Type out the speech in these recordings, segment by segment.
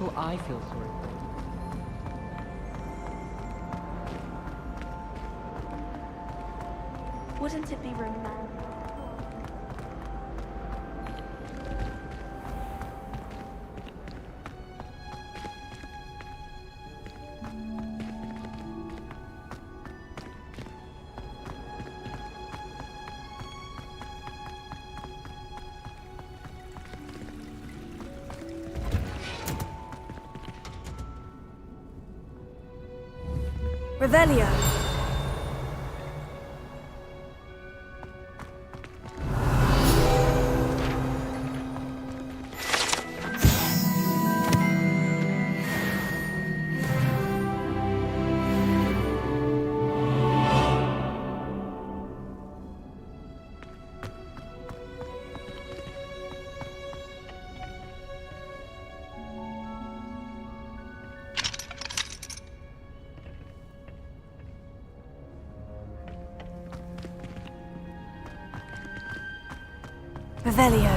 people I feel sorry for. Wouldn't it be romantic? Revelio. Revelio.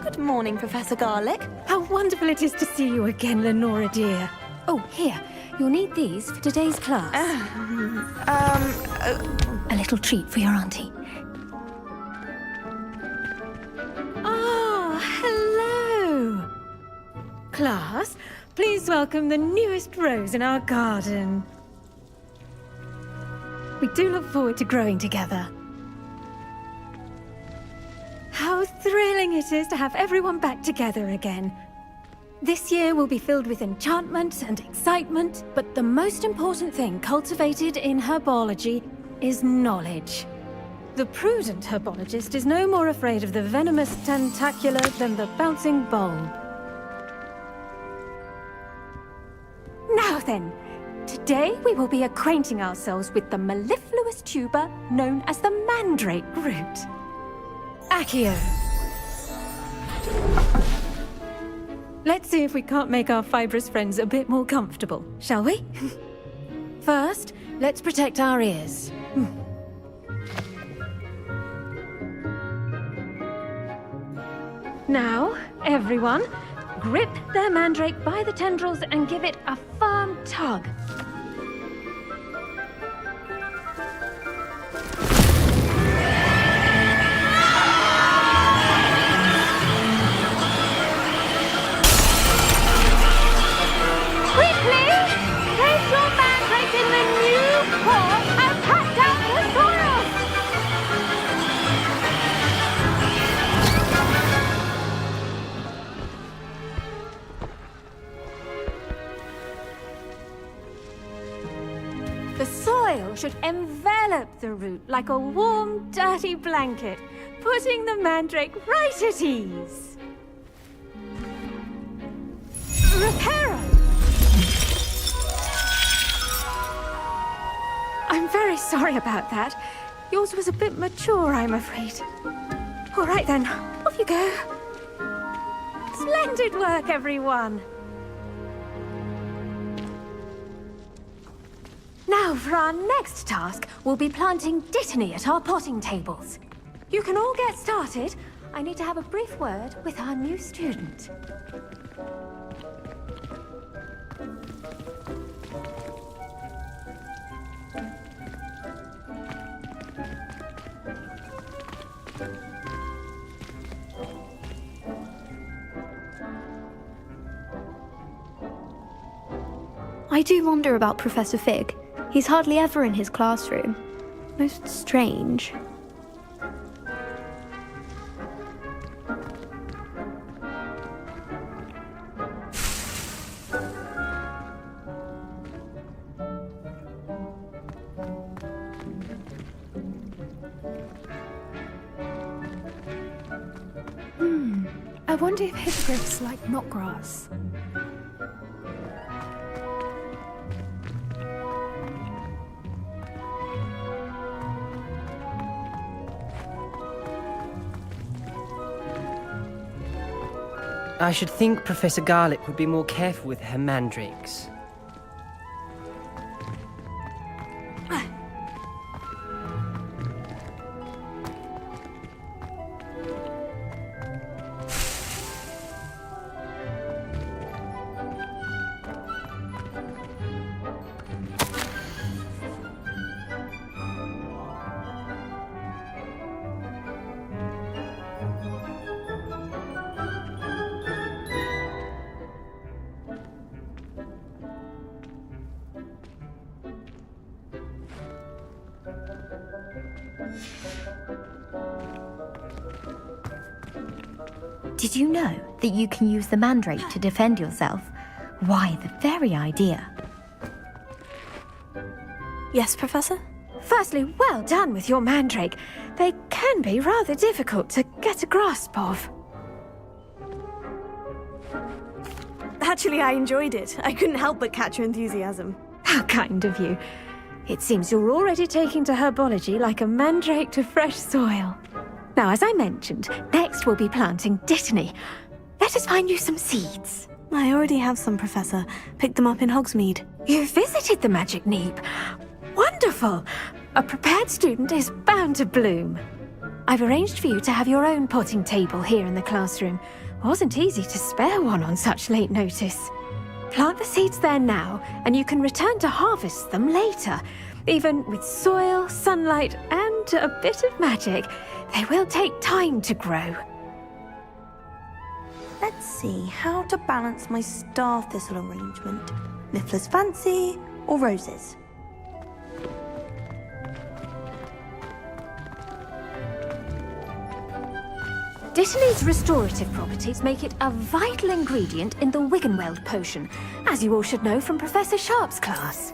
Good morning, Professor Garlic. How wonderful it is to see you again, Lenora dear. Oh, here. You'll need these for today's class. A little treat for your auntie. Oh, hello! Class, please welcome the newest rose in our garden. We do look forward to growing together. How thrilling it is to have everyone back together again. This year will be filled with enchantment and excitement, but the most important thing cultivated in herbology is knowledge. The prudent herbologist is no more afraid of the venomous tentacula than the bouncing bulb. Now then, today we will be acquainting ourselves with the mellifluous tuber known as the mandrake root. Accio. Let's see if we can't make our fibrous friends a bit more comfortable, shall we? First, let's protect our ears. Now, everyone, grip their mandrake by the tendrils and give it a firm tug. The soil should envelop the root like a warm, dirty blanket, putting the mandrake right at ease. Reparo! I'm very sorry about that. Yours was a bit mature, I'm afraid. All right then, off you go. Splendid work, everyone. Now, for our next task, we'll be planting Dittany at our potting tables. You can all get started. I need to have a brief word with our new student. I do wonder about Professor Fig. He's hardly ever in his classroom. Most strange. wonder if hippogriffs like not grass. I should think Professor Garlick would be more careful with her mandrakes. Did you know that you can use the mandrake to defend yourself? Why, the very idea. Yes, Professor? Firstly, well done with your mandrake. They can be rather difficult to get a grasp of. Actually, I enjoyed it. I couldn't help but catch your enthusiasm. How kind of you. It seems you're already taking to herbology like a mandrake to fresh soil. Now, as I mentioned, next we'll be planting dittany. Let us find you some seeds. I already have some, Professor. Picked them up in Hogsmeade. You visited the Magic Neep. Wonderful! A prepared student is bound to bloom. I've arranged for you to have your own potting table here in the classroom. Wasn't easy to spare one on such late notice. Plant the seeds there now, and you can return to harvest them later. Even with soil, sunlight, and a bit of magic, they will take time to grow. Let's see how to balance my star thistle arrangement. Niffler's fancy or roses? Dittany's restorative properties make it a vital ingredient in the Wiggenweld potion, as you all should know from Professor Sharp's class.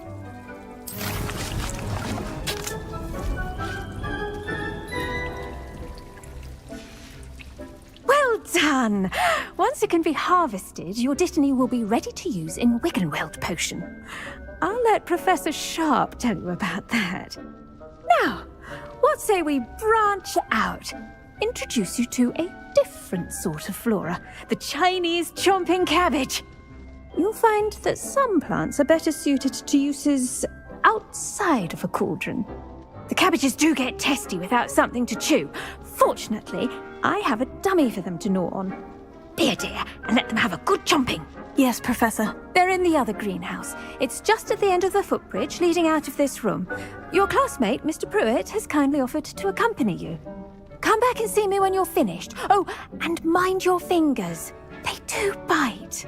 Well done! Once it can be harvested, your Dittany will be ready to use in Wiggenweld potion. I'll let Professor Sharp tell you about that. Now, what say we branch out? Introduce you to a different sort of flora, the Chinese chomping cabbage. You'll find that some plants are better suited to uses outside of a cauldron. The cabbages do get testy without something to chew. Fortunately, I have a dummy for them to gnaw on. Be a dear and let them have a good chomping. Yes, Professor. They're in the other greenhouse. It's just at the end of the footbridge leading out of this room. Your classmate, Mr. Pruitt, has kindly offered to accompany you. Come back and see me when you're finished. Oh, and mind your fingers. They do bite.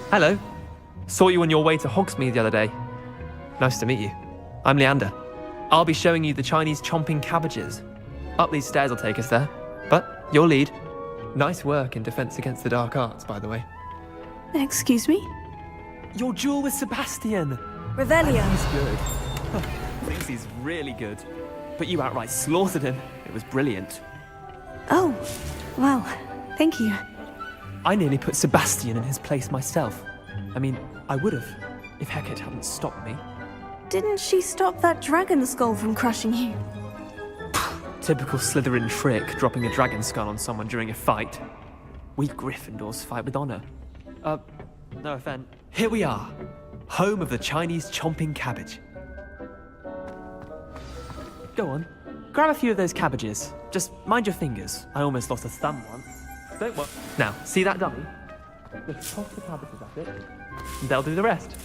Hello. Saw you on your way to Hogsmeade the other day. Nice to meet you. I'm Leander. I'll be showing you the Chinese chomping cabbages. Up these stairs will take us there. But your lead. Nice work in Defense Against the Dark Arts, by the way. Excuse me? Your duel with Sebastian. Revelio. He's good. Thinks he's really good. But you outright slaughtered him. It was brilliant. Oh, well, thank you. I nearly put Sebastian in his place myself. I mean, I would have, if Hecate hadn't stopped me. Didn't she stop that dragon skull from crushing you? Typical Slytherin trick, dropping a dragon skull on someone during a fight. We Gryffindors fight with honor. No offense. Here we are, home of the Chinese chomping cabbage. Go on, grab a few of those cabbages. Just mind your fingers. I almost lost a thumb once. Don't worry. Now, see that dummy? Just toss the cabbages at it, and they'll do the rest.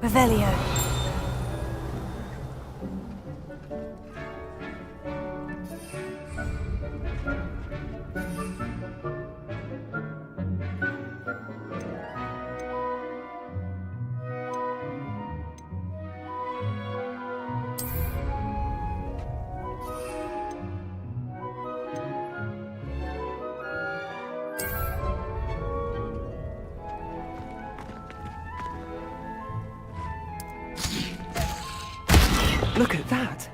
Revelio. Look at that!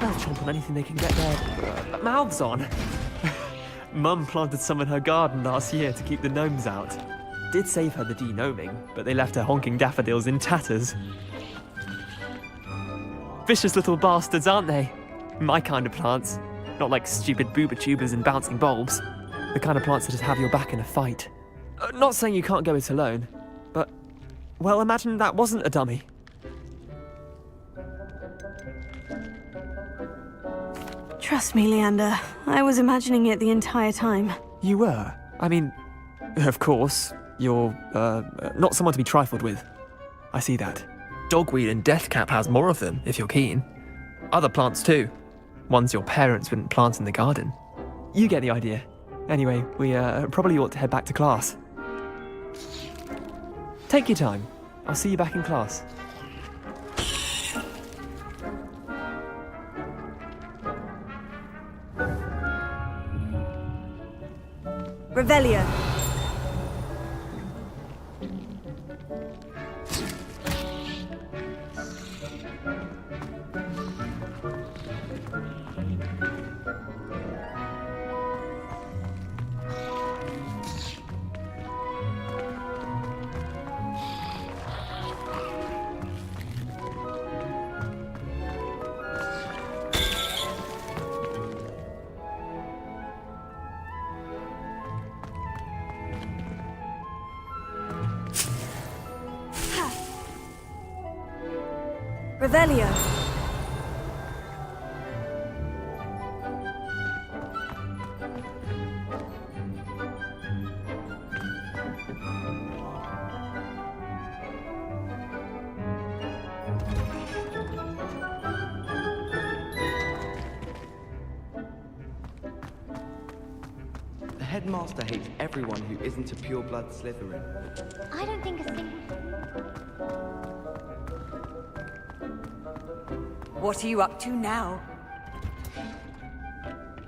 They'll chomp on anything they can get their mouths on. Mum planted some in her garden last year to keep the gnomes out. Did save her the de-gnoming, but they left her honking daffodils in tatters. Vicious little bastards, aren't they? My kind of plants. Not like stupid booba tubers and bouncing bulbs. The kind of plants that just have your back in a fight. Not saying you can't go it alone, but, well, imagine that wasn't a dummy. Trust me, Leander. I was imagining it the entire time. You were? I mean, of course, you're, not someone to be trifled with. I see that. Dogweed and deathcap has more of them, if you're keen. Other plants too. Ones your parents wouldn't plant in the garden. You get the idea. Anyway, we probably ought to head back to class. Take your time. I'll see you back in class. Revelio. Revelio. The headmaster hates everyone who isn't a pure-blood Slytherin. I don't think a single... What are you up to now?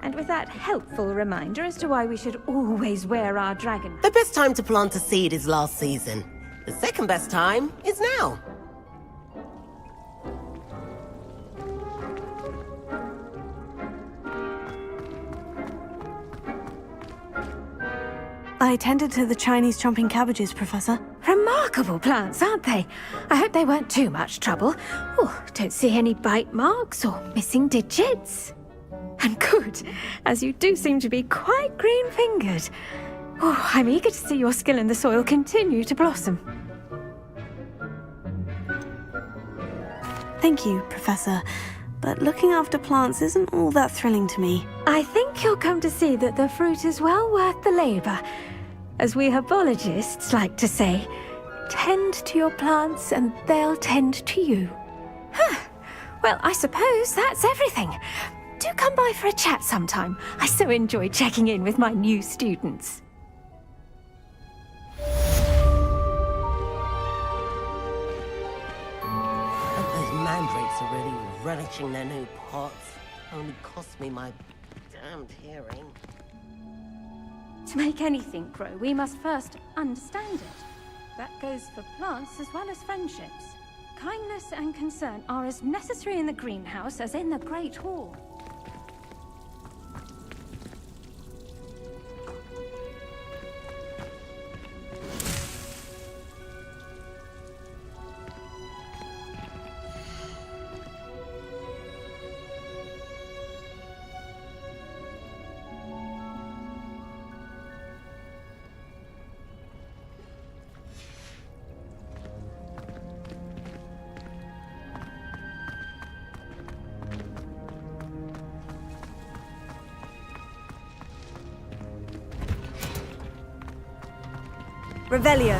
And with that helpful reminder as to why we should always wear our dragon. The best time to plant a seed is last season. The second best time is now. I tended to the Chinese chomping cabbages, Professor. Remarkable plants, aren't they? I hope they weren't too much trouble. Oh, don't see any bite marks or missing digits. And good, as you do seem to be quite green-fingered. Oh, I'm eager to see your skill in the soil continue to blossom. Thank you, Professor. But looking after plants isn't all that thrilling to me. I think you'll come to see that the fruit is well worth the labor. As we herbologists like to say, tend to your plants and they'll tend to you. Huh. Well, I suppose that's everything. Do come by for a chat sometime. I so enjoy checking in with my new students. Those mandrakes are really relishing their new pots. Only cost me my damned hearing. To make anything grow, we must first understand it. That goes for plants as well as friendships. Kindness and concern are as necessary in the greenhouse as in the Great Hall. Revelio.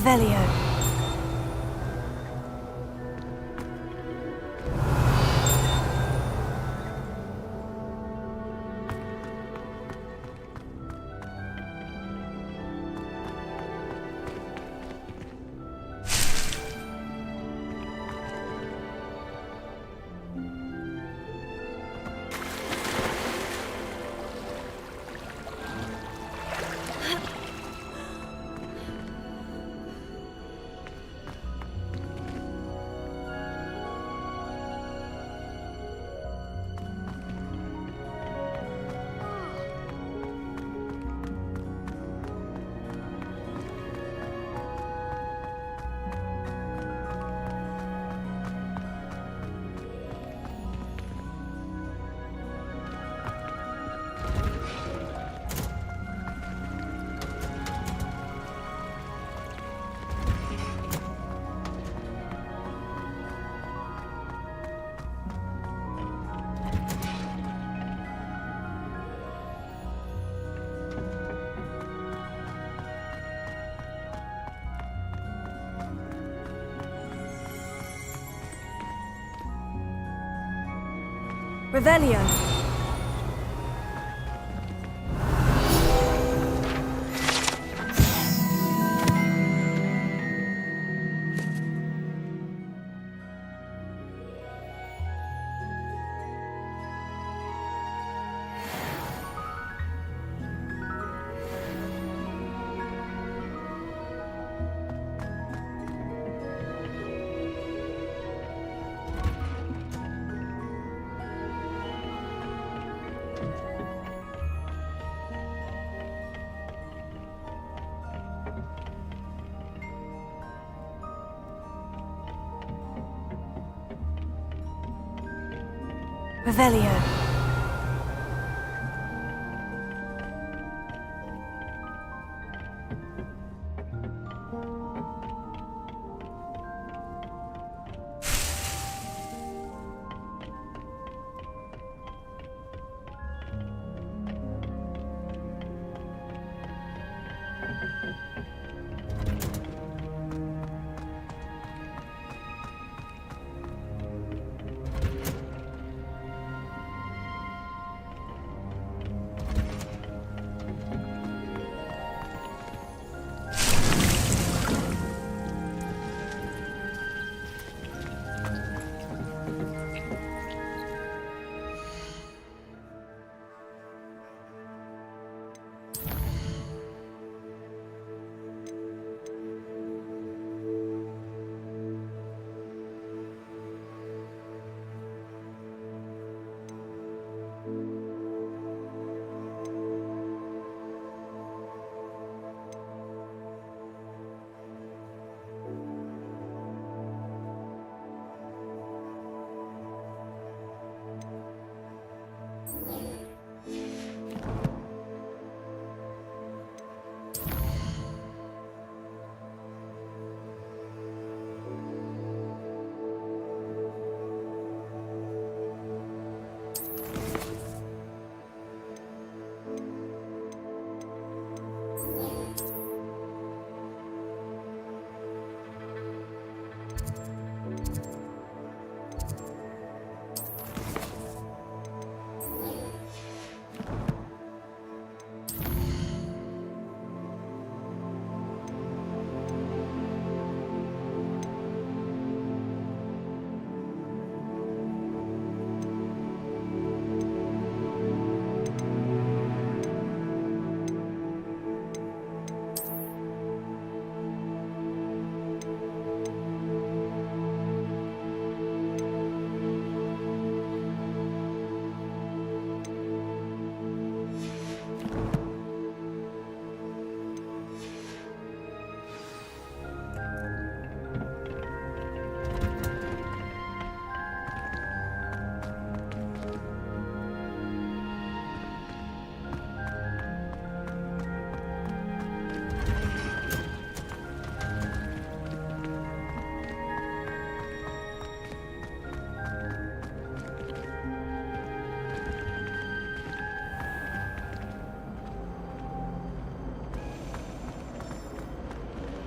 Revelio. Revelio. Revelio.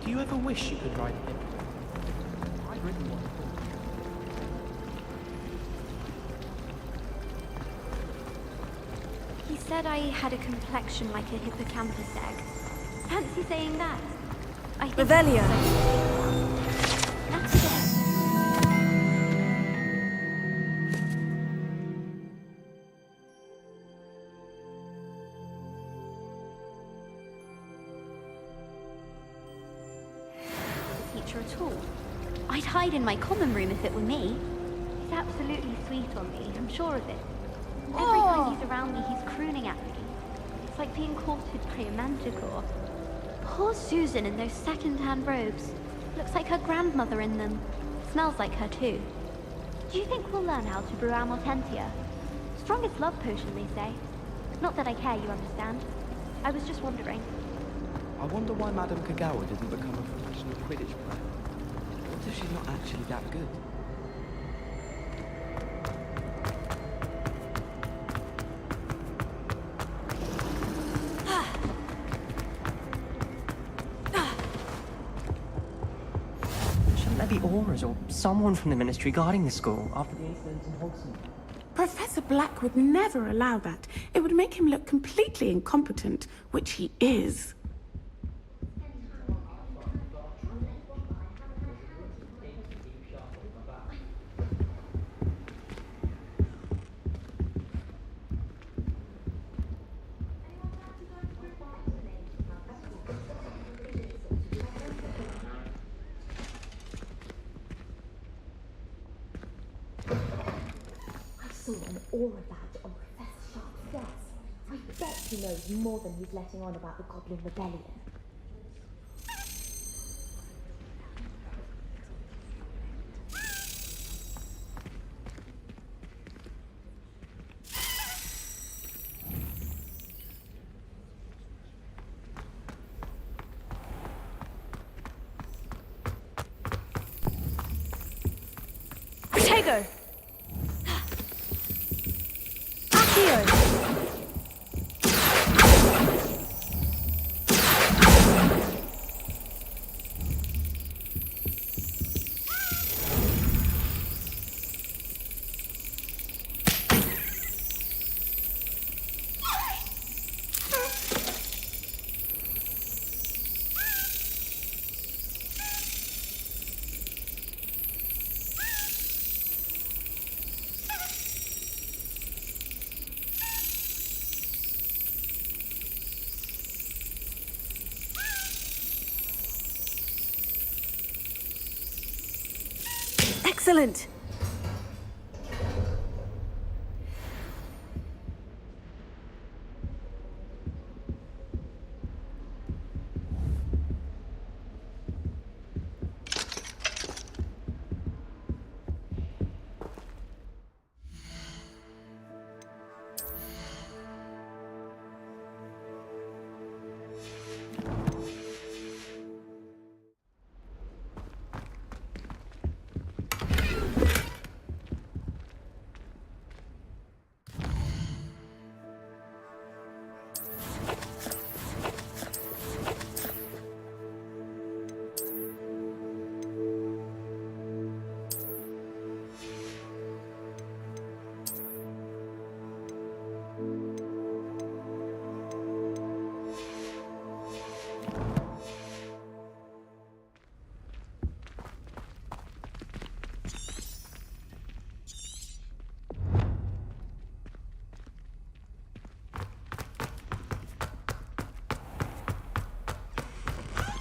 Do you ever wish you could ride a hippo? I've ridden one. He said I had a complexion like a hippocampus egg. Fancy saying that? I think Revelio. That's it. Teacher at all. I'd hide in my common room if it were me. He's absolutely sweet on me, I'm sure of it. Every time he's around me, he's crooning at me. It's like being courted by a manticore. Poor Susan in those second-hand robes. Looks like her grandmother in them. Smells like her too. Do you think we'll learn how to brew Amortentia? Strongest love potion, they say. Not that I care, you understand. I was just wondering. I wonder why Madame Kagawa didn't become a professional Quidditch player. What if she's not actually that good? Shouldn't there be auras or someone from the Ministry guarding the school after the incident in Hogsmeade? Professor Black would never allow that. It would make him look completely incompetent, which he is. I saw an aura badge on Professor Sharp's desk. I bet he knows more than he's letting on about the Goblin Rebellion. Protego! Accio! Excellent!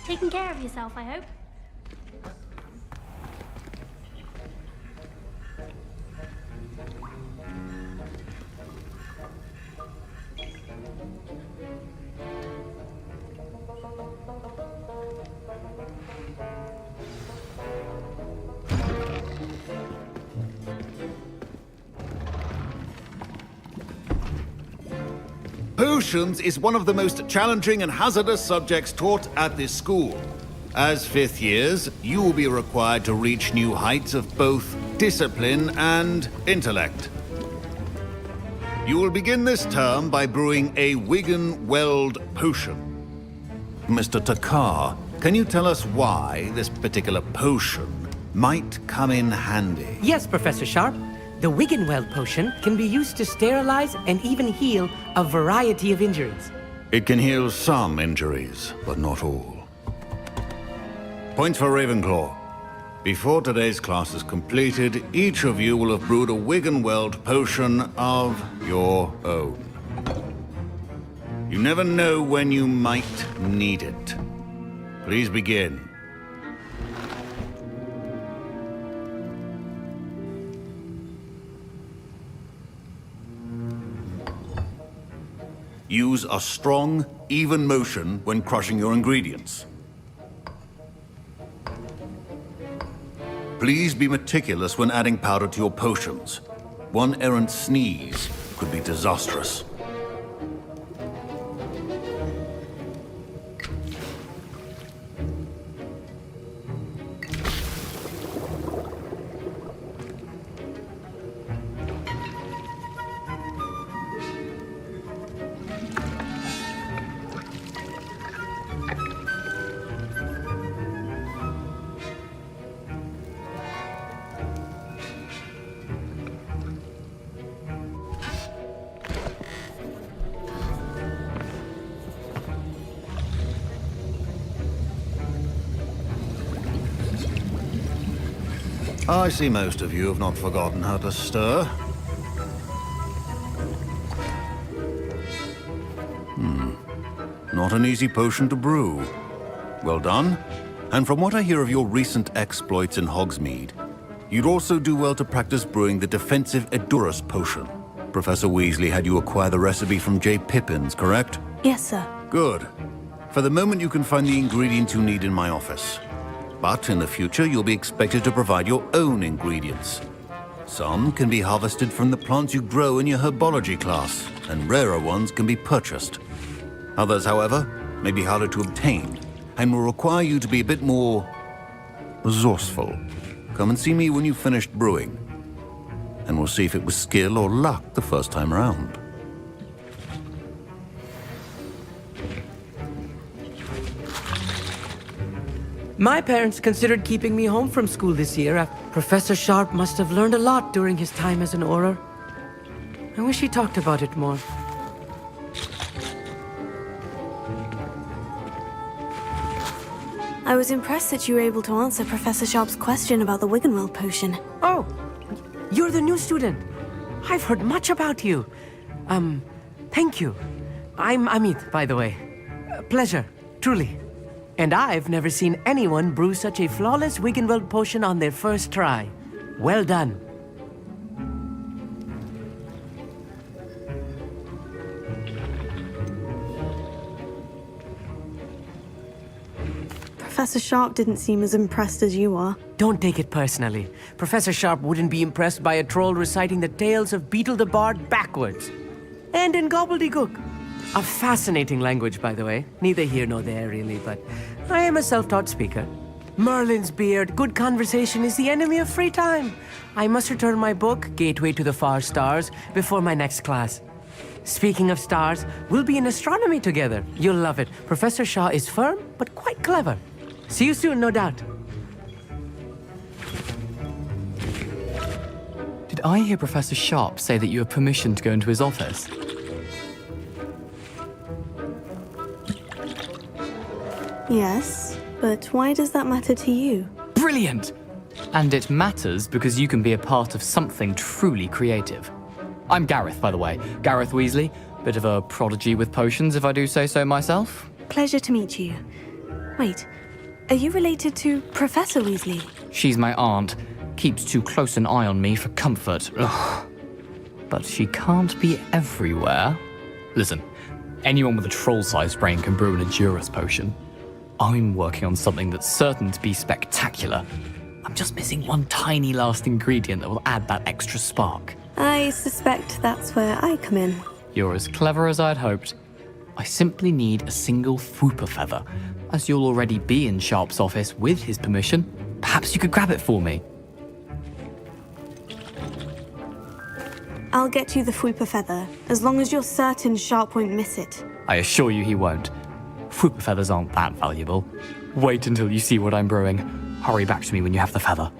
Taking care of yourself, I hope. Potions is one of the most challenging and hazardous subjects taught at this school. As fifth years, you will be required to reach new heights of both discipline and intellect. You will begin this term by brewing a Wigan Weld potion. Mr. Takar can you tell us why this particular potion might come in handy? Yes, Professor Sharp. The Wiggenweld potion can be used to sterilize and even heal a variety of injuries. It can heal some injuries, but not all. Points for Ravenclaw. Before today's class is completed, each of you will have brewed a Wiggenweld potion of your own. You never know when you might need it. Please begin. Use a strong, even motion when crushing your ingredients. Please be meticulous when adding powder to your potions. One errant sneeze could be disastrous. I see most of you have not forgotten how to stir. Not an easy potion to brew. Well done. And from what I hear of your recent exploits in Hogsmeade, you'd also do well to practice brewing the defensive Edurus potion. Professor Weasley had you acquire the recipe from J. Pippins, correct? Yes, sir. Good. For the moment, you can find the ingredients you need in my office. But in the future, you'll be expected to provide your own ingredients. Some can be harvested from the plants you grow in your herbology class, and rarer ones can be purchased. Others, however, may be harder to obtain, and will require you to be a bit more resourceful. Come and see me when you've finished brewing, and we'll see if it was skill or luck the first time around. My parents considered keeping me home from school this year. Professor Sharp must have learned a lot during his time as an Auror. I wish he talked about it more. I was impressed that you were able to answer Professor Sharp's question about the Wiggenweld potion. Oh, you're the new student. I've heard much about you. Thank you. I'm Amit, by the way. Pleasure, truly. And I've never seen anyone brew such a flawless Wiggenweld potion on their first try. Well done. Professor Sharp didn't seem as impressed as you are. Don't take it personally. Professor Sharp wouldn't be impressed by a troll reciting the tales of Beetle the Bard backwards. And in gobbledygook. A fascinating language, by the way. Neither here nor there, really, but I am a self-taught speaker. Merlin's beard, good conversation is the enemy of free time. I must return my book, Gateway to the Far Stars, before my next class. Speaking of stars, we'll be in astronomy together. You'll love it. Professor Shaw is firm, but quite clever. See you soon, no doubt. Did I hear Professor Sharp say that you have permission to go into his office? Yes, but why does that matter to you? Brilliant! And it matters because you can be a part of something truly creative. I'm Gareth, by the way. Gareth Weasley. Bit of a prodigy with potions, if I do say so myself. Pleasure to meet you. Wait, are you related to Professor Weasley? She's my aunt. Keeps too close an eye on me for comfort. Ugh. But she can't be everywhere. Listen, anyone with a troll-sized brain can brew an Edurus potion. I'm working on something that's certain to be spectacular. I'm just missing one tiny last ingredient that will add that extra spark. I suspect that's where I come in. You're as clever as I'd hoped. I simply need a single Fwooper feather. As you'll already be in Sharp's office with his permission, perhaps you could grab it for me. I'll get you the Fwooper feather, as long as you're certain Sharp won't miss it. I assure you he won't. Fwooper feathers aren't that valuable. Wait until you see what I'm brewing. Hurry back to me when you have the feather.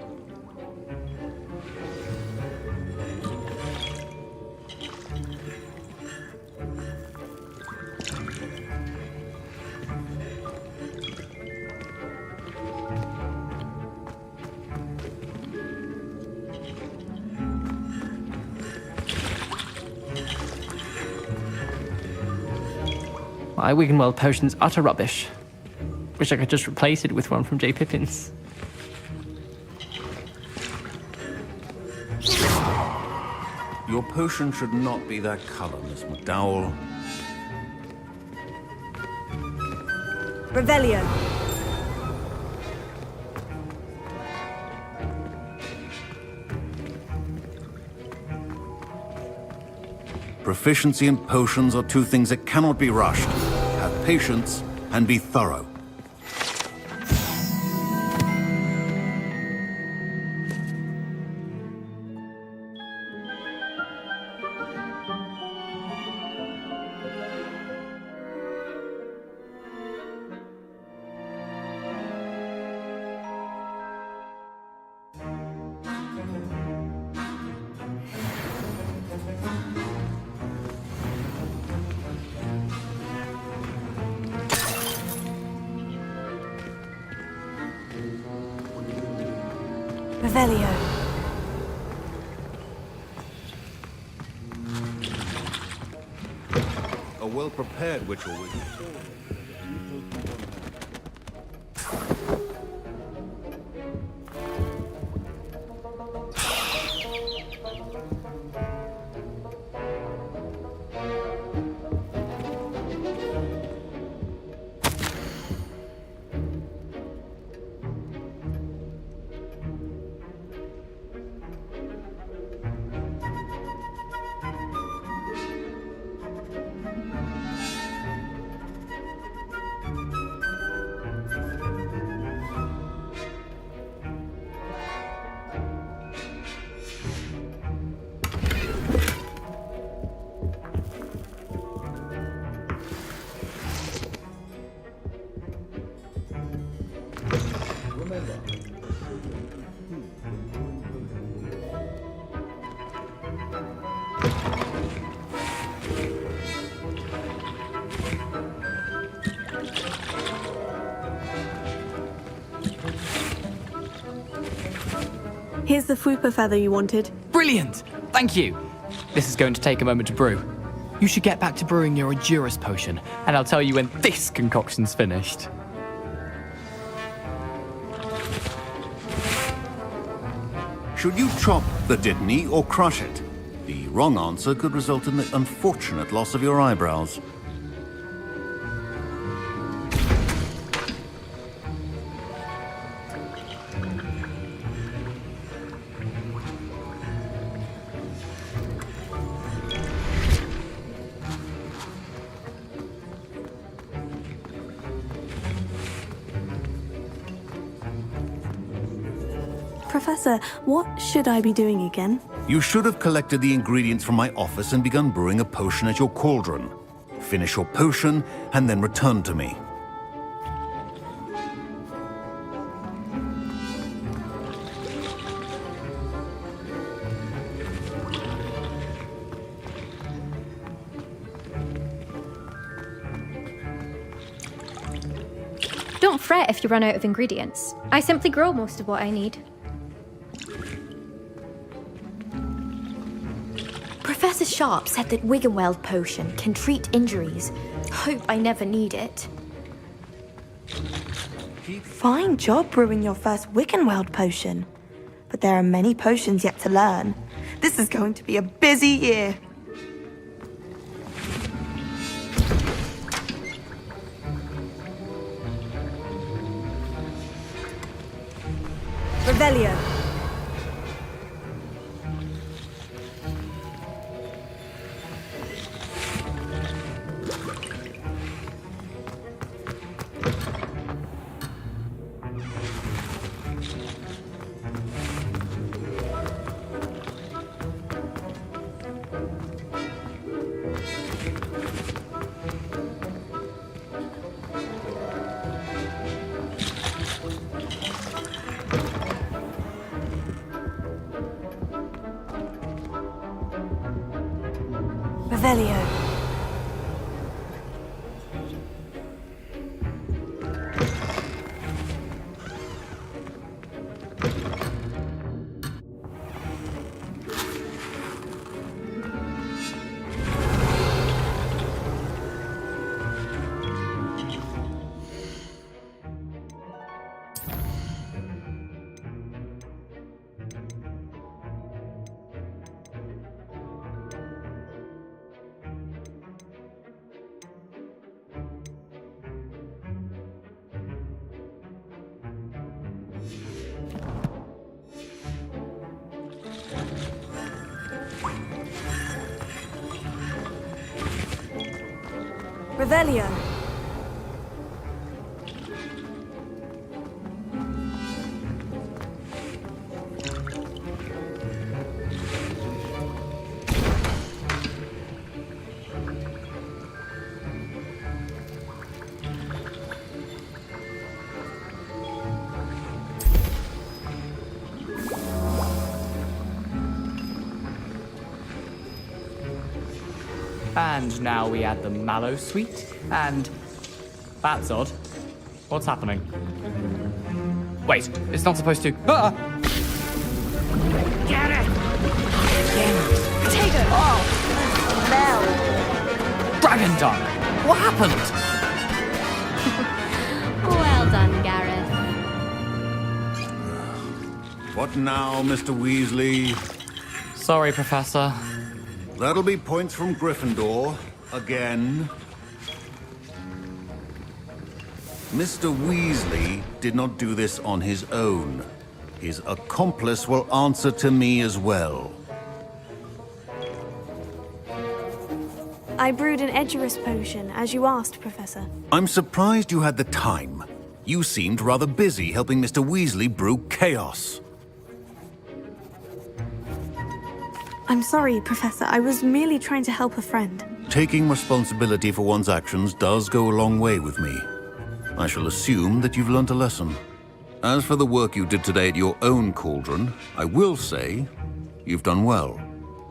My Wiggenweld potion's utter rubbish. Wish I could just replace it with one from J. Pippin's. Your potion should not be that color, Miss McDowell. Revelio. Proficiency and potions are two things that cannot be rushed. Have patience and be thorough. Revelio. A well-prepared witch will win. Here's the Fupa feather you wanted. Brilliant! Thank you! This is going to take a moment to brew. You should get back to brewing your Edurus potion, and I'll tell you when this concoction's finished. Should you chop the Dittany or crush it? The wrong answer could result in the unfortunate loss of your eyebrows. Professor, what should I be doing again? You should have collected the ingredients from my office and begun brewing a potion at your cauldron. Finish your potion and then return to me. Don't fret if you run out of ingredients. I simply grow most of what I need. Professor Sharp said that Wiggenweld potion can treat injuries. Hope I never need it. Fine job brewing your first Wiggenweld potion. But there are many potions yet to learn. This is going to be a busy year. Revelio. Revelio. Revelio. And now we add the mallow sweet, and... That's odd. What's happening? Wait, it's not supposed to... Ah! Get it! Take it! Oh! Dragon Dung! What happened? Well done, Gareth. What now, Mr. Weasley? Sorry, Professor. That'll be points from Gryffindor. Again. Mr. Weasley did not do this on his own. His accomplice will answer to me as well. I brewed an Edgerus potion, as you asked, Professor. I'm surprised you had the time. You seemed rather busy helping Mr. Weasley brew chaos. I'm sorry, Professor. I was merely trying to help a friend. Taking responsibility for one's actions does go a long way with me. I shall assume that you've learnt a lesson. As for the work you did today at your own cauldron, I will say you've done well.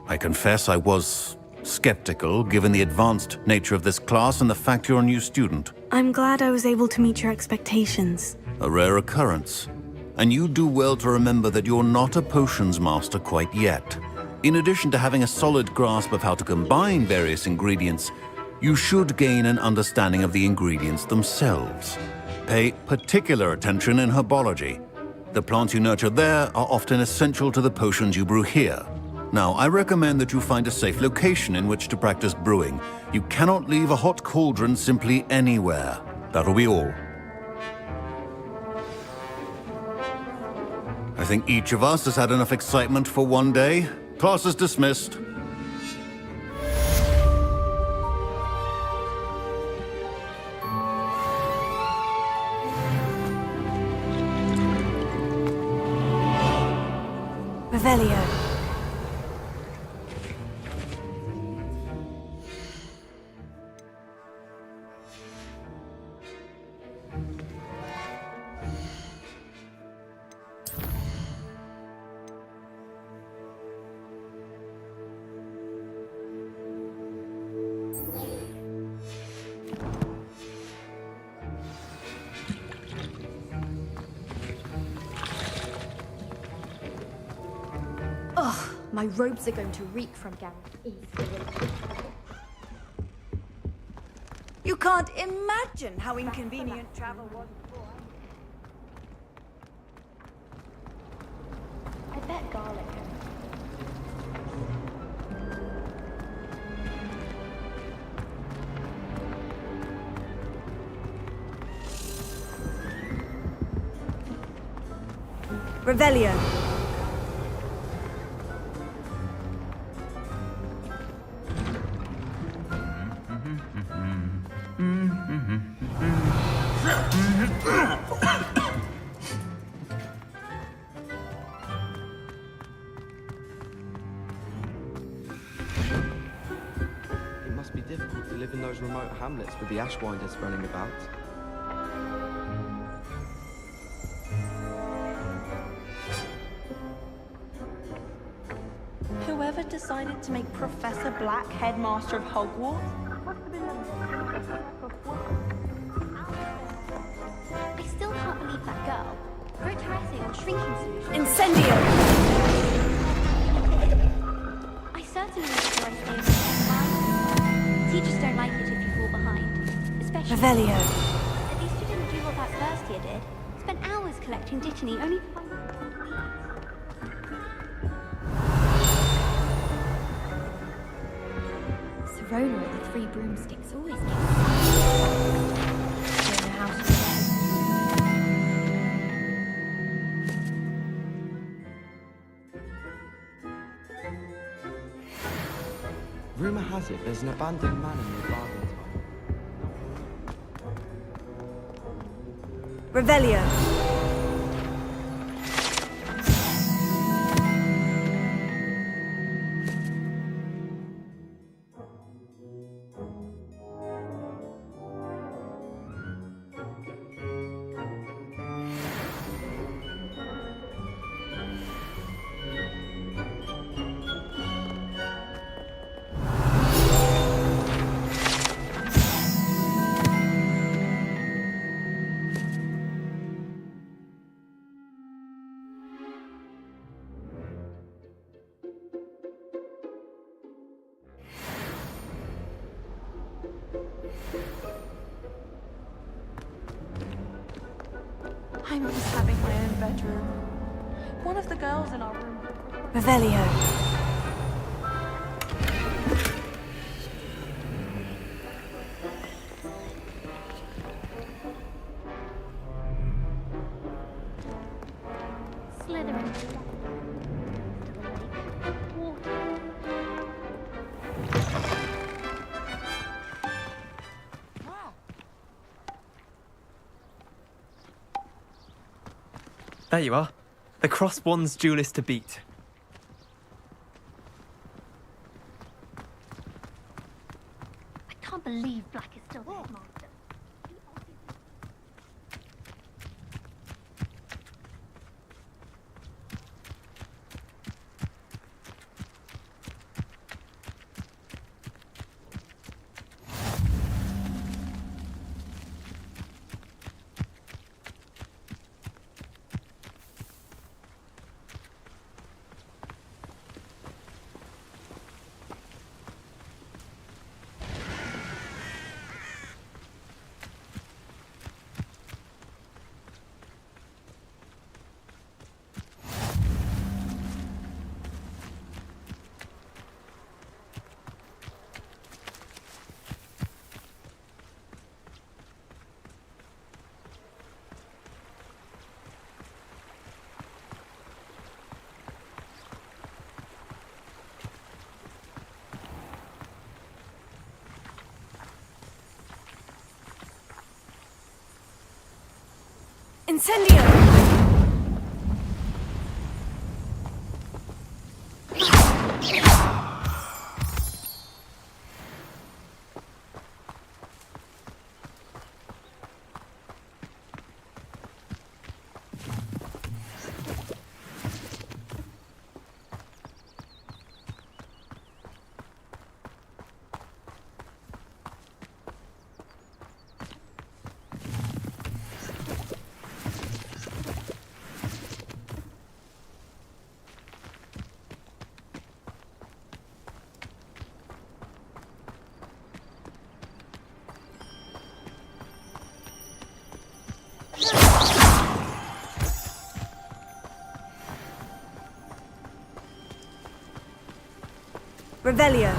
I confess I was skeptical, given the advanced nature of this class and the fact you're a new student. I'm glad I was able to meet your expectations. A rare occurrence. And you do well to remember that you're not a potions master quite yet. In addition to having a solid grasp of how to combine various ingredients, you should gain an understanding of the ingredients themselves. Pay particular attention in herbology. The plants you nurture there are often essential to the potions you brew here. Now, I recommend that you find a safe location in which to practice brewing. You cannot leave a hot cauldron simply anywhere. That'll be all. I think each of us has had enough excitement for one day. Class is dismissed. Revelio. Ugh, my robes are going to reek from Gareth. You can't imagine how inconvenient travel was before. I bet garlic. Revelio. It must be difficult to live in those remote hamlets with the Ashwinders running about. Who whoever decided to make Professor Black headmaster of Hogwarts must have been the I still can't believe that girl wrote her essay on shrinking solutions. Incendio! I certainly wish I stayed in the Teachers don't like it if you fall behind, especially... Revelio. At least you didn't do what that first year did. Spent hours collecting Dittany only to find... Serona with the 3 broomsticks always gets... Don't know how she... Rumour has it there's an abandoned manor near Bargain Time. Revelio. I miss having my own bedroom. One of the girls in our room. Revelio. Slithering. Water. There you are. The crossed one's duelist to beat. I can't believe Black is still the headmaster. Incendio! Revelio.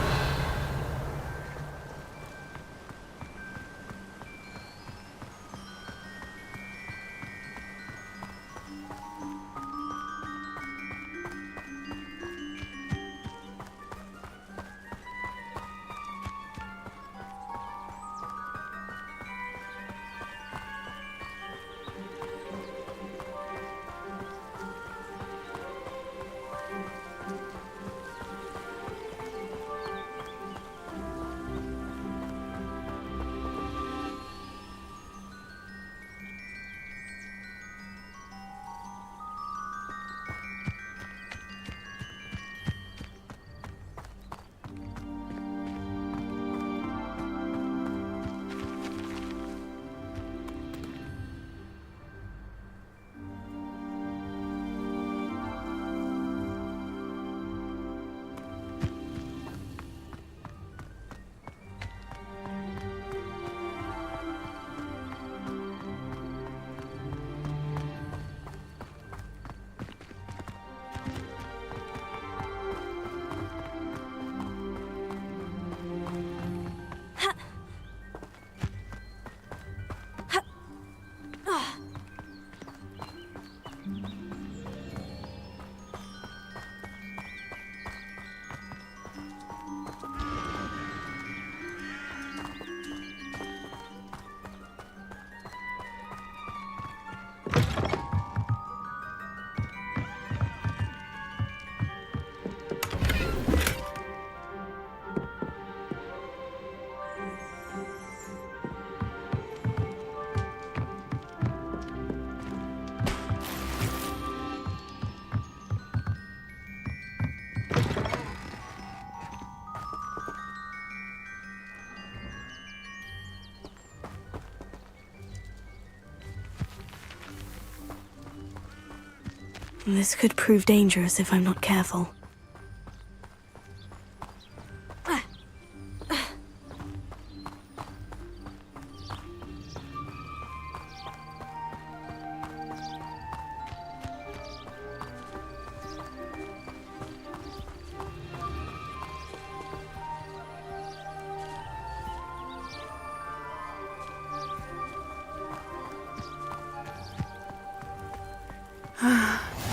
This could prove dangerous if I'm not careful.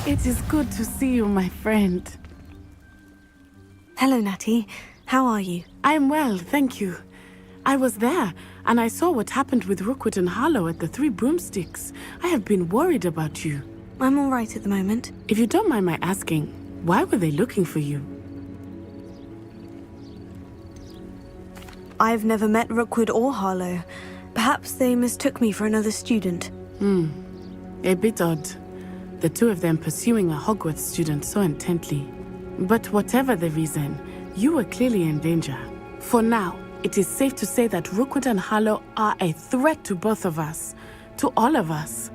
It is good to see you, my friend. Hello, Natty. How are you? I am well, thank you. I was there, and I saw what happened with Rookwood and Harlow at the Three Broomsticks. I have been worried about you. I'm all right at the moment. If you don't mind my asking, why were they looking for you? I've never met Rookwood or Harlow. Perhaps they mistook me for another student. A bit odd. The two of them pursuing a Hogwarts student so intently. But whatever the reason, you were clearly in danger. For now, it is safe to say that Rookwood and Harlow are a threat to both of us. To all of us.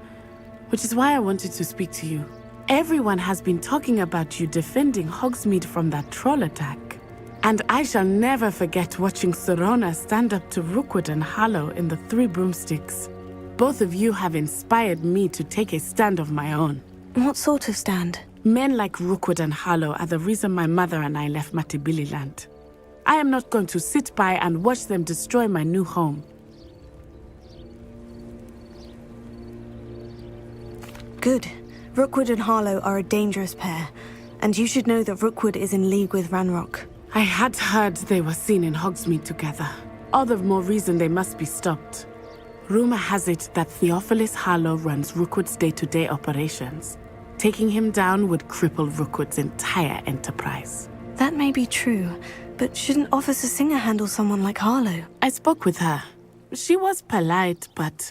Which is why I wanted to speak to you. Everyone has been talking about you defending Hogsmeade from that troll attack. And I shall never forget watching Serona stand up to Rookwood and Harlow in the Three Broomsticks. Both of you have inspired me to take a stand of my own. What sort of stand? Men like Rookwood and Harlow are the reason my mother and I left Matabeleland. I am not going to sit by and watch them destroy my new home. Good. Rookwood and Harlow are a dangerous pair, and you should know that Rookwood is in league with Ranrock. I had heard they were seen in Hogsmeade together. All the more reason they must be stopped. Rumor has it that Theophilus Harlow runs Rookwood's day-to-day operations. Taking him down would cripple Rookwood's entire enterprise. That may be true, but shouldn't Officer Singer handle someone like Harlow? I spoke with her. She was polite, but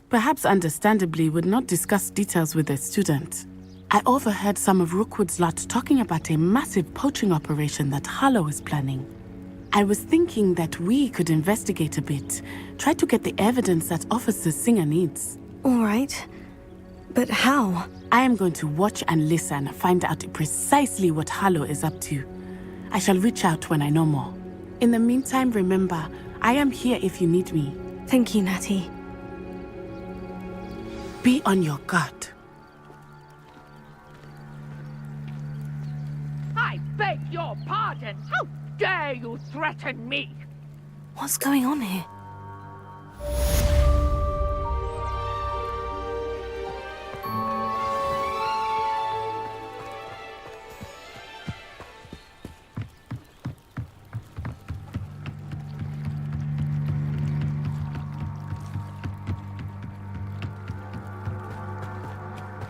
perhaps understandably would not discuss details with a student. I overheard some of Rookwood's lot talking about a massive poaching operation that Harlow is planning. I was thinking that we could investigate a bit, try to get the evidence that Officer Singer needs. All right. But how? I am going to watch and listen, find out precisely what Harlow is up to. I shall reach out when I know more. In the meantime, remember, I am here if you need me. Thank you, Natty. Be on your guard. I beg your pardon. How dare you threaten me? What's going on here?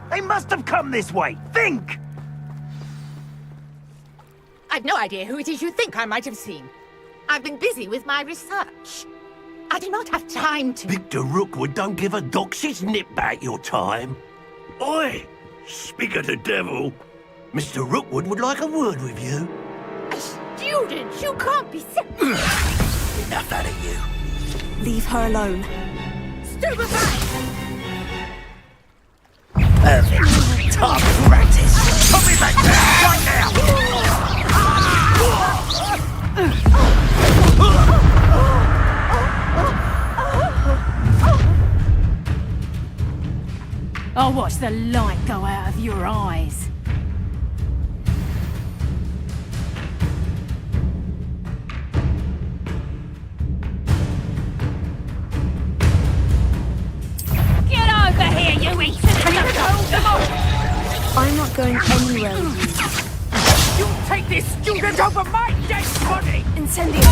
They must have come this way. Think! I've no idea who it is you think I might have seen. I've been busy with my research. I do not have time to... Victor Rookwood don't give a doxy's nip back your time. Oi! Speak of the devil. Mr. Rookwood would like a word with you. A student? You can't be... Enough out of you. Leave her alone. Stupefy! Perfect. Time for practice. Put me back there, right now! I'll watch the light go out of your eyes. Get over here, you I'm not going anywhere with you. You take this student over my dead body! Incendio!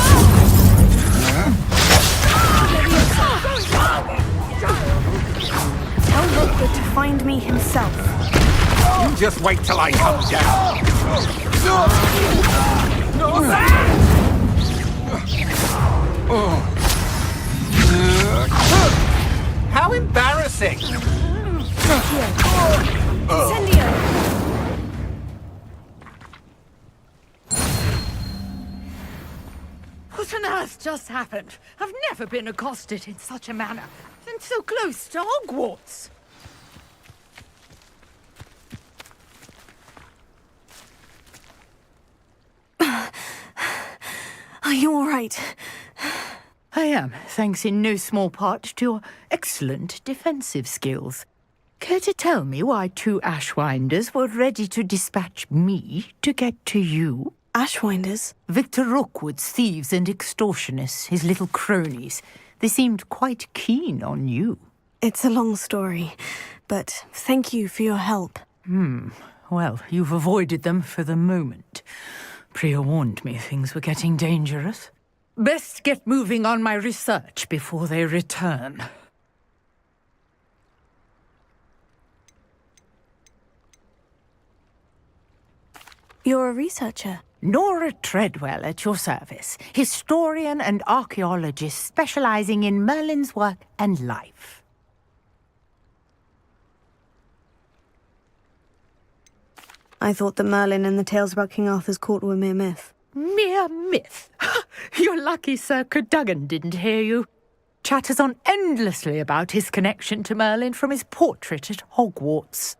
Tell Rookwood to find me himself. You just wait till I come down. How embarrassing! Incendio! What on earth just happened? I've never been accosted in such a manner, and so close to Hogwarts. you all right? I am, thanks in no small part to your excellent defensive skills. Care to tell me why 2 Ashwinders were ready to dispatch me to get to you? Ashwinders? Victor Rookwood's thieves and extortionists, his little cronies. They seemed quite keen on you. It's a long story, but thank you for your help. Well, you've avoided them for the moment. Priya warned me things were getting dangerous. Best get moving on my research before they return. You're a researcher? Nora Treadwell at your service, historian and archaeologist specializing in Merlin's work and life. I thought that Merlin and the tales about King Arthur's court were mere myth. Mere myth? You're lucky Sir Cadogan didn't hear you. Chatters on endlessly about his connection to Merlin from his portrait at Hogwarts.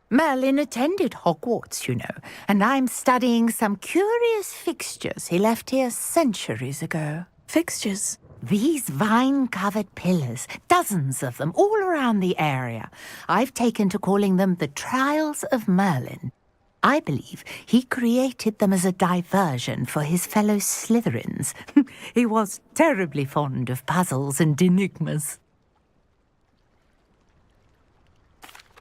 Merlin attended Hogwarts, you know, and I'm studying some curious fixtures he left here centuries ago. Fixtures? These vine-covered pillars, dozens of them, all around the area. I've taken to calling them the Trials of Merlin. I believe he created them as a diversion for his fellow Slytherins. He was terribly fond of puzzles and enigmas.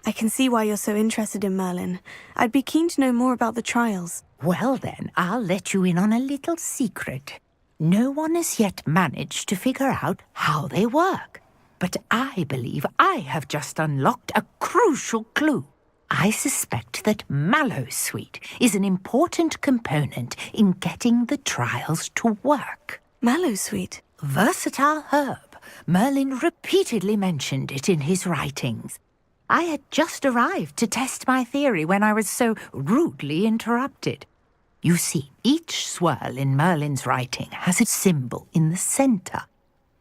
I can see why you're so interested in Merlin. I'd be keen to know more about the trials. Well then, I'll let you in on a little secret. No one has yet managed to figure out how they work. But I believe I have just unlocked a crucial clue. I suspect that Mallowsweet is an important component in getting the trials to work. Mallowsweet? Versatile herb. Merlin repeatedly mentioned it in his writings. I had just arrived to test my theory when I was so rudely interrupted. You see, each swirl in Merlin's writing has a symbol in the center.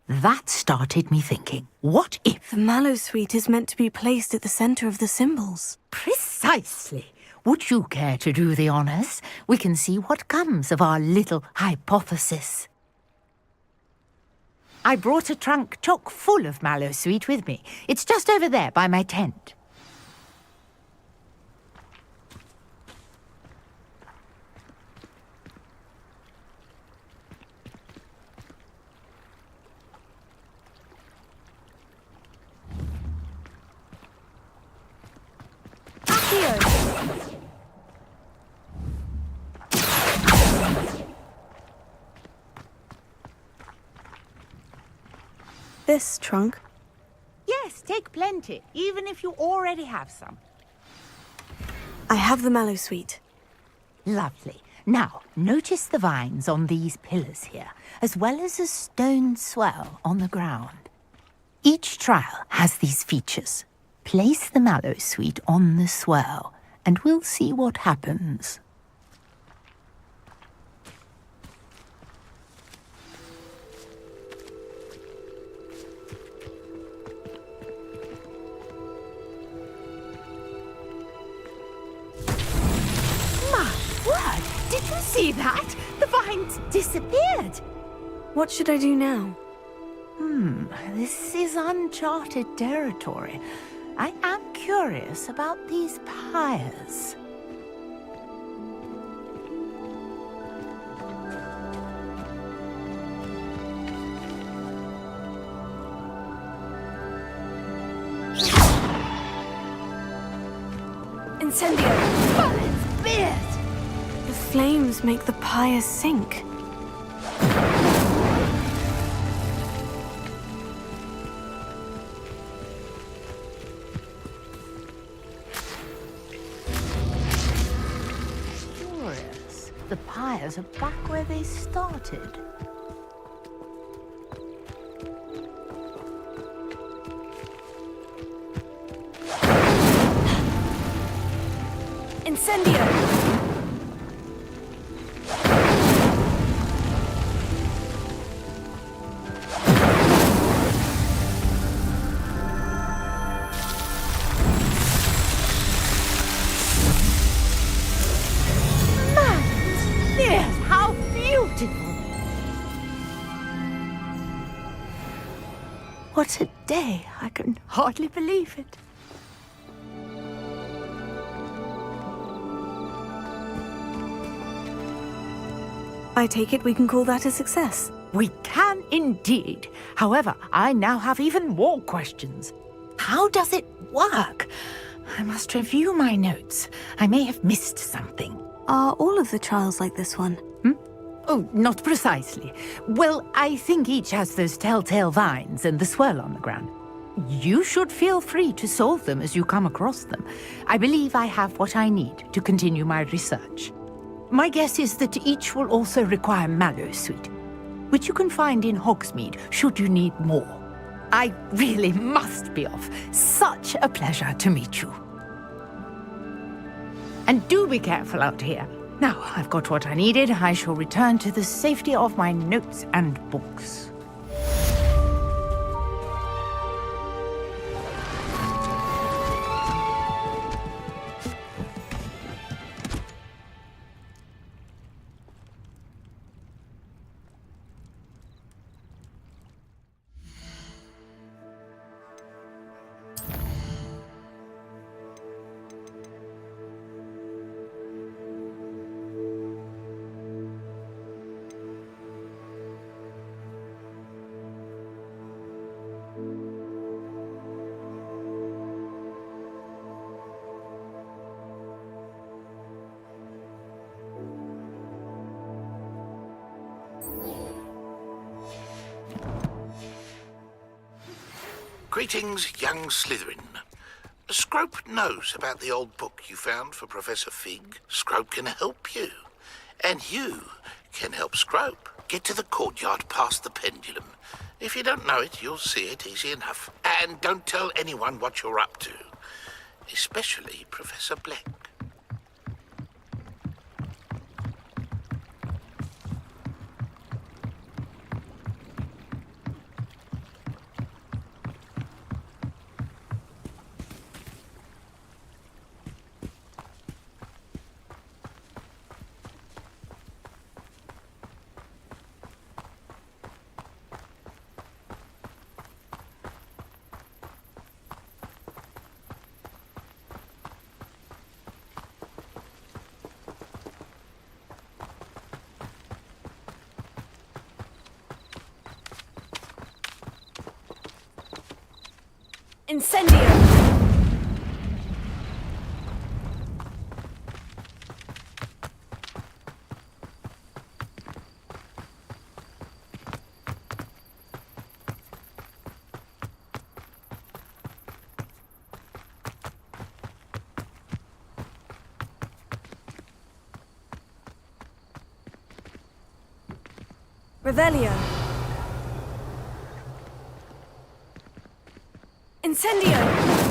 That started me thinking, what if... The Mallowsweet is meant to be placed at the center of the symbols. Precisely. Would you care to do the honors? We can see what comes of our little hypothesis. I brought a trunk chock full of Mallowsweet with me. It's just over there by my tent. This trunk? Yes, take plenty, even if you already have some. I have the Mallowsweet. Lovely. Now, notice the vines on these pillars here, as well as a stone swell on the ground. Each trial has these features. Place the Mallowsweet on the swell, and we'll see what happens. Did you see that? The vines disappeared. What should I do now? This is uncharted territory. I am curious about these pyres. Incendio! Merlin's beard! The flames make the pyres sink. Curious. The pyres are back where they started. Incendio! What a day. I can hardly believe it. I take it we can call that a success. We can indeed. However, I now have even more questions. How does it work? I must review my notes. I may have missed something. Are all of the trials like this one? Oh, not precisely. Well, I think each has those telltale vines and the swirl on the ground. You should feel free to solve them as you come across them. I believe I have what I need to continue my research. My guess is that each will also require mallow sweet, which you can find in Hogsmeade should you need more. I really must be off. Such a pleasure to meet you. And do be careful out here. Now I've got what I needed, I shall return to the safety of my notes and books. Greetings, young Slytherin. Scrope knows about the old book you found for Professor Fig. Scrope can help you. And you can help Scrope. Get to the courtyard past the pendulum. If you don't know it, you'll see it easy enough. And don't tell anyone what you're up to. Especially Professor Black. Incendio! Revelio. Incendio!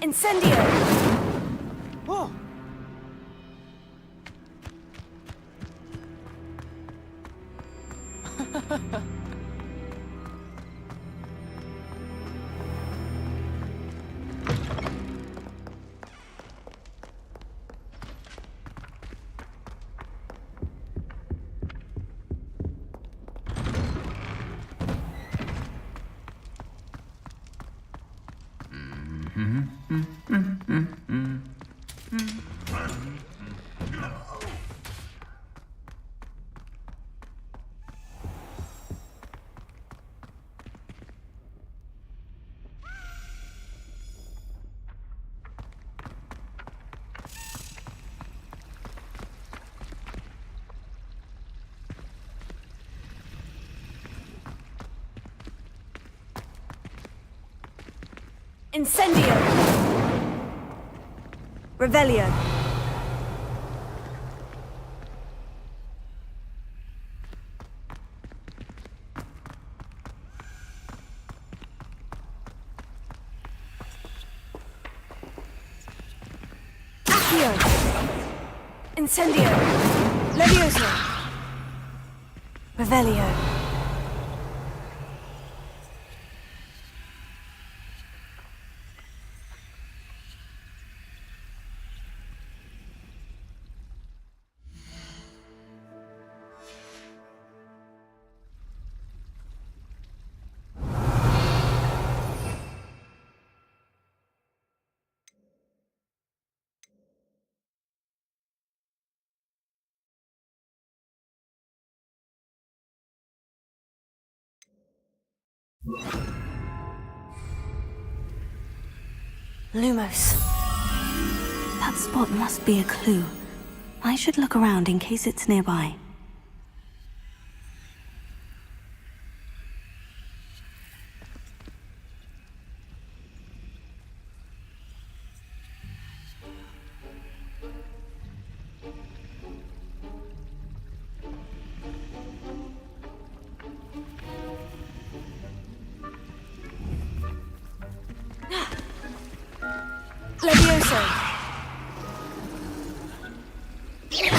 Incendio! Oh! Incendio! Revelio! Accio! Incendio! Levioso! Revelio! Lumos. That spot must be a clue. I should look around in case it's nearby. Levioso! Here.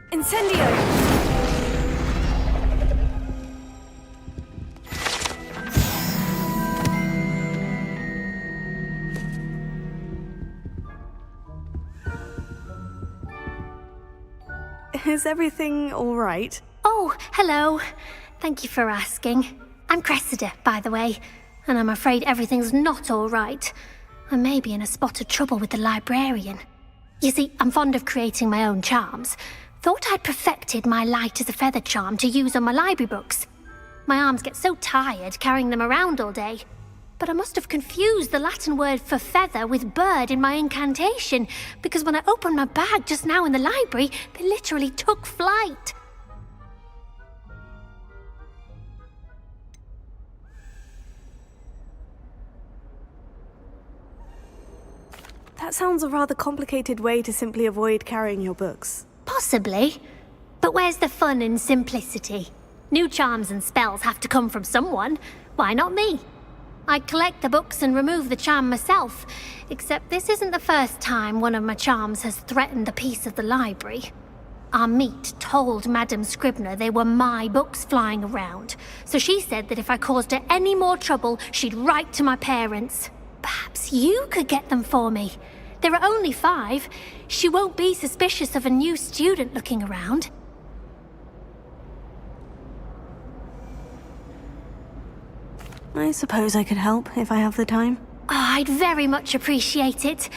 Incendio! Is everything all right? Oh, hello. Thank you for asking. I'm Cressida, by the way, and I'm afraid everything's not all right. I may be in a spot of trouble with the librarian. You see, I'm fond of creating my own charms. Thought I'd perfected my light as a feather charm to use on my library books. My arms get so tired carrying them around all day. But I must have confused the Latin word for feather with bird in my incantation, because when I opened my bag just now in the library, they literally took flight. That sounds a rather complicated way to simply avoid carrying your books. Possibly. But where's the fun in simplicity? New charms and spells have to come from someone. Why not me? I collect the books and remove the charm myself, except this isn't the first time one of my charms has threatened the peace of the library. Amit told Madame Scribner they were my books flying around, so she said that if I caused her any more trouble, she'd write to my parents. Perhaps you could get them for me. There are only 5. She won't be suspicious of a new student looking around. I suppose I could help if I have the time. Oh, I'd very much appreciate it.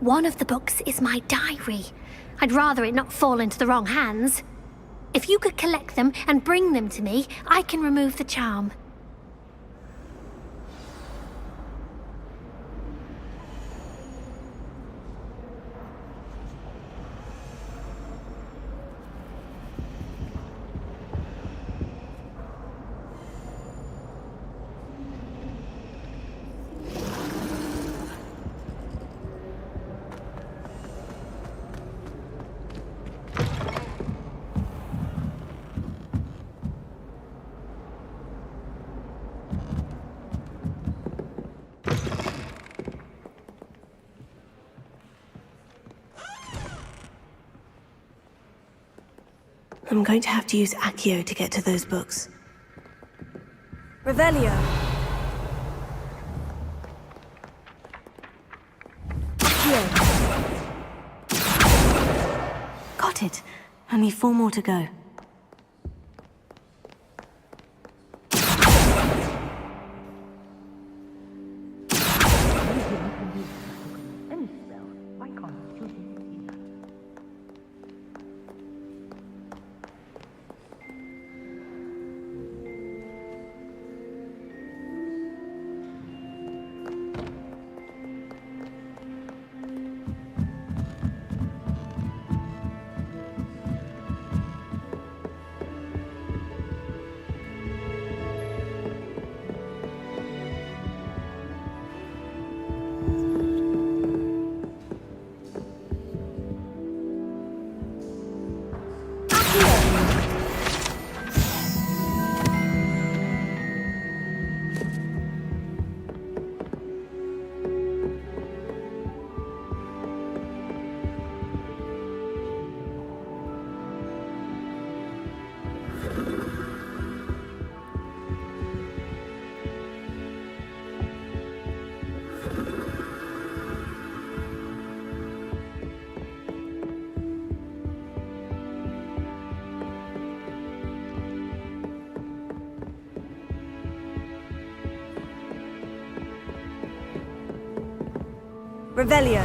One of the books is my diary. I'd rather it not fall into the wrong hands. If you could collect them and bring them to me, I can remove the charm. I'm going to have to use Accio to get to those books. Revelio. Got it. Only 4 more to go. Revelio.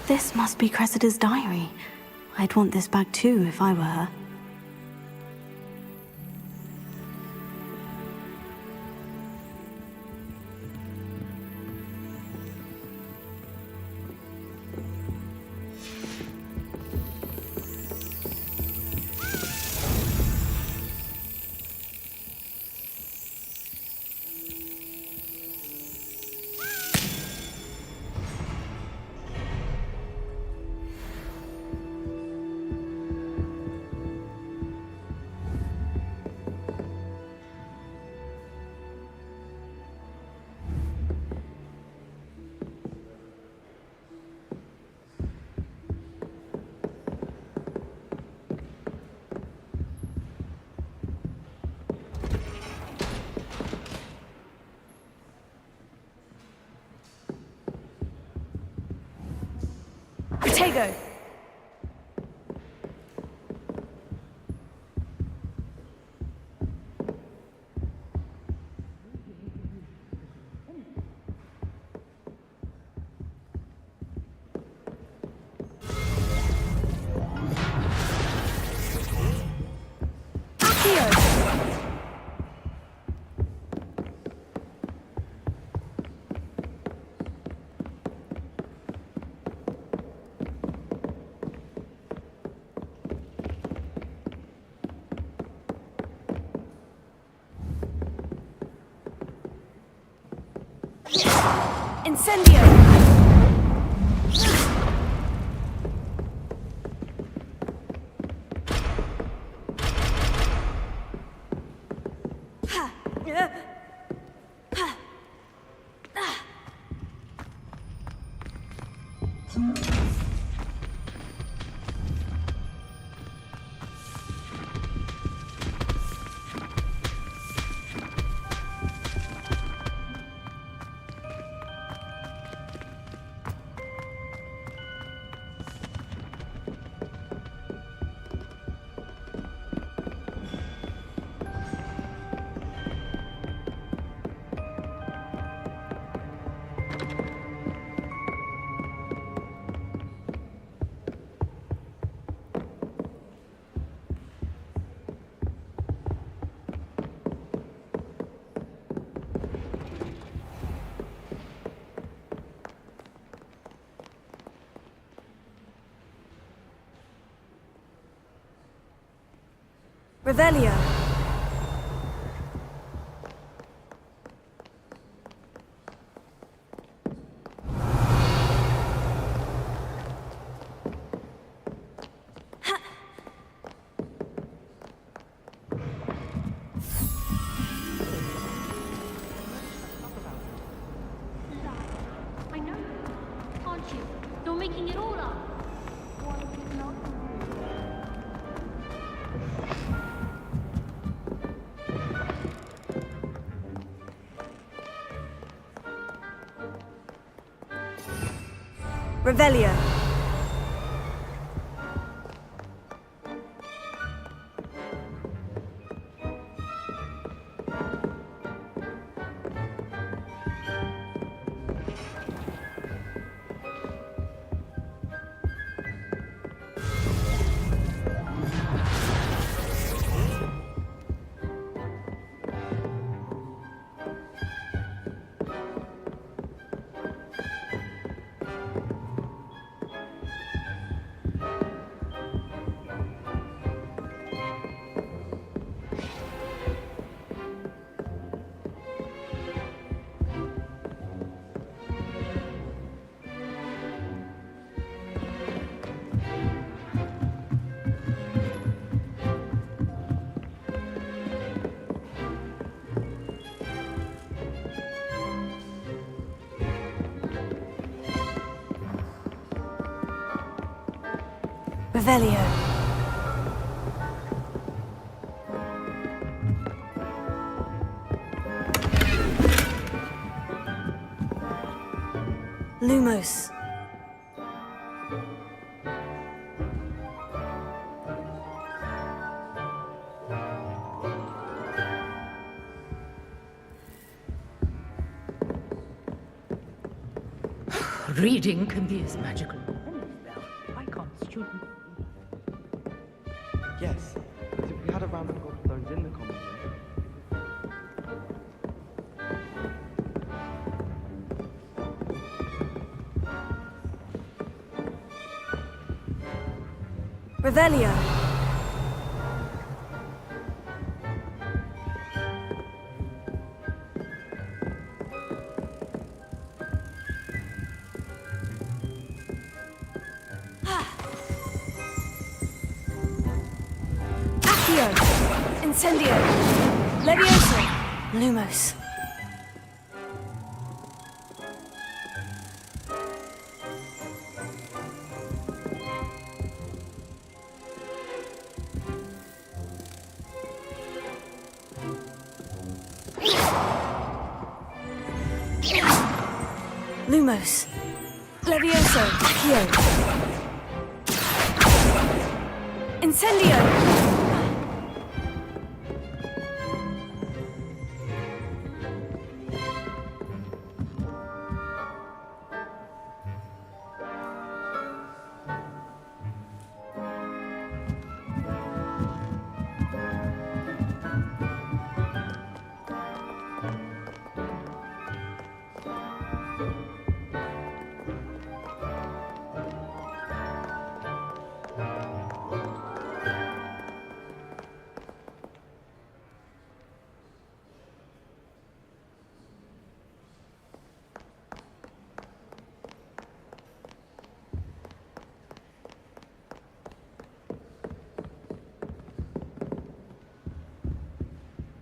This must be Cressida's diary. I'd want this back too if I were her. Fuego! Incendio! Revelio. I know, aren't you? You're making it all up. Revelio. Revelio. Lumos. Reading can be as magical as any spell. Why can't students? Yes, because if we had a round of gobstones in the common room. Revelio. Accio. Incendio. Levioso. Lumos. Lumos. Levioso. Accio. Incendio!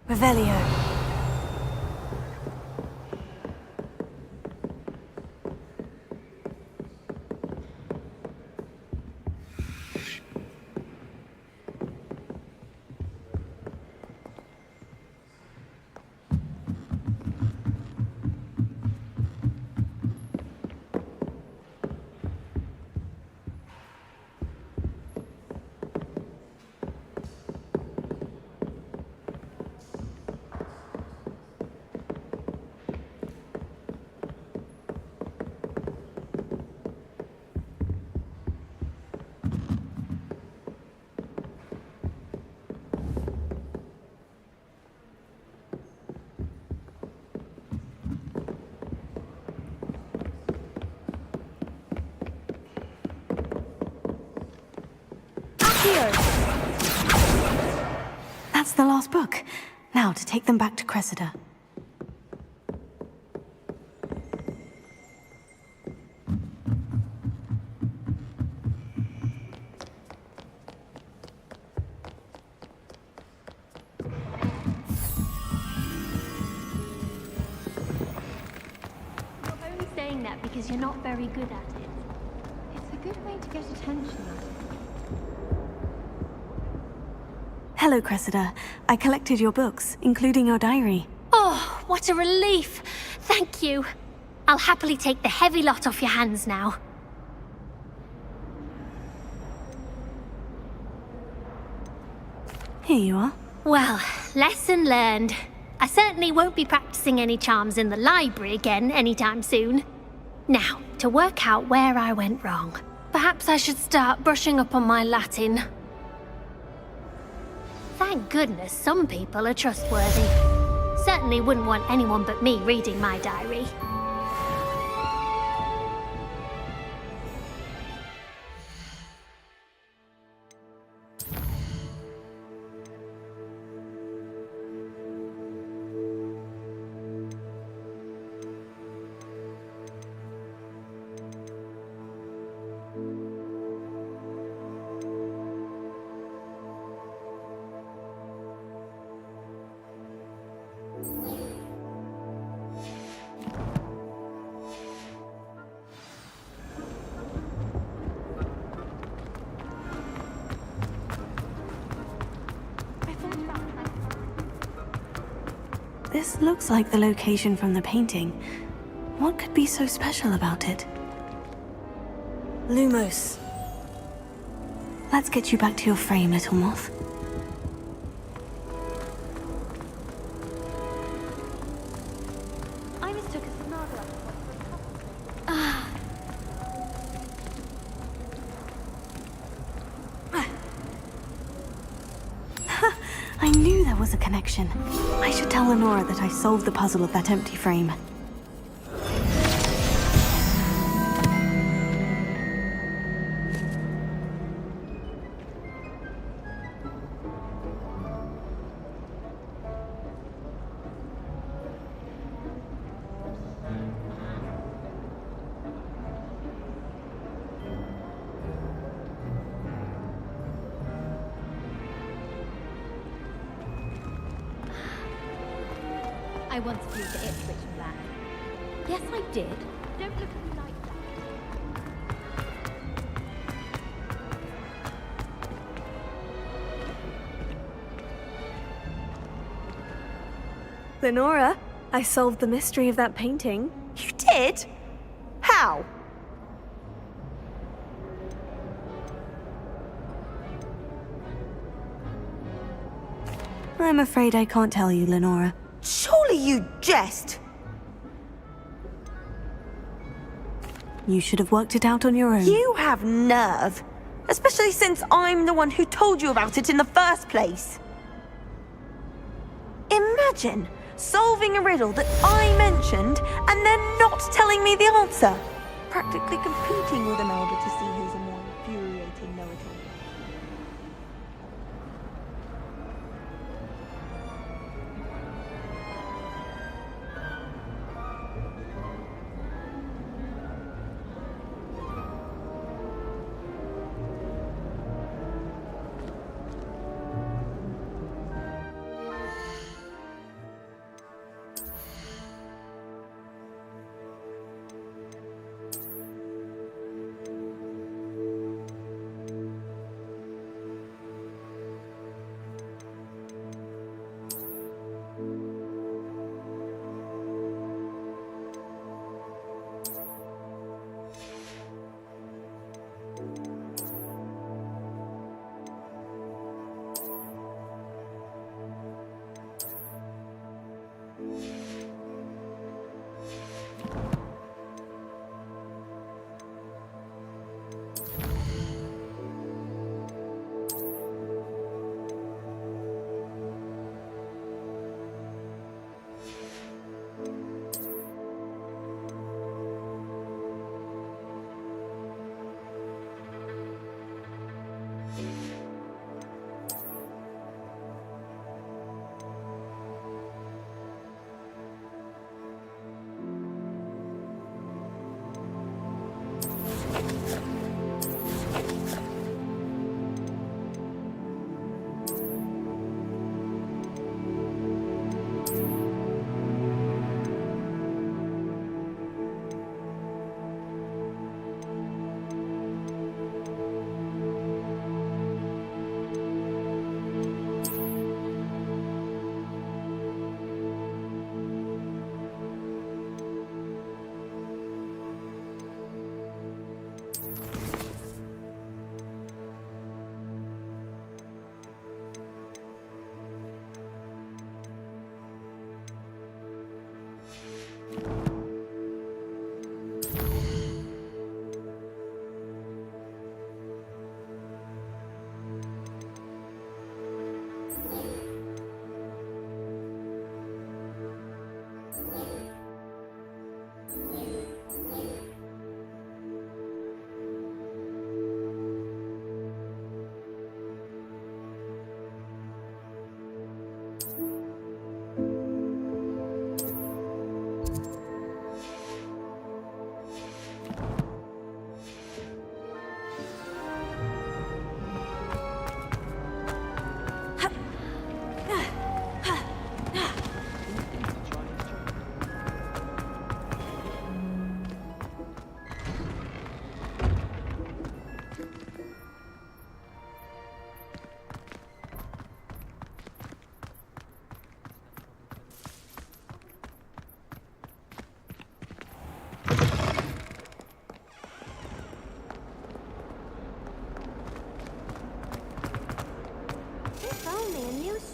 Revelio. That's the last book. Now to take them back to Cressida. You're only saying that because you're not very good at it. It's a good way to get attention. Hello, Cressida. I collected your books, including your diary. Oh, what a relief! Thank you. I'll happily take the heavy lot off your hands now. Here you are. Well, lesson learned. I certainly won't be practicing any charms in the library again anytime soon. Now, to work out where I went wrong. Perhaps I should start brushing up on my Latin. Thank goodness some people are trustworthy. Certainly wouldn't want anyone but me reading my diary. This looks like the location from the painting. What could be so special about it? Lumos. Let's get you back to your frame, little moth. I mistook a snargler for a couple. I knew there was a connection. I should tell Lenora that I solved the puzzle of that empty frame. I once flew to Ipswich and back. Yes, I did. Don't look at me like that. Lenora, I solved the mystery of that painting. You did? How? I'm afraid I can't tell you, Lenora. Surely you jest! You should have worked it out on your own. You have nerve! Especially since I'm the one who told you about it in the first place. Imagine solving a riddle that I mentioned and then not telling me the answer. Practically competing with an elder to see who's a more infuriating know-it-all.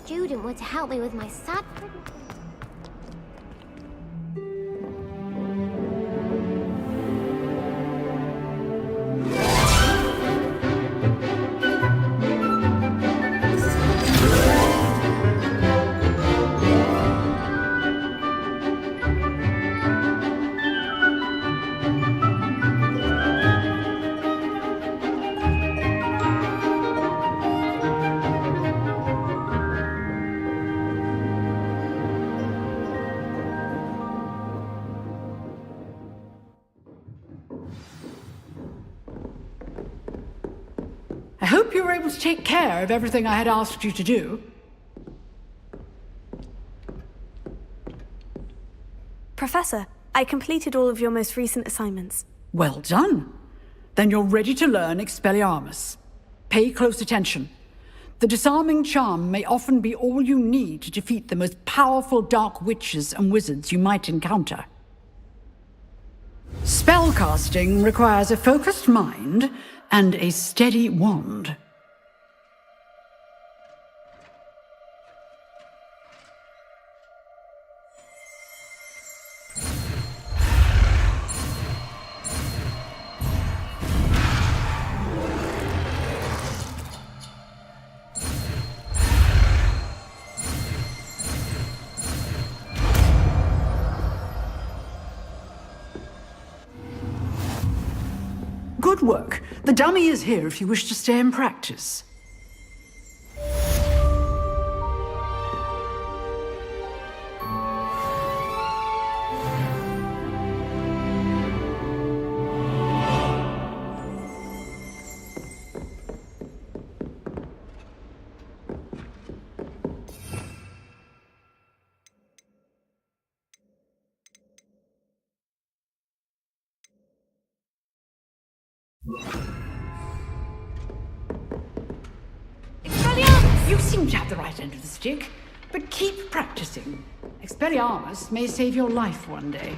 Student were to help me with my sad I hope you were able to take care of everything I had asked you to do. Professor, I completed all of your most recent assignments. Well done. Then you're ready to learn Expelliarmus. Pay close attention. The disarming charm may often be all you need to defeat the most powerful dark witches and wizards you might encounter. Spellcasting requires a focused mind and a steady wand. Good work. The dummy is here if you wish to stay and practice. You seem to have the right end of the stick, but keep practicing. Expelliarmus may save your life one day.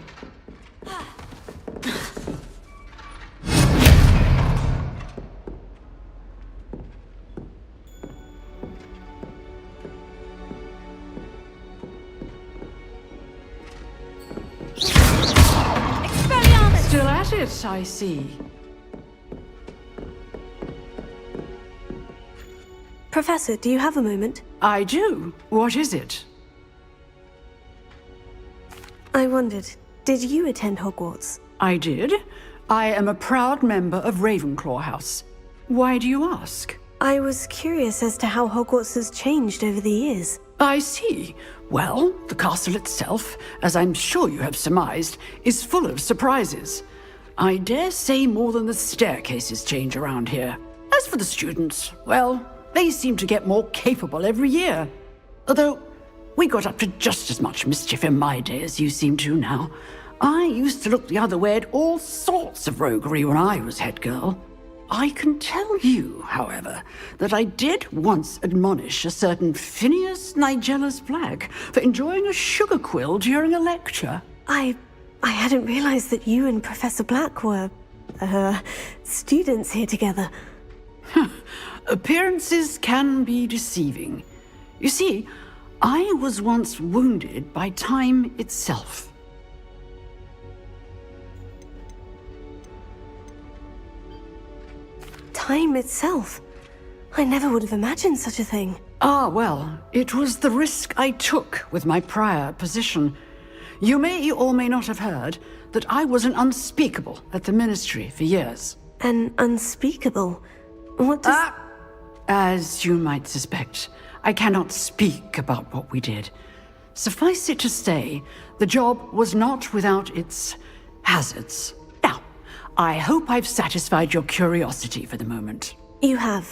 Expelliarmus! Still at it, I see. Professor, do you have a moment? I do. What is it? I wondered, did you attend Hogwarts? I did. I am a proud member of Ravenclaw House. Why do you ask? I was curious as to how Hogwarts has changed over the years. I see. Well, the castle itself, as I'm sure you have surmised, is full of surprises. I dare say more than the staircases change around here. As for the students, well, they seem to get more capable every year. Although, we got up to just as much mischief in my day as you seem to now. I used to look the other way at all sorts of roguery when I was head girl. I can tell you, however, that I did once admonish a certain Phineas Nigellus Black for enjoying a sugar quill during a lecture. I hadn't realized that you and Professor Black were, students here together. Appearances can be deceiving. You see, I was once wounded by time itself. Time itself? I never would have imagined such a thing. Ah, well, it was the risk I took with my prior position. You may or may not have heard that I was an unspeakable at the Ministry for years. An unspeakable? What does... As you might suspect, I cannot speak about what we did. Suffice it to say, the job was not without its hazards. Now, I hope I've satisfied your curiosity for the moment. You have.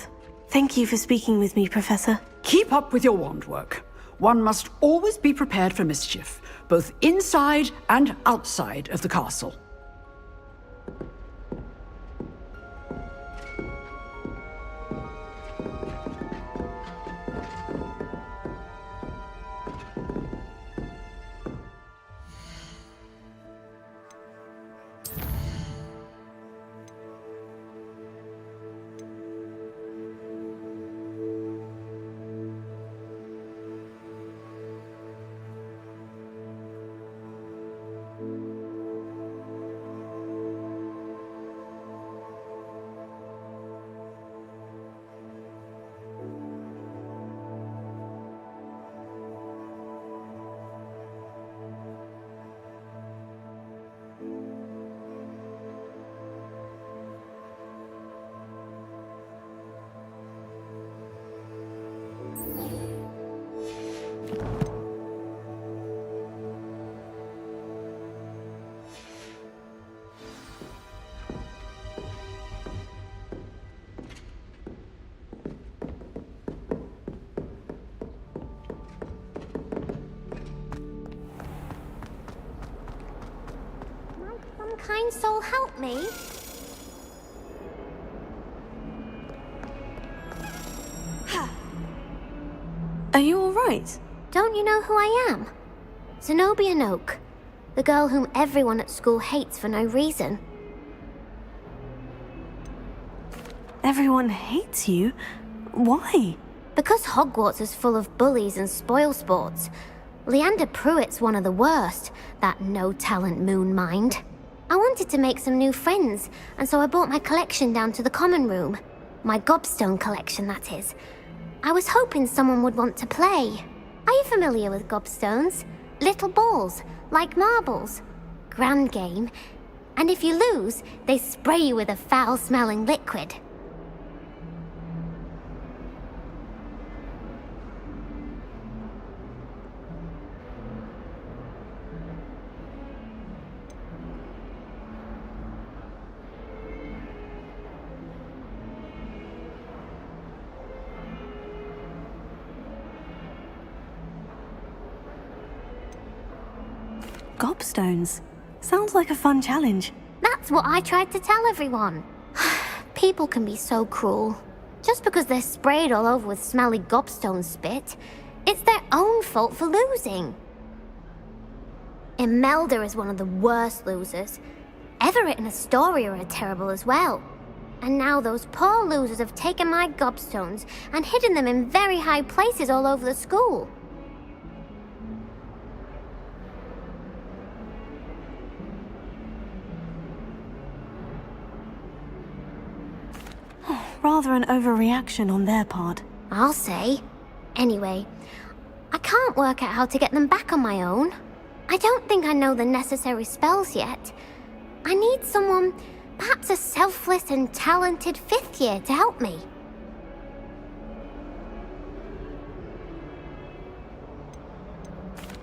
Thank you for speaking with me, Professor. Keep up with your wand work. One must always be prepared for mischief, both inside and outside of the castle. Some kind soul help me? Are you all right? Don't you know who I am? Zenobia Noak, the girl whom everyone at school hates for no reason. Everyone hates you? Why? Because Hogwarts is full of bullies and spoilsports. Leander Pruitt's one of the worst, that no-talent moon mind. I wanted to make some new friends, and so I brought my collection down to the common room. My gobstone collection, that is. I was hoping someone would want to play. Are you familiar with gobstones? Little balls, like marbles. Grand game. And if you lose, they spray you with a foul-smelling liquid. Gobstones. Sounds like a fun challenge. That's what I tried to tell everyone. People can be so cruel. Just because they're sprayed all over with smelly gobstone spit, it's their own fault for losing. Imelda is one of the worst losers. Everett and Astoria are terrible as well. And now those poor losers have taken my gobstones and hidden them in very high places all over the school. Rather an overreaction on their part. I'll say. Anyway, I can't work out how to get them back on my own. I don't think I know the necessary spells yet. I need someone, perhaps a selfless and talented 5th year to help me.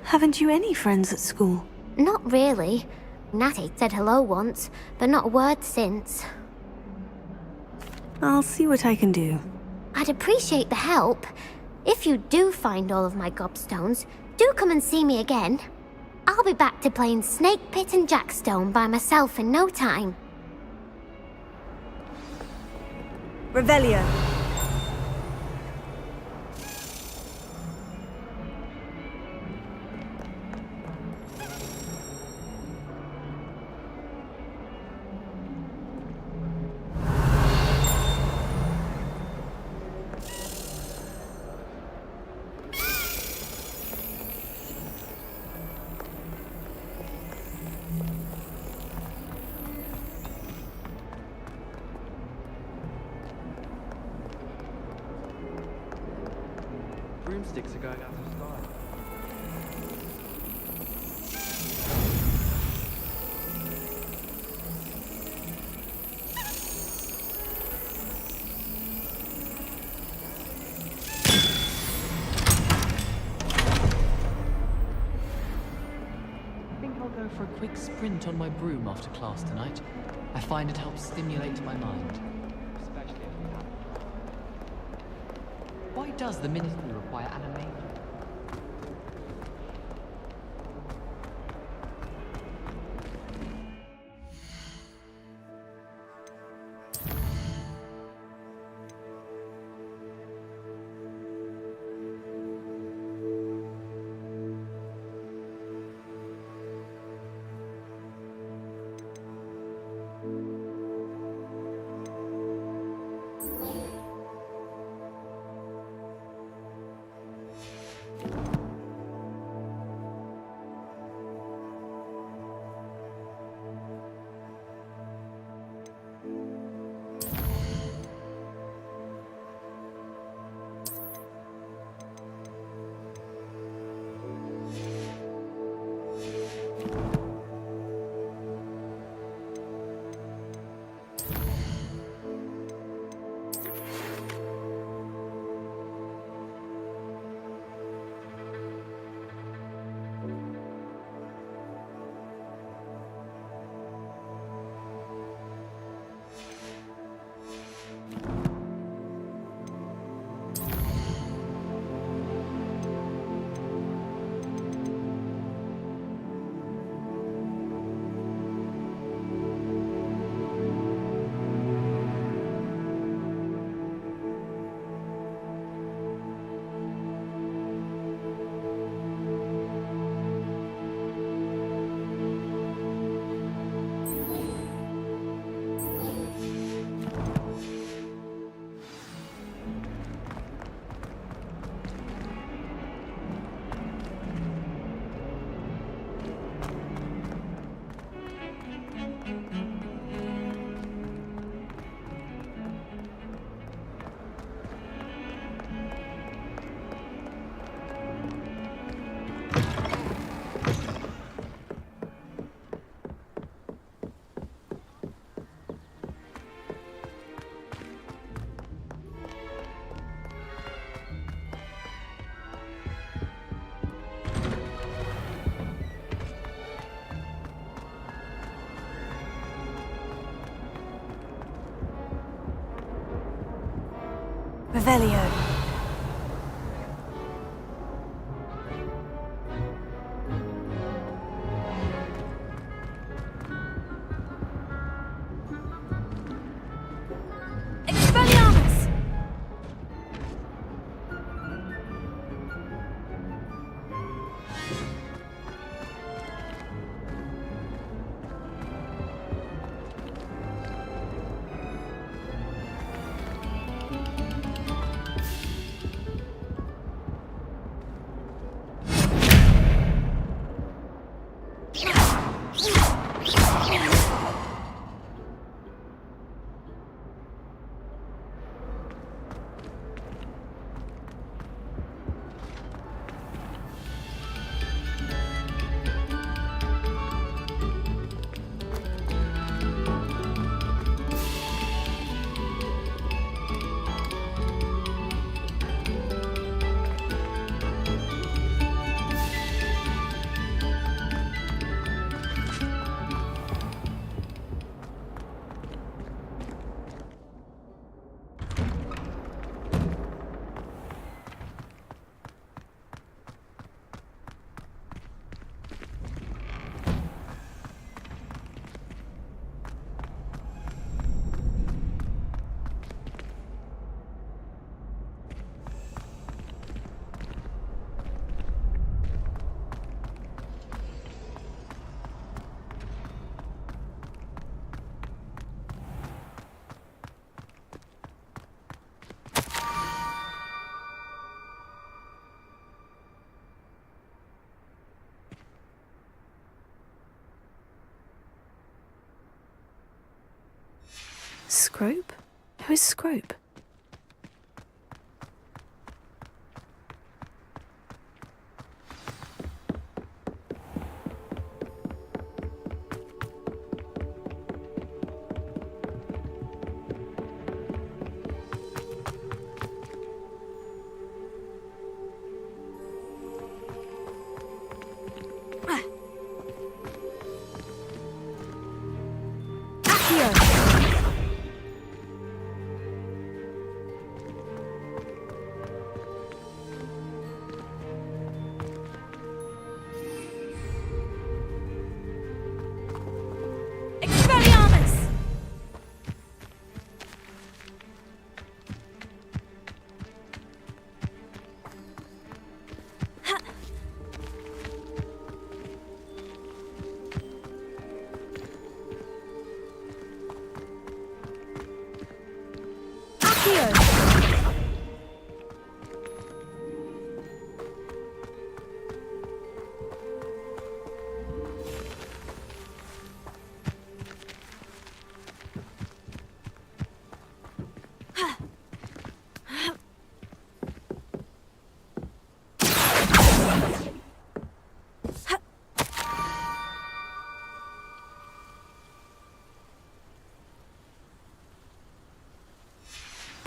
Haven't you any friends at school? Not really. Natty said hello once, but not a word since. I'll see what I can do. I'd appreciate the help. If you do find all of my gobstones, do come and see me again. I'll be back to playing Snake Pit and Jackstone by myself in no time. Revelio. Broomsticks are going out of style. I think I'll go for a quick sprint on my broom after class tonight. I find it helps stimulate my mind. Especially if we have... Why does the ministry require animation? Revelio. Expelliarmus! Scrope? Who is Scrope?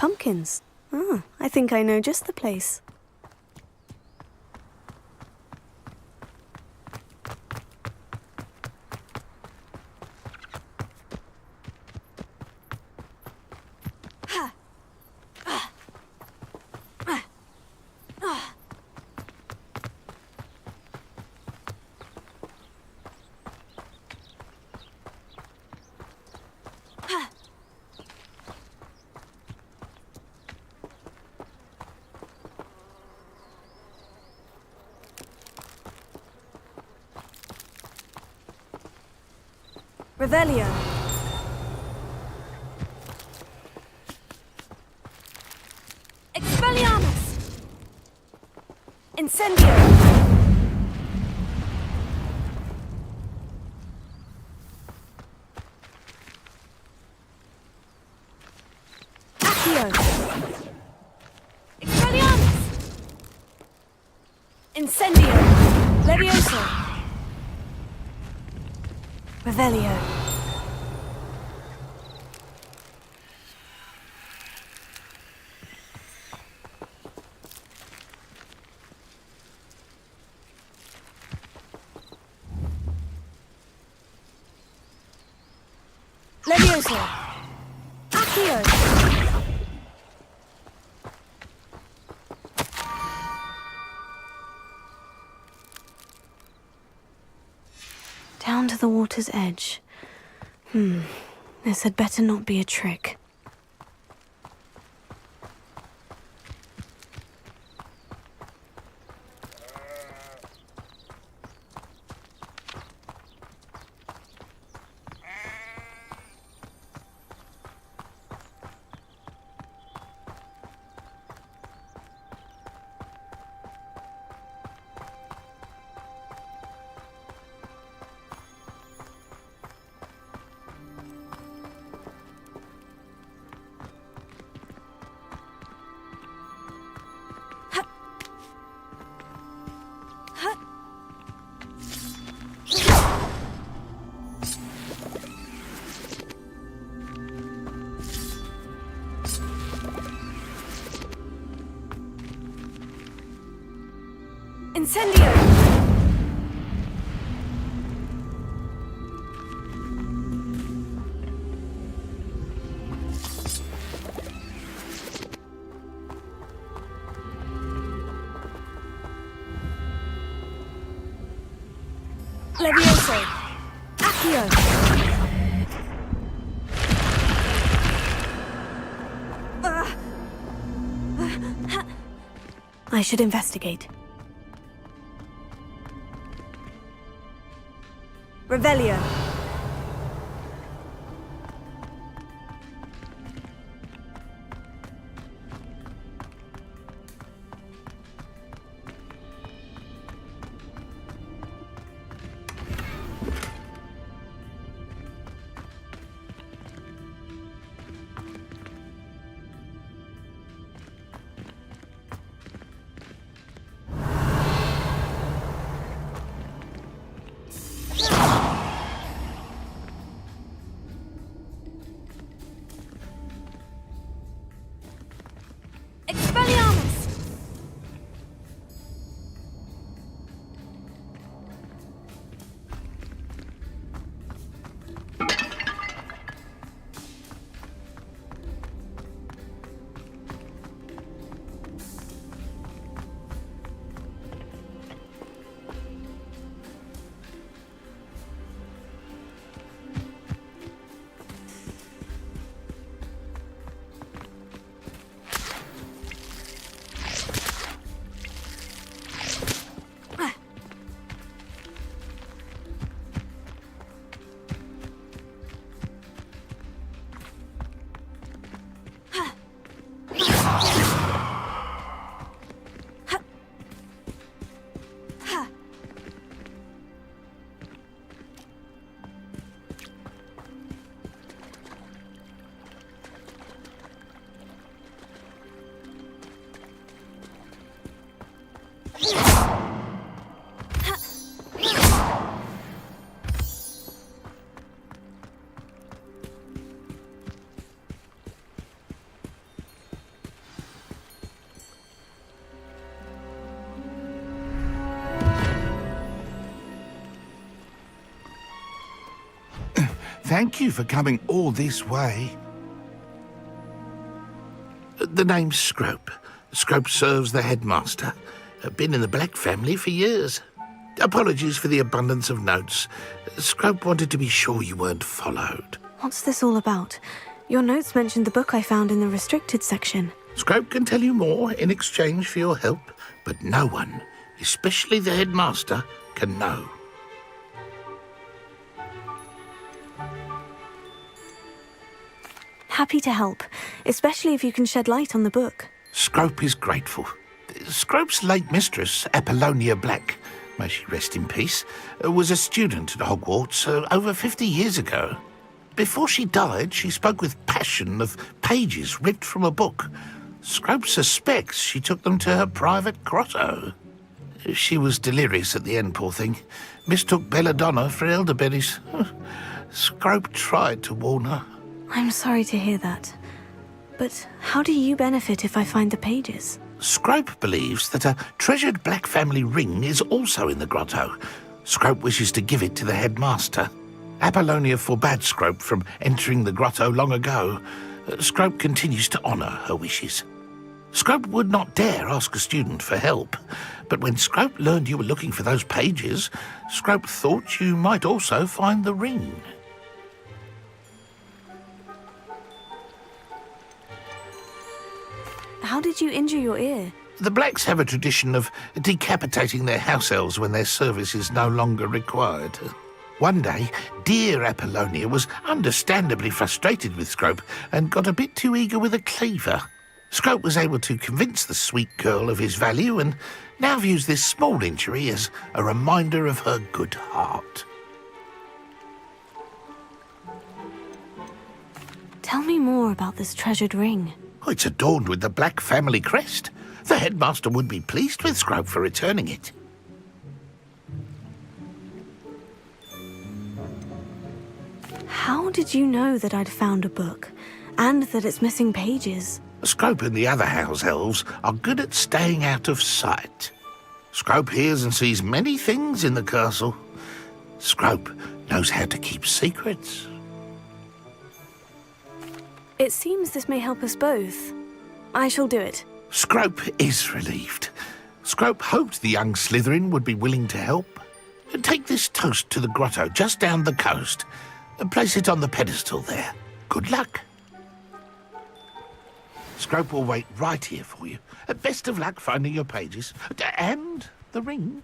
Pumpkins. Ah, I think I know just the place. Revelio. Expelliarmus. Incendio. Accio. Expelliarmus. Incendio. Levioso. Revelio. Levioso. Accio. Down to the water's edge. This had better not be a trick. Incendio! Levioso! Accio! I should investigate. Revelio. Expelliarmus! Thank you for coming all this way. The name's Scrope. Scrope serves the headmaster. Been in the Black family for years. Apologies for the abundance of notes. Scrope wanted to be sure you weren't followed. What's this all about? Your notes mentioned the book I found in the restricted section. Scrope can tell you more in exchange for your help, but no one, especially the headmaster, can know. Happy to help, especially if you can shed light on the book. Scrope is grateful. Scrope's late mistress, Apollonia Black, may she rest in peace, was a student at Hogwarts over 50 years ago. Before she died, she spoke with passion of pages ripped from a book. Scrope suspects she took them to her private grotto. She was delirious at the end, poor thing. Mistook belladonna for elderberries. Scrope tried to warn her. I'm sorry to hear that. But how do you benefit if I find the pages? Scrope believes that a treasured Black family ring is also in the grotto. Scrope wishes to give it to the headmaster. Apollonia forbade Scrope from entering the grotto long ago. Scrope continues to honour her wishes. Scrope would not dare ask a student for help, but when Scrope learned you were looking for those pages, Scrope thought you might also find the ring. How did you injure your ear? The Blacks have a tradition of decapitating their house elves when their service is no longer required. One day, dear Apollonia was understandably frustrated with Scrope and got a bit too eager with a cleaver. Scrope was able to convince the sweet girl of his value and now views this small injury as a reminder of her good heart. Tell me more about this treasured ring. Oh, it's adorned with the Black family crest. The headmaster would be pleased with Scrope for returning it. How did you know that I'd found a book, and that it's missing pages? Scrope and the other house elves are good at staying out of sight. Scrope hears and sees many things in the castle. Scrope knows how to keep secrets. It seems this may help us both. I shall do it. Scrope is relieved. Scrope hoped the young Slytherin would be willing to help. Take this toast to the grotto just down the coast and place it on the pedestal there. Good luck. Scrope will wait right here for you. Best of luck finding your pages. And the ring.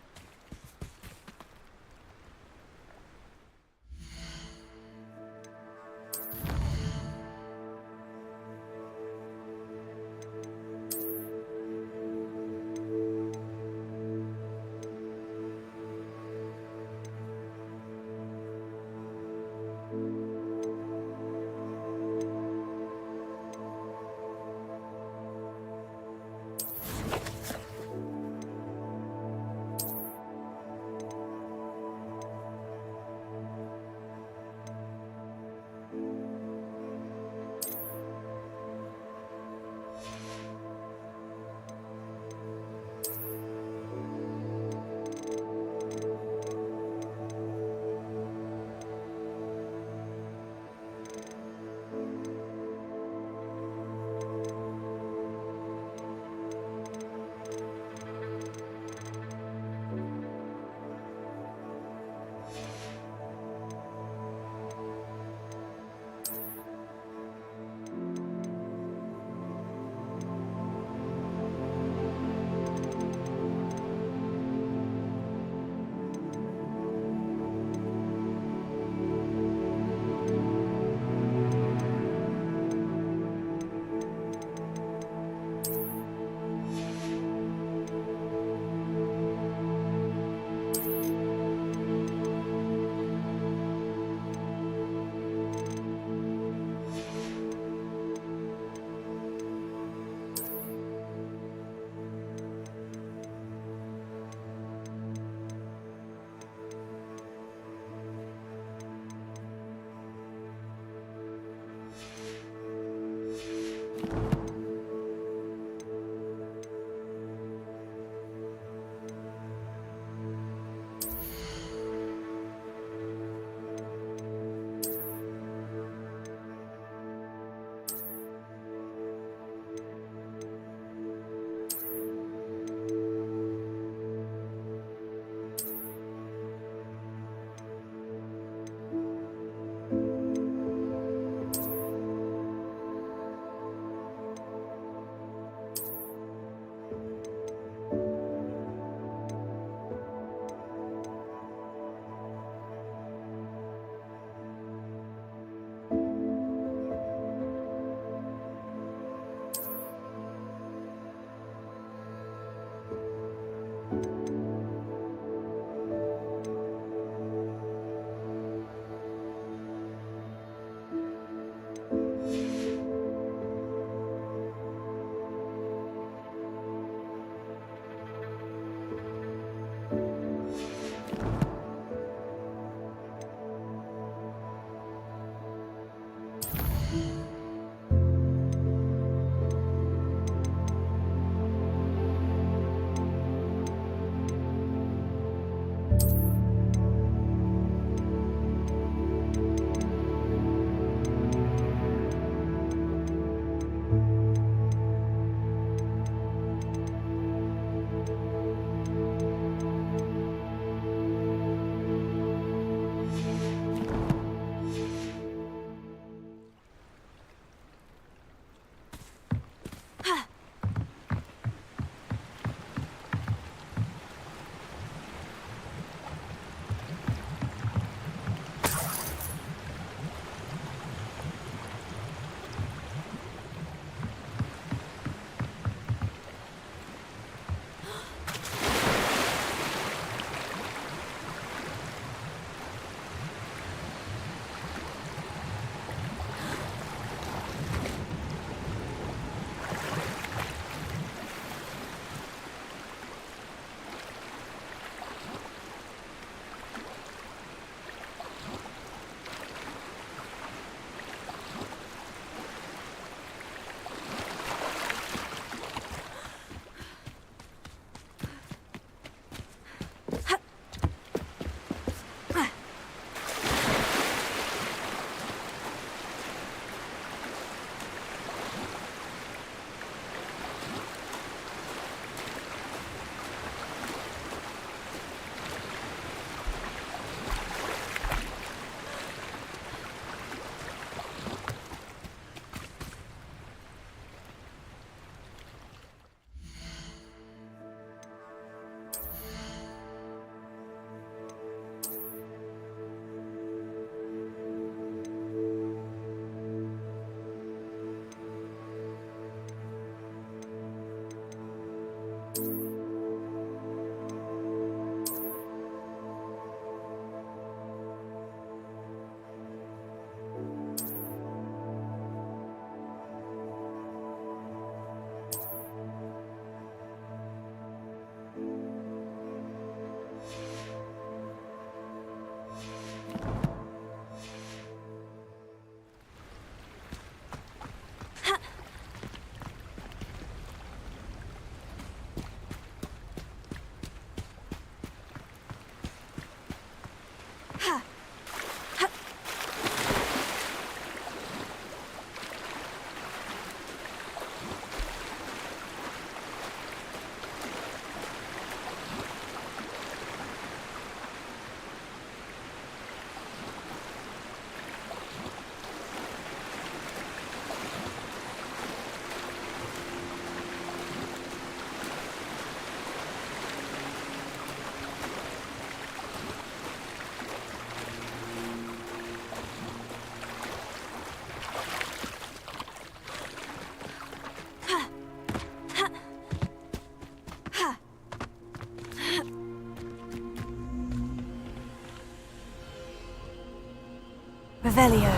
Revelio.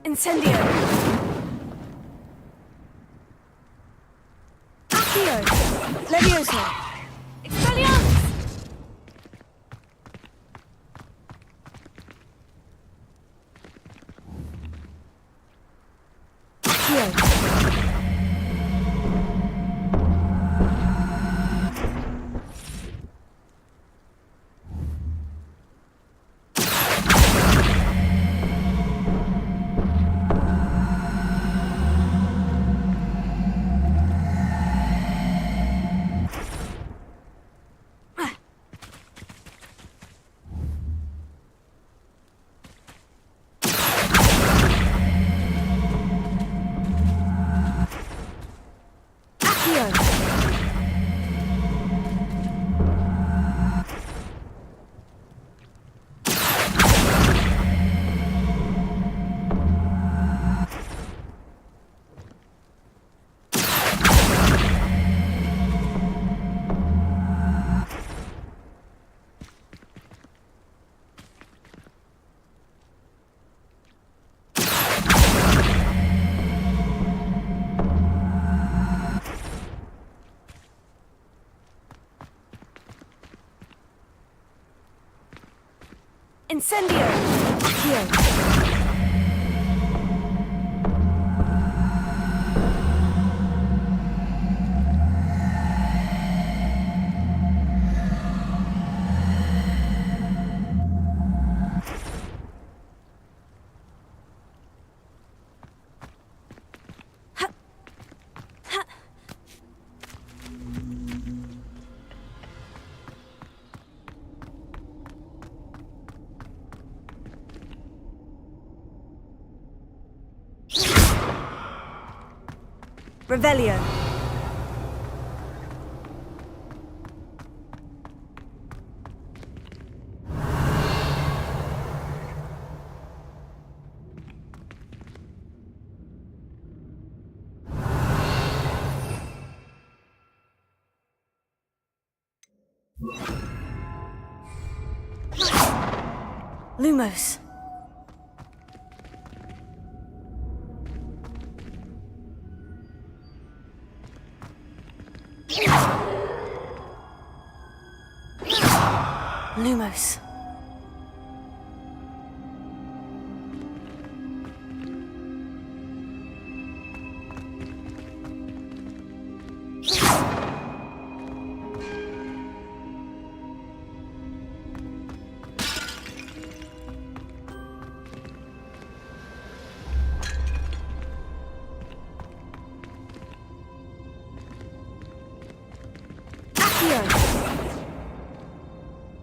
Incendio. Accio. Levioso. Expelliarmus. Accio. Incendio! Accio! Revelio. Lumos. Lumos.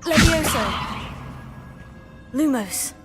Levioso. Lumos.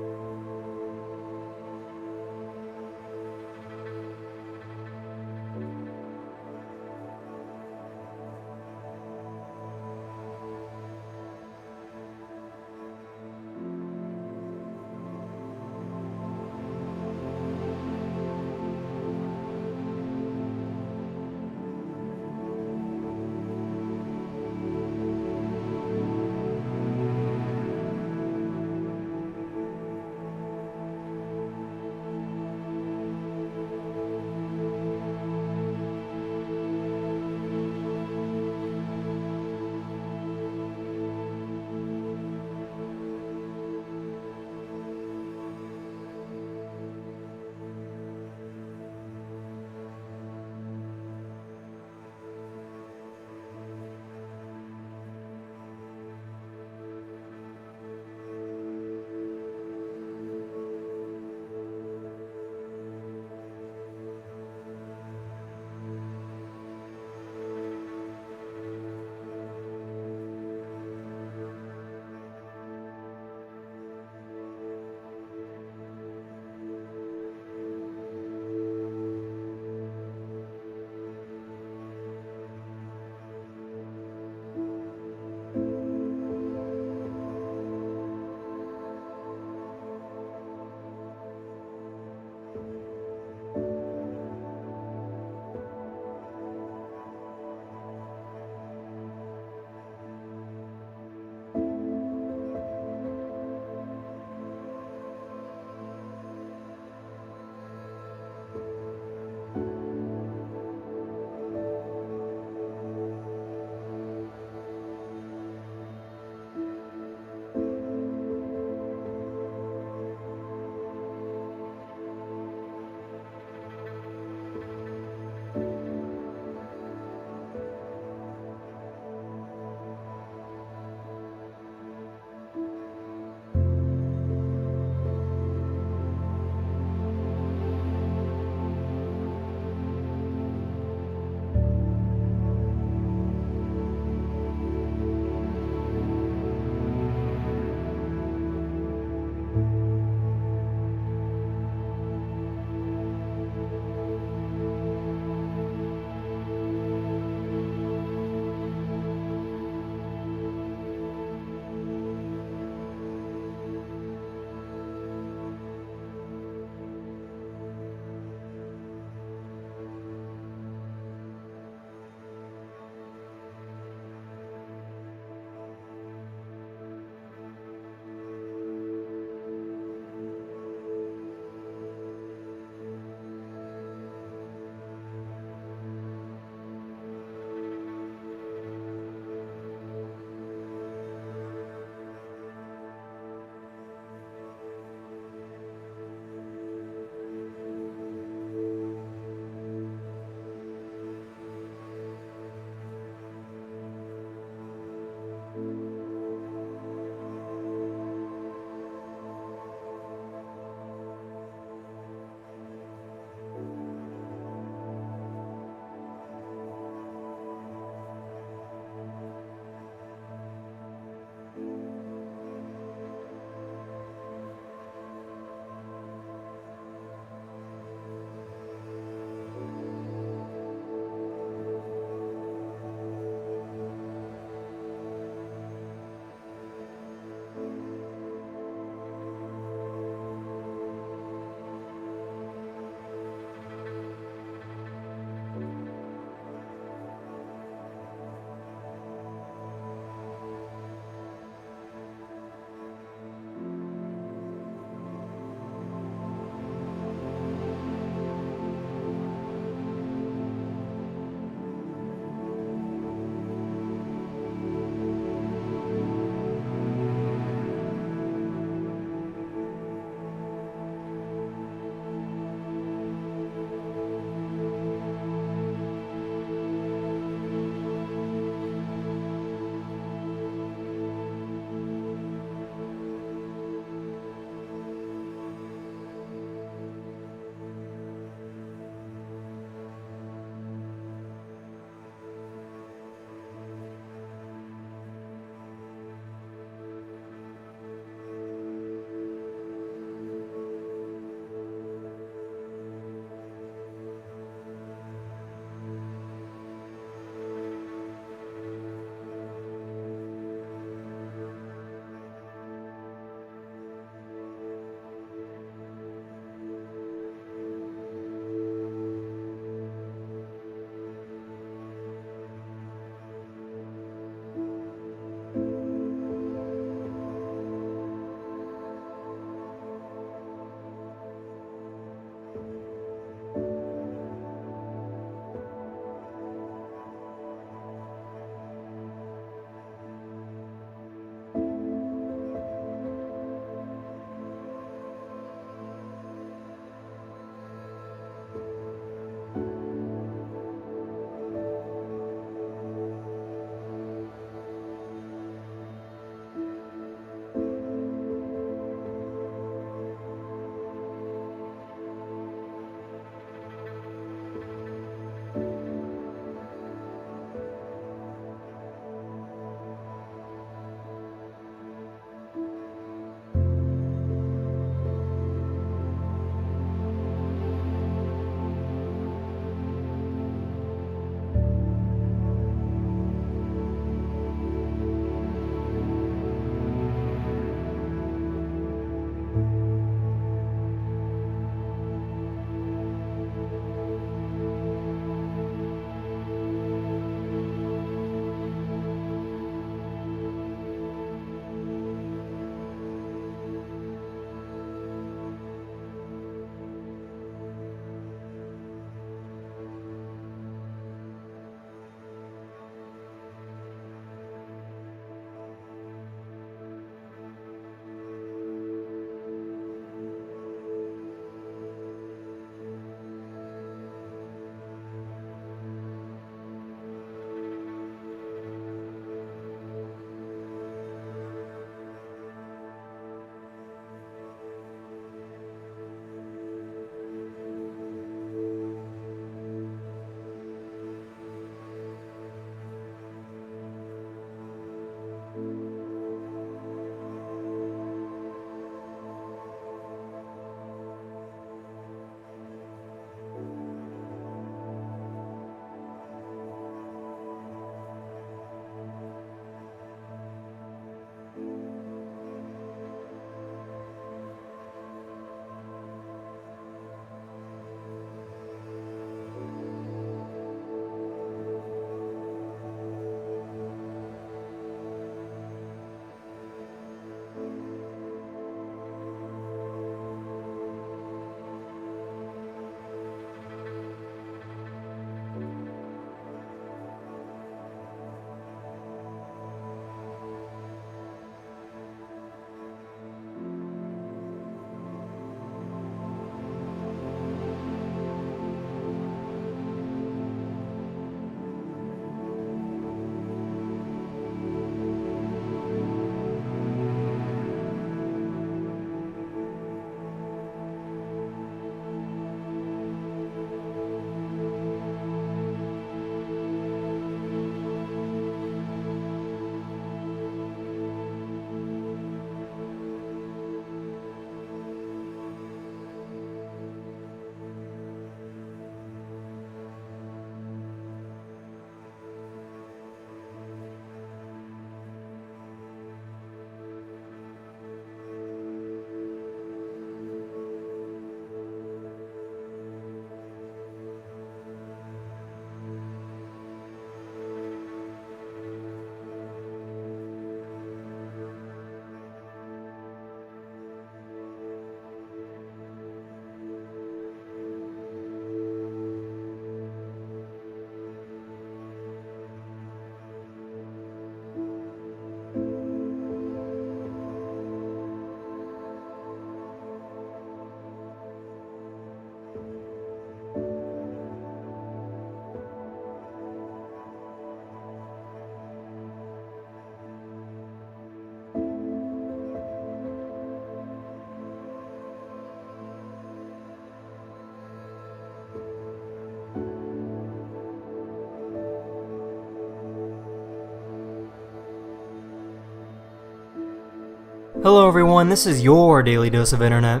Hello everyone, this is your daily dose of internet.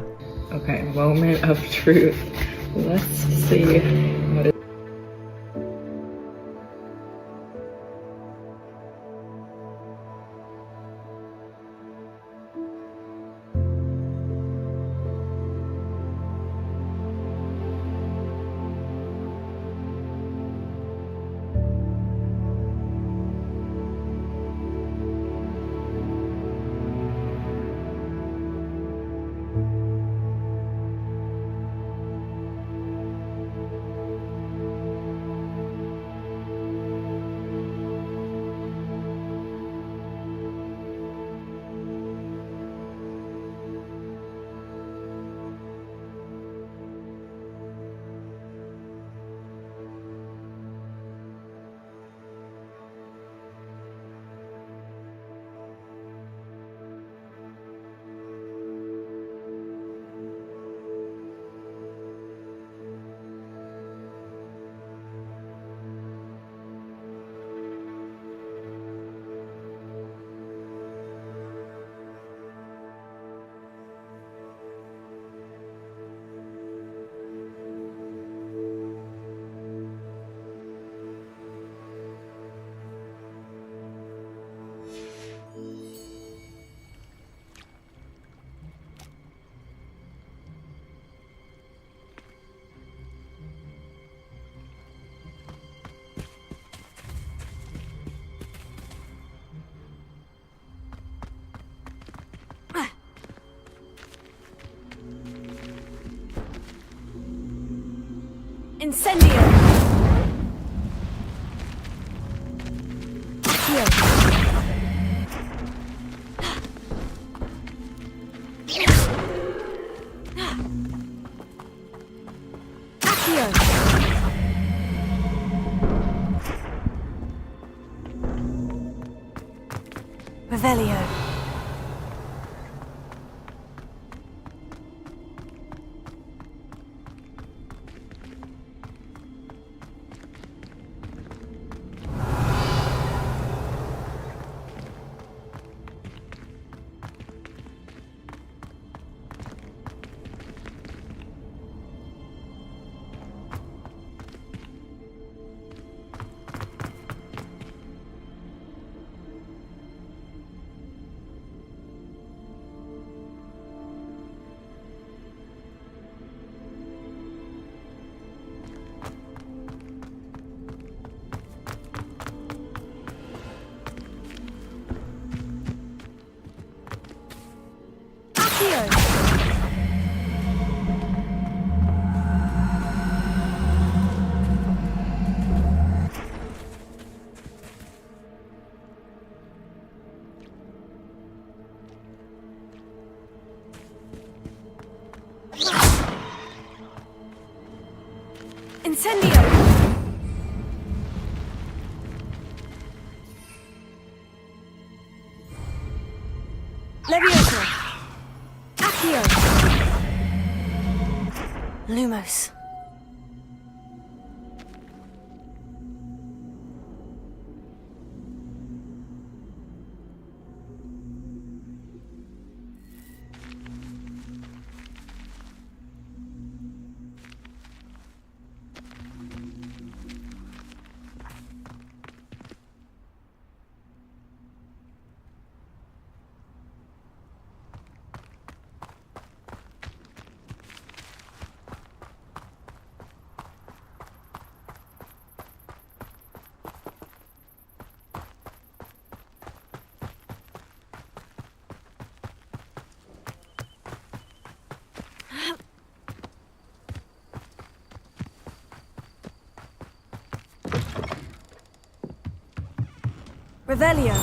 Okay, moment of truth. Let's see what it Incendio! Accio! Revelio. Incendio! Levioso! Accio! Lumos. Revelio.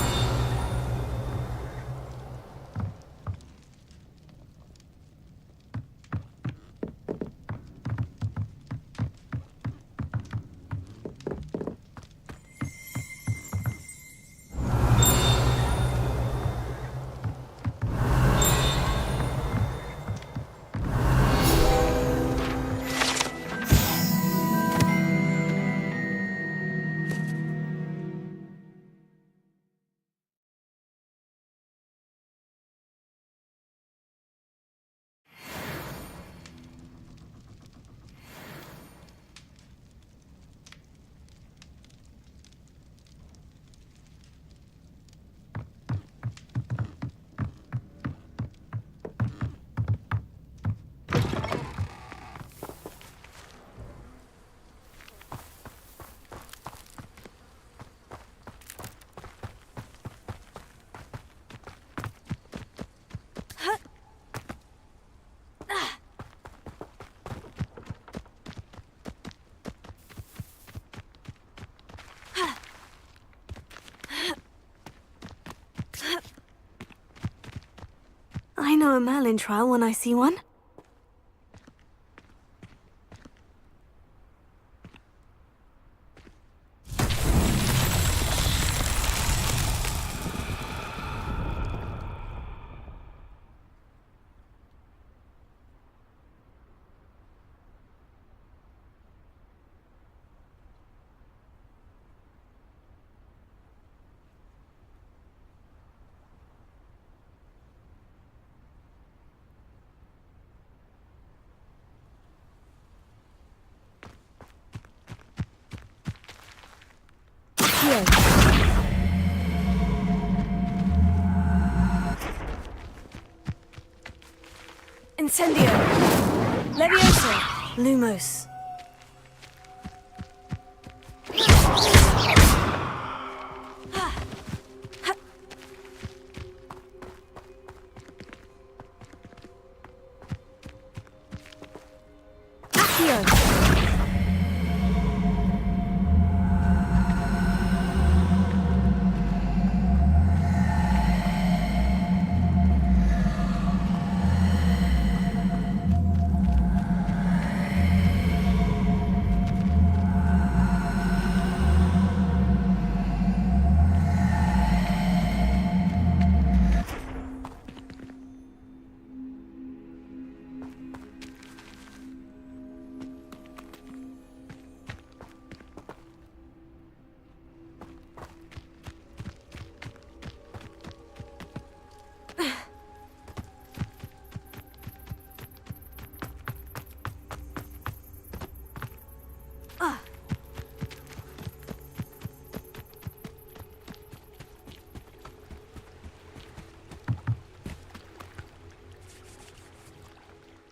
know a Merlin trial when I see one. Incendio! Levioso! Lumos. Accio!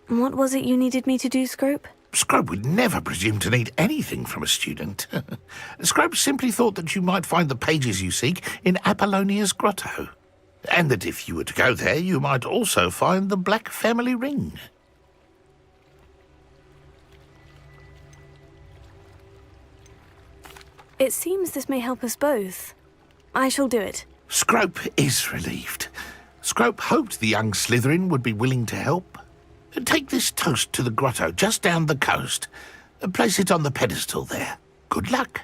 What was it you needed me to do, Scrope? Scrope would never presume to need anything from a student. Scrope simply thought that you might find the pages you seek in Apollonia's grotto. And that if you were to go there, you might also find the Black Family Ring. It seems this may help us both. I shall do it. Scrope is relieved. Scrope hoped the young Slytherin would be willing to help. Take this toast to the grotto just down the coast. Place it on the pedestal there. Good luck.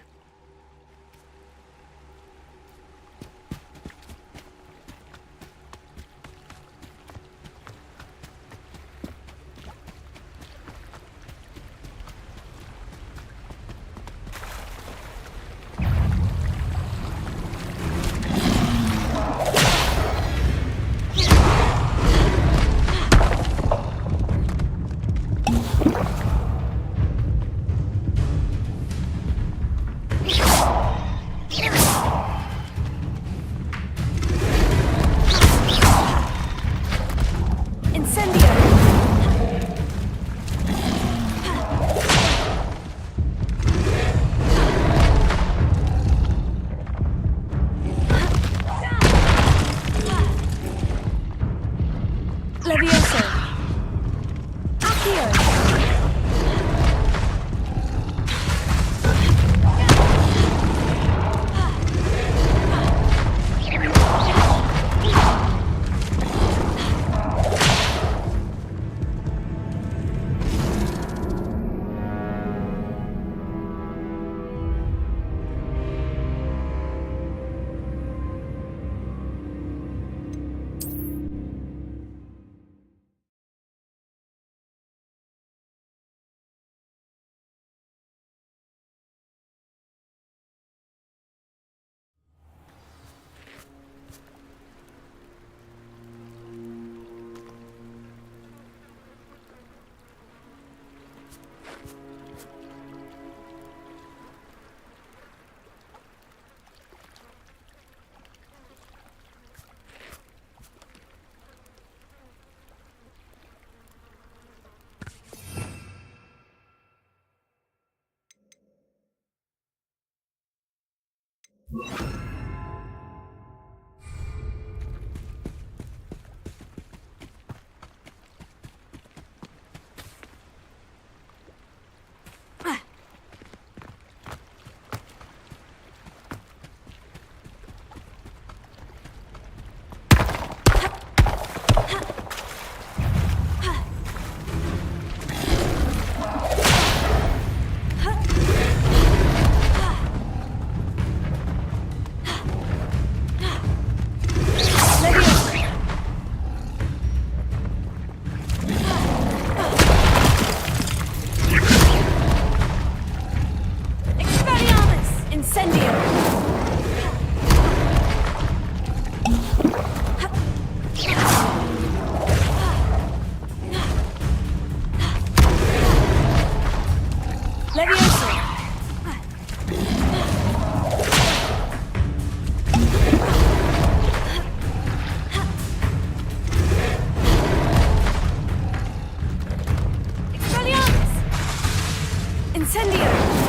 Incendio! Levioso! Expelliarmus! Incendio!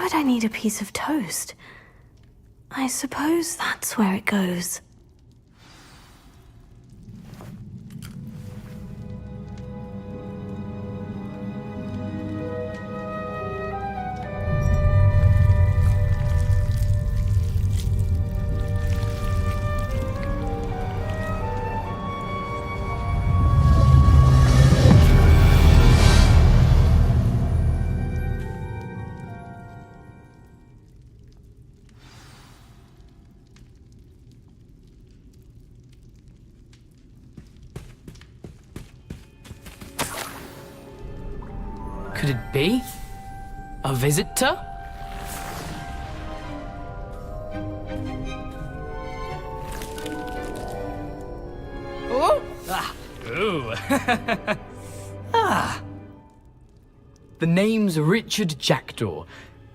would I need a piece of toast? I suppose that's where it goes. Could it be? A visitor? Oh! Ah! Ooh! Ah! The name's Richard Jackdaw.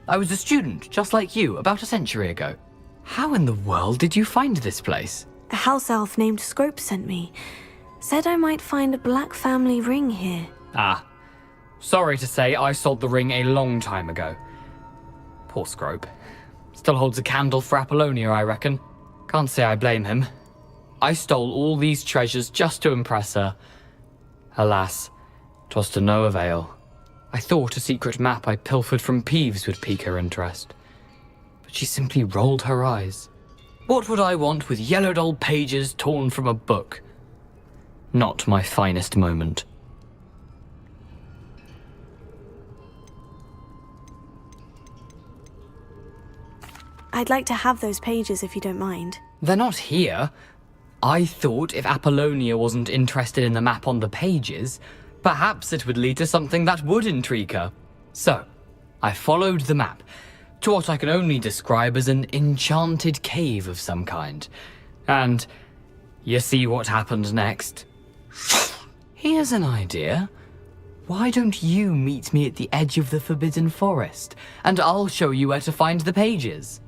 I was a student, just like you, about a century ago. How in the world did you find this place? A house elf named Scrope sent me. Said I might find a black family ring here. Ah. Sorry to say, I sold the ring a long time ago. Poor Scrope. Still holds a candle for Apollonia, I reckon. Can't say I blame him. I stole all these treasures just to impress her. Alas, 'twas to no avail. I thought a secret map I pilfered from Peeves would pique her interest. But she simply rolled her eyes. What would I want with yellowed old pages torn from a book? Not my finest moment. I'd like to have those pages if you don't mind. They're not here. I thought if Apollonia wasn't interested in the map on the pages, perhaps it would lead to something that would intrigue her. So, I followed the map to what I can only describe as an enchanted cave of some kind. And you see what happened next? Here's an idea. Why don't you meet me at the edge of the Forbidden Forest, and I'll show you where to find the pages.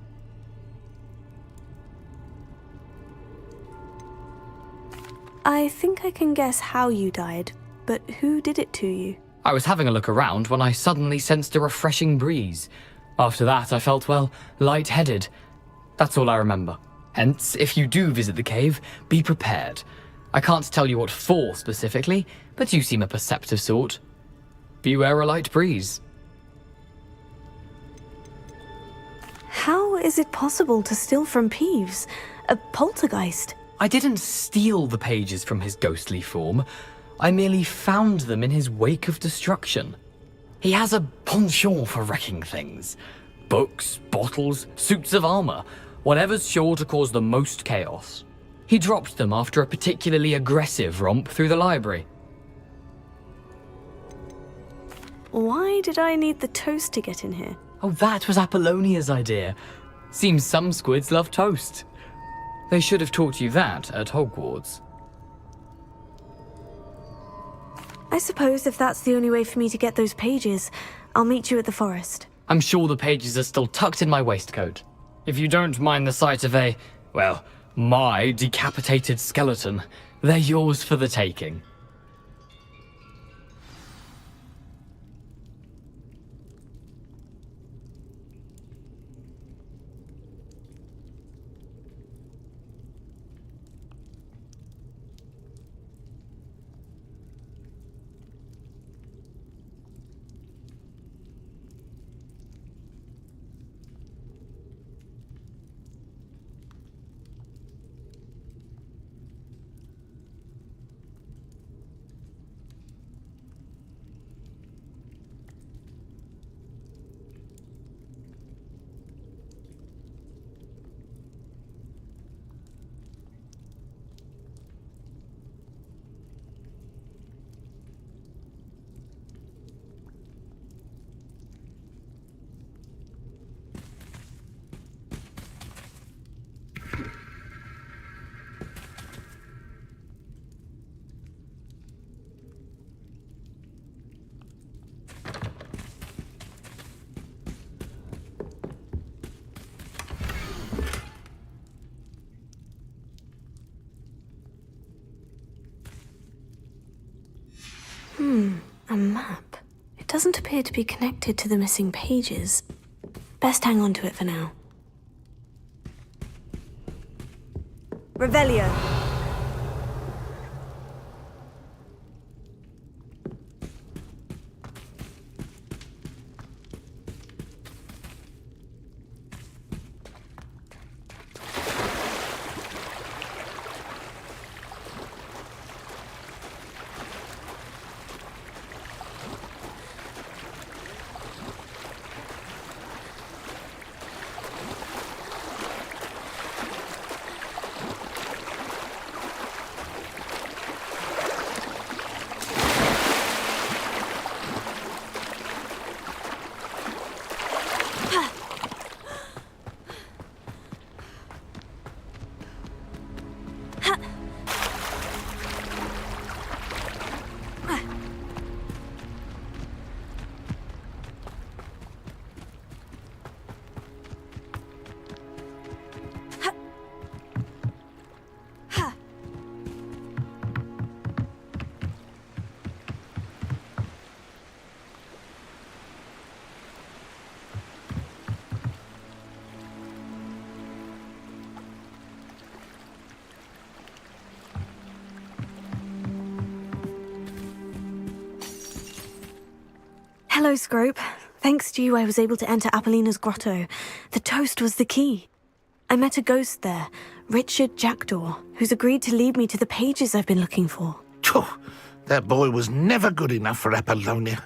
I think I can guess how you died, but who did it to you? I was having a look around when I suddenly sensed a refreshing breeze. After that, I felt, well, lightheaded. That's all I remember. Hence, if you do visit the cave, be prepared. I can't tell you what for specifically, but you seem a perceptive sort. Beware a light breeze. How is it possible to steal from Peeves? A poltergeist? I didn't steal the pages from his ghostly form. I merely found them in his wake of destruction. He has a penchant for wrecking things. Books, bottles, suits of armor, whatever's sure to cause the most chaos. He dropped them after a particularly aggressive romp through the library. Why did I need the toast to get in here? Oh, that was Apollonia's idea. Seems some squids love toast. They should have taught you that at Hogwarts. I suppose if that's the only way for me to get those pages, I'll meet you at the forest. I'm sure the pages are still tucked in my waistcoat. If you don't mind the sight of a, well, my decapitated skeleton, they're yours for the taking. A map. It doesn't appear to be connected to the missing pages. Best hang on to it for now. Revelio. Hello, Scrope. Thanks to you, I was able to enter Apollina's grotto. The toast was the key. I met a ghost there, Richard Jackdaw, who's agreed to lead me to the pages I've been looking for. Phew, that boy was never good enough for Apollonia.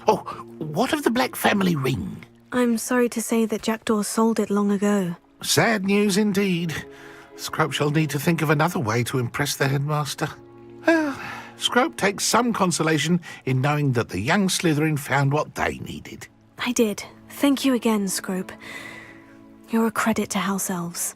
Oh, what of the Black family ring? I'm sorry to say that Jackdaw sold it long ago. Sad news indeed. Scrope shall need to think of another way to impress the headmaster. Well, Scrope takes some consolation in knowing that the young Slytherin found what they needed. I did. Thank you again, Scrope. You're a credit to House Elves.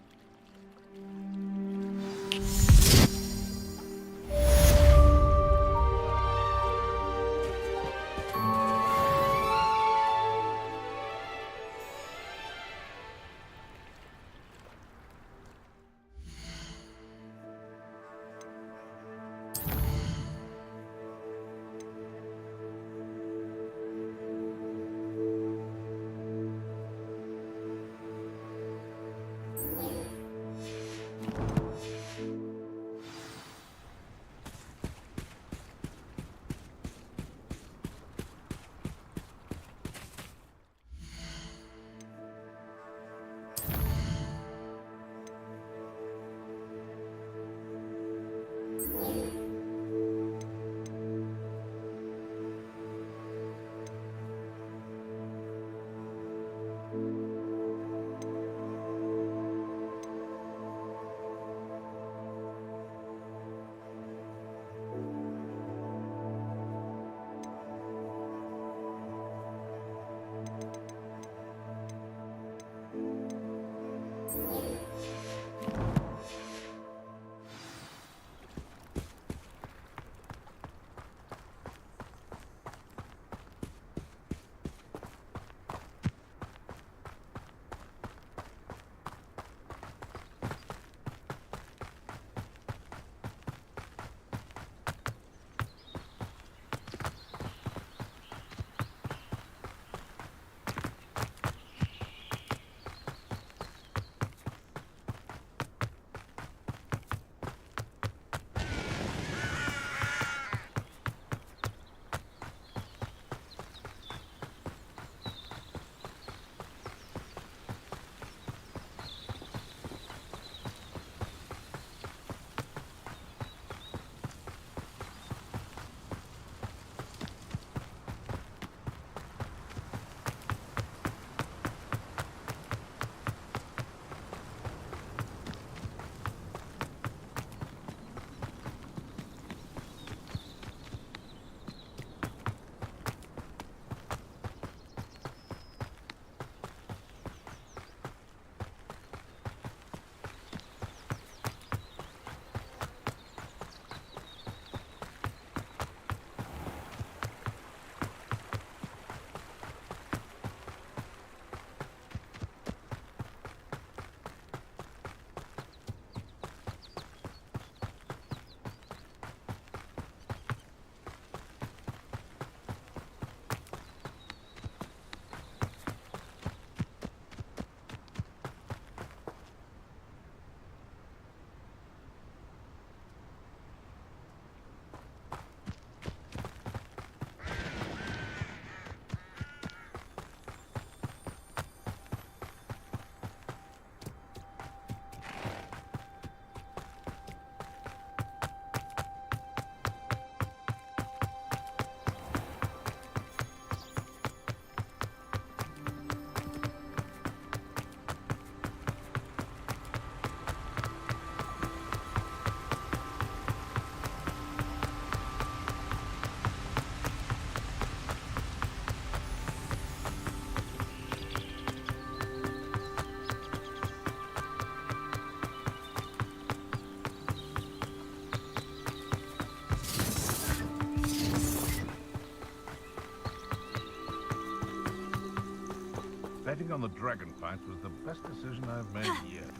betting on the dragon fight was the best decision I've made yet.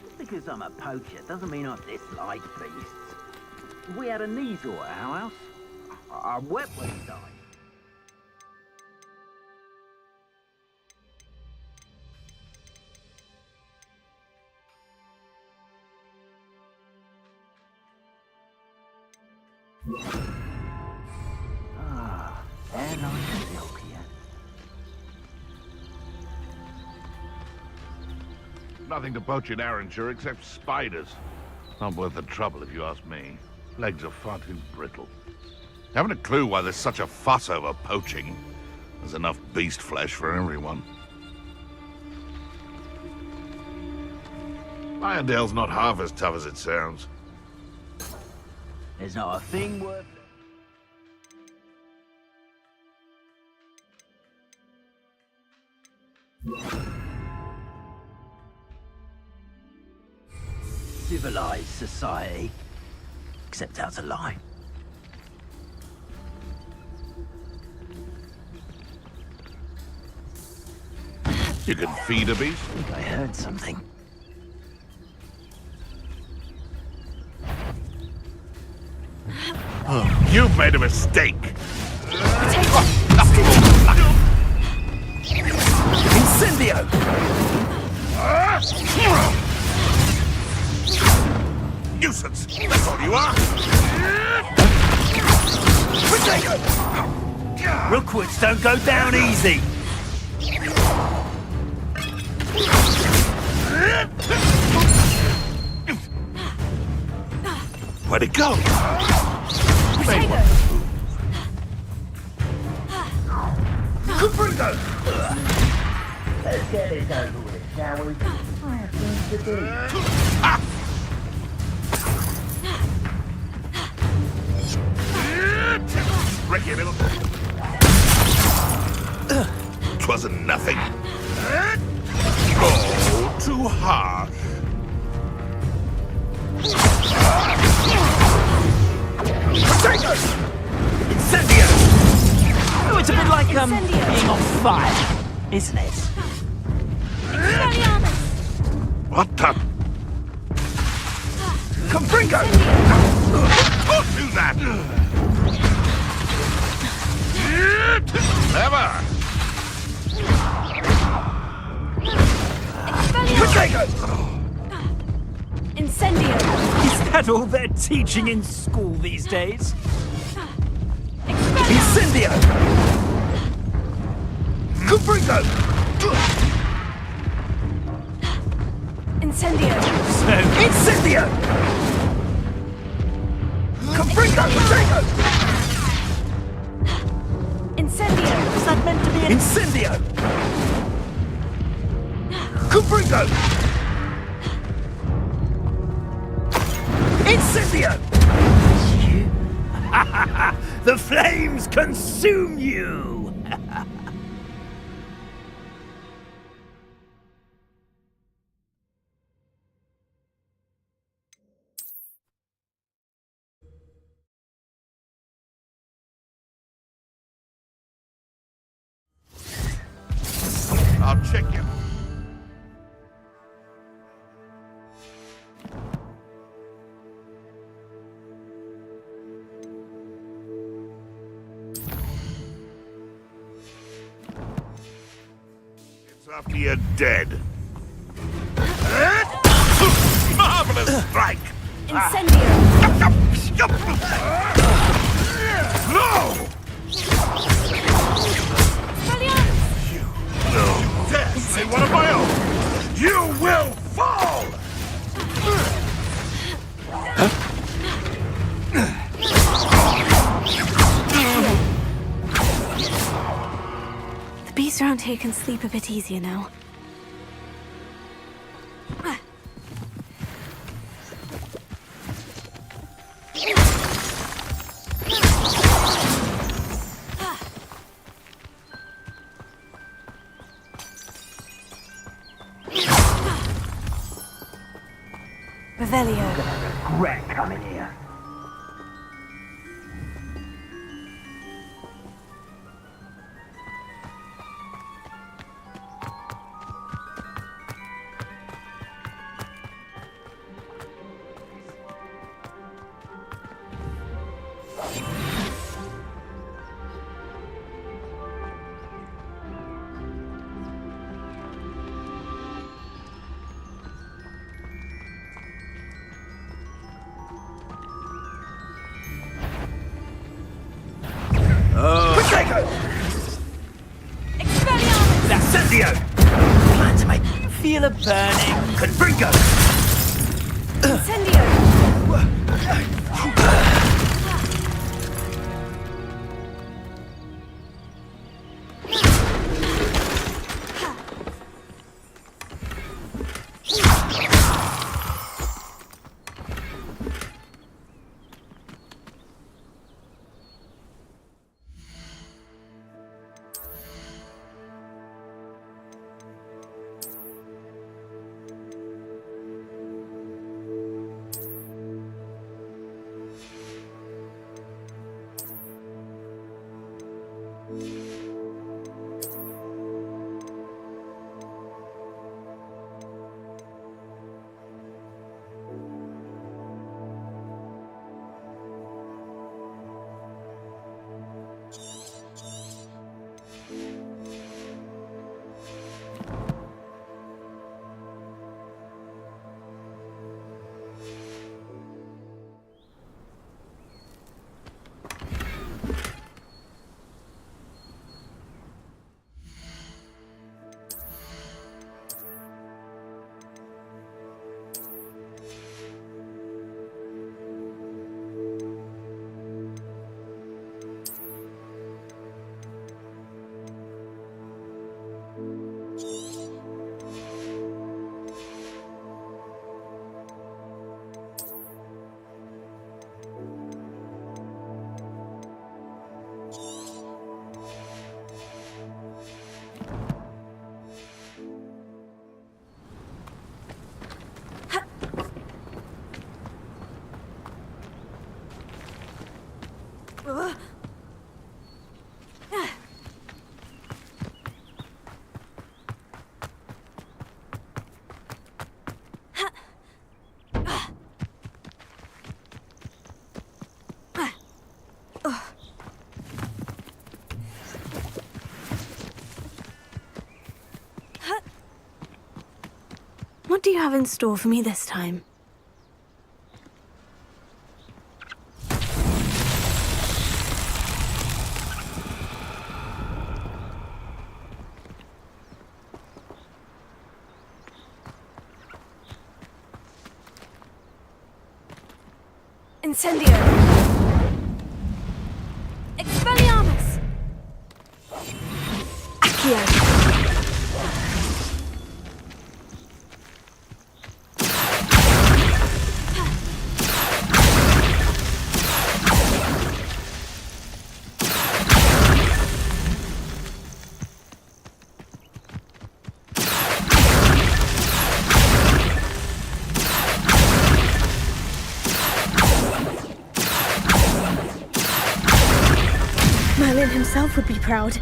Just because I'm a poacher doesn't mean I dislike beasts. If we had a Neasor at our house, I wept when he died. Ah, they're nice silk here. Nothing to poach in Arranshire except spiders. Not worth the trouble if you ask me. Legs are far too brittle. Haven't a clue why there's such a fuss over poaching. There's enough beast flesh for everyone. Irondale's not half as tough as it sounds. There's not a thing worth... Civilized society, except out of line. You can feed a beast? I think I heard something. You've made a mistake. Incendio! Nuisance! That's all you are! Potato! Rookwoods don't go down easy! Where'd it go? Cuprigo! Let's get this over with, shall we? I have things to do. Ricky, little... 'Twasn't nothing. Oh, too harsh. Potato! Incendio! Oh, it's a bit like, being on fire, isn't it? What the... Compringo! Don't do that! Never! Potato! Incendio! Is that all they're teaching in school these days? Incendio! Compringo! Incendio! Incendio! Compringo! Potato! Incendio! Was that meant to be an... Incendio! Compringo! Incendio! The flames consume you! I'll check you. It's after you're dead. Marvelous strike! Incendio! No! Say one of my own! You will fall! The beasts around here can sleep a bit easier now. Revelio. Regret coming here. Incendio! Plan to make you feel a burning. Confringo! Incendio! What do you have in store for me this time? Incendio! Expelliarmus! Accio! Merlin himself would be proud.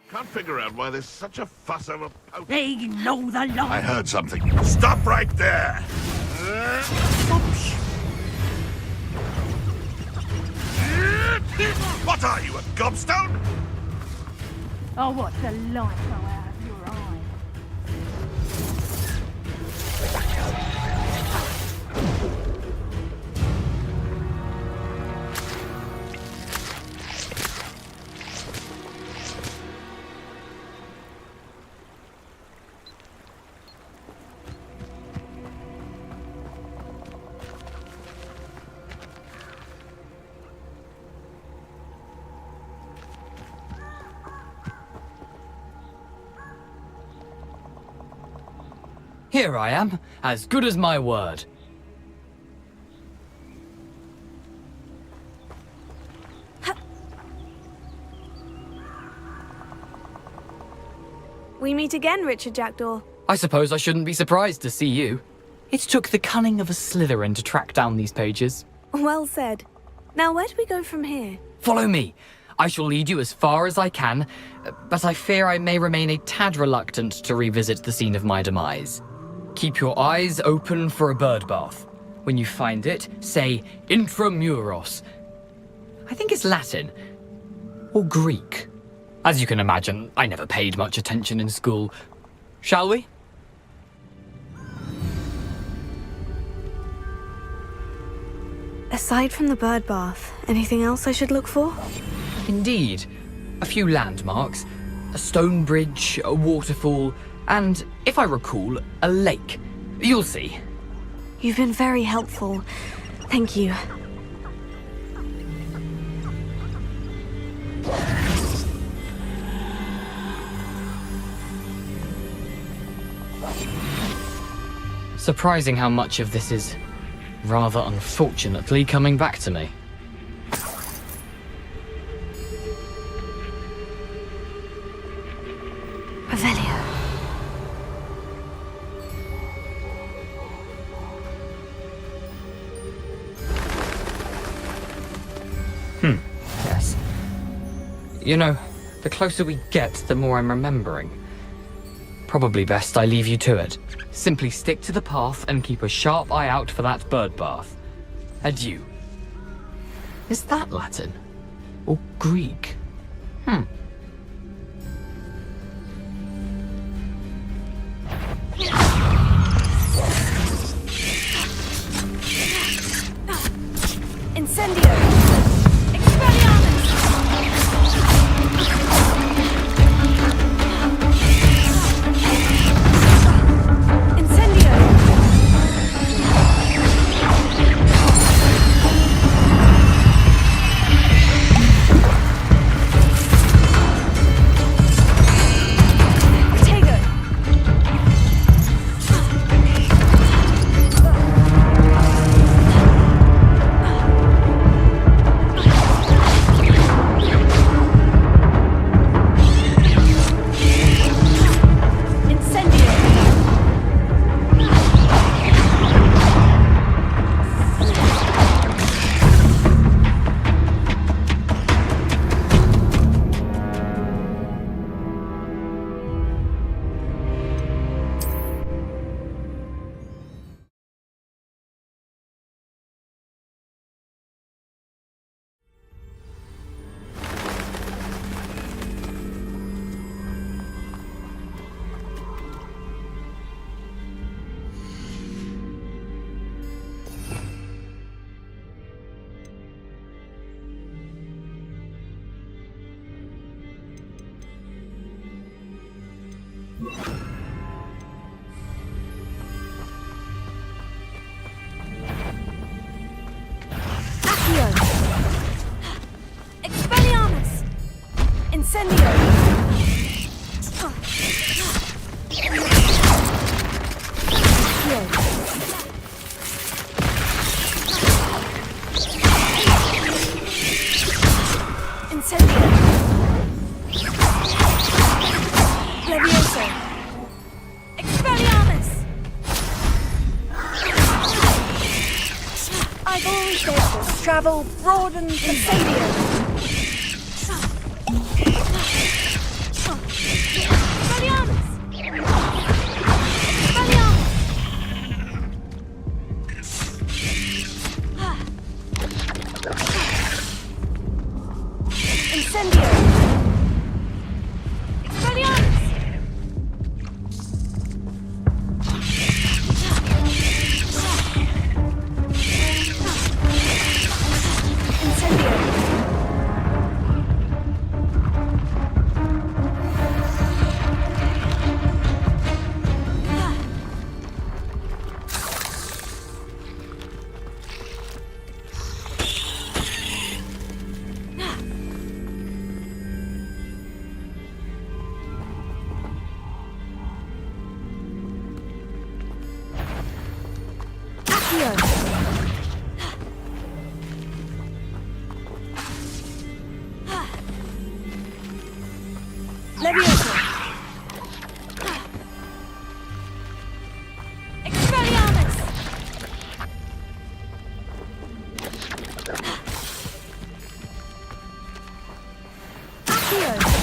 Can't figure out why there's such a fuss over poking. They know the law. I heard something. Stop right there! Oops. What are you, a gobstone? Oh, what the light go out of your eye. Here I am, as good as my word. We meet again, Richard Jackdaw. I suppose I shouldn't be surprised to see you. It took the cunning of a Slytherin to track down these pages. Well said. Now, where do we go from here? Follow me. I shall lead you as far as I can, but I fear I may remain a tad reluctant to revisit the scene of my demise. Keep your eyes open for a bird bath. When you find it, say intramuros. I think it's Latin. Or Greek. As you can imagine, I never paid much attention in school. Shall we? Aside from the bird bath, anything else I should look for? Indeed. A few landmarks. A stone bridge, a waterfall, and, if I recall, a lake. You'll see. You've been very helpful. Thank you. Surprising how much of this is, rather unfortunately, coming back to me. Revelio. Yes. You know, the closer we get, the more I'm remembering. Probably best I leave you to it. Simply stick to the path and keep a sharp eye out for that bird bath. Adieu. Is that Latin? Or Greek? Incendio! Expelliarmus! Expelliarmus! Incendio! Incendio! Levioso! Expelliarmus! I've always said this. Travel broadens the stadium. Levioso! Incendio!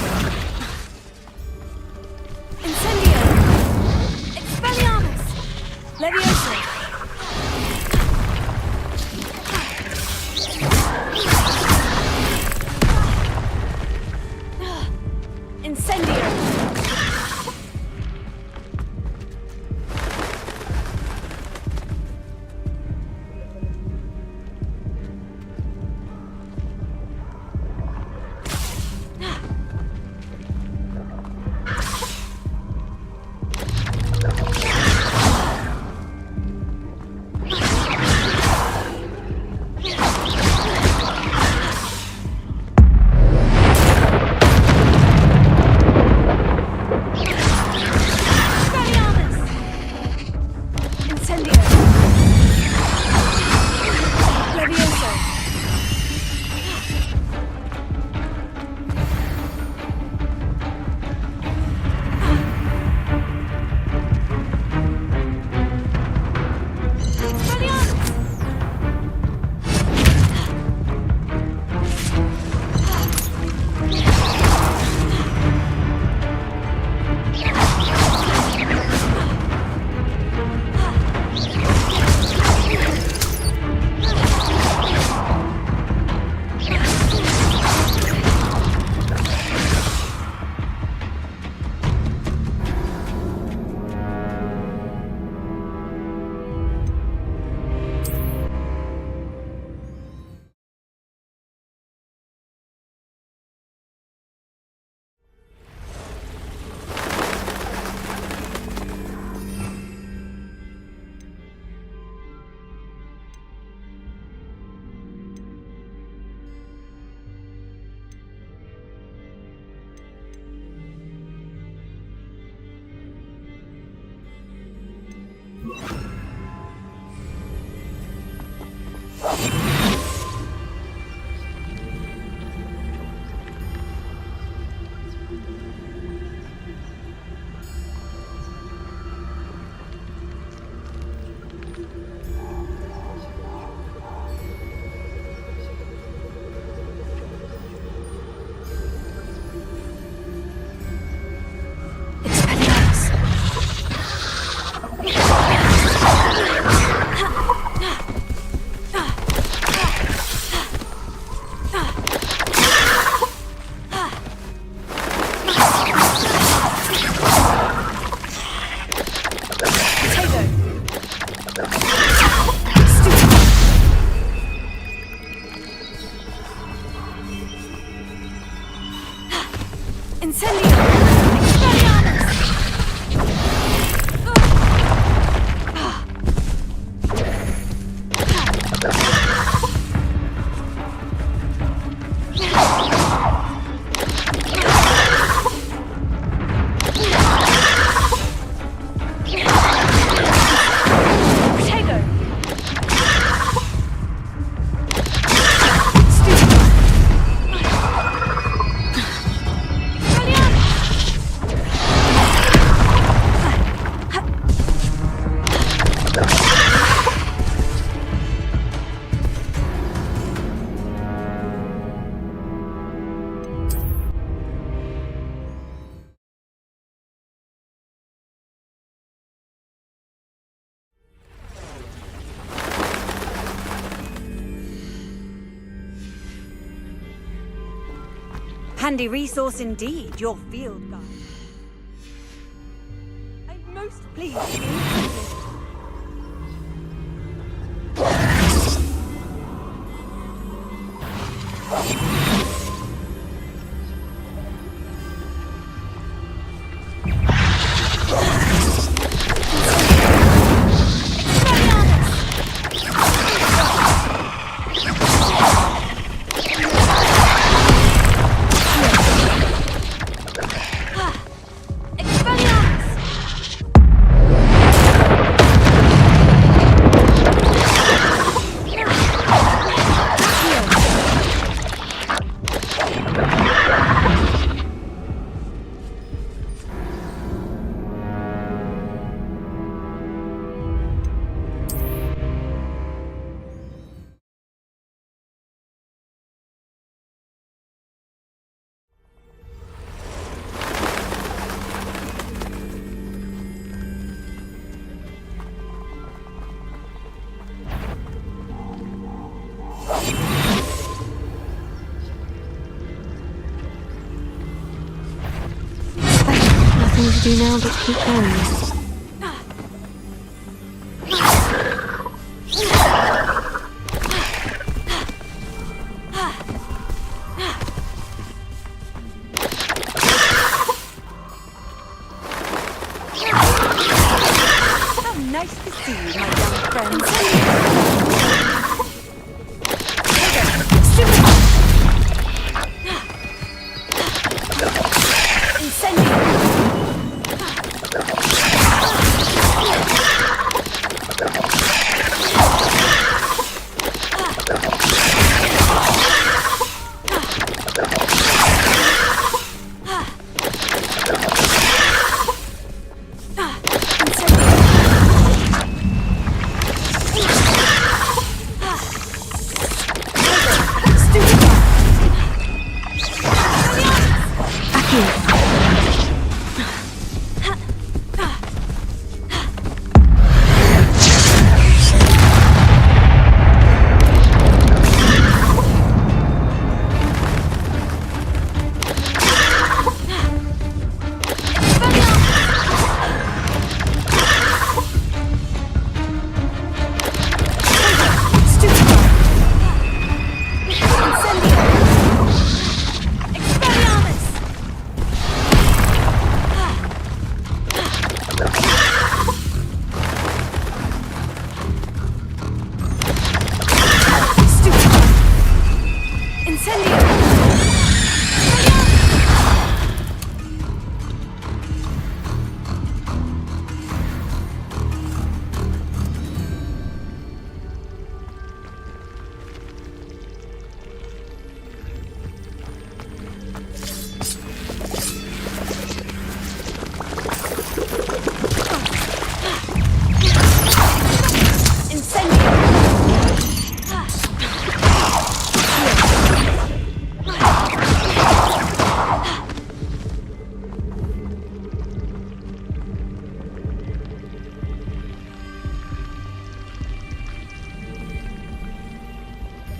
Incendio! Expelliarmus! Levioso! Incendio! Handy resource indeed, your field guide. I'm most pleased to be included. do now but keep going. How nice to see you, my young friends.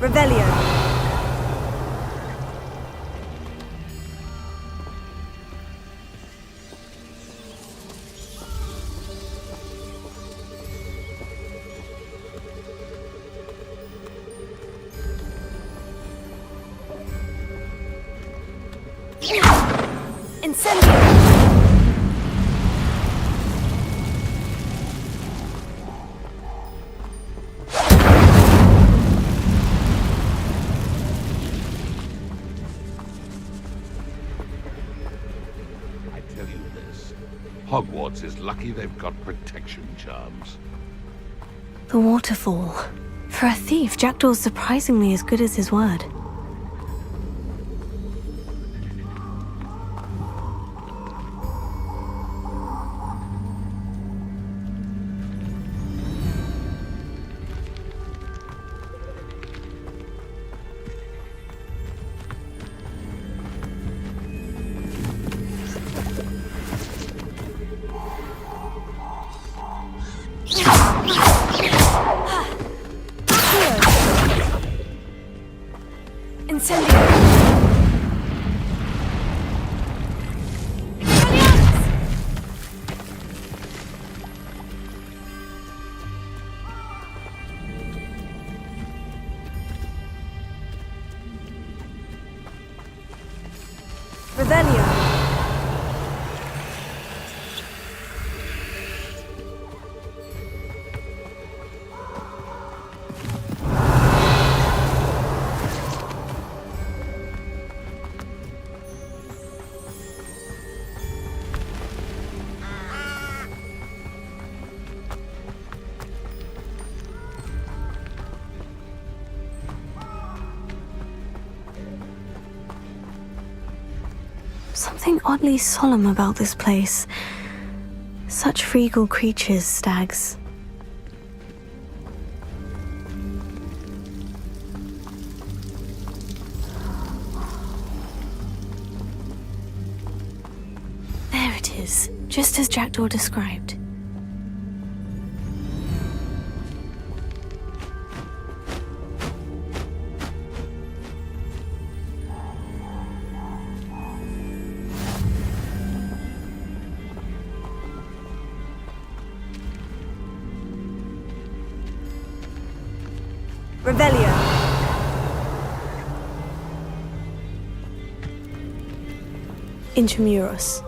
Revelio. Incendio. Hogwarts is lucky they've got protection charms. The waterfall. For a thief, Jackdaw's surprisingly as good as his word. Revelio. Something oddly solemn about this place. Such regal creatures, stags. There it is, just as Jackdaw described. Revelio. Intramuros.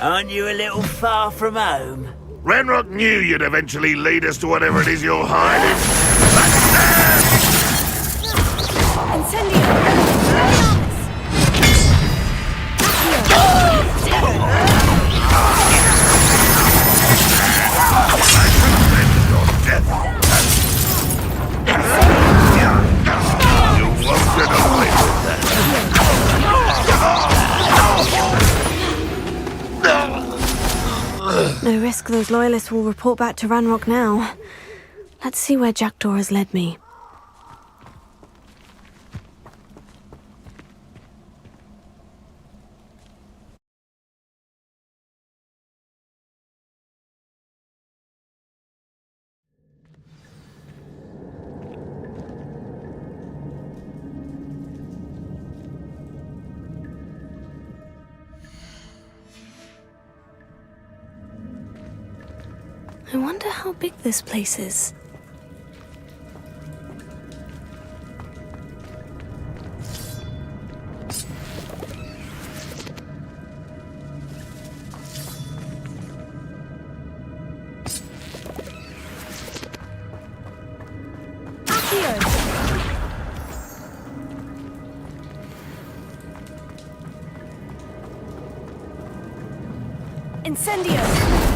Aren't you a little far from home? Renrock knew you'd eventually lead us to whatever it is you're hiding. You won't get away with that. No risk those loyalists will report back to Ranrock now. Let's see where Jackdaw has led me. I wonder how big this place is. Incendio!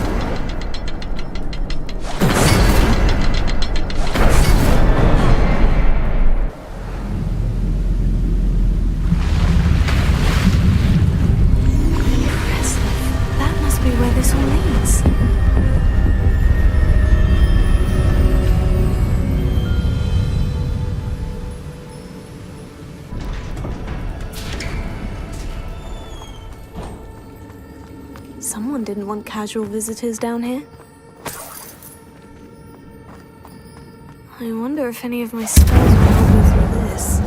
Someone didn't want casual visitors down here. I wonder if any of my spells will help me through this.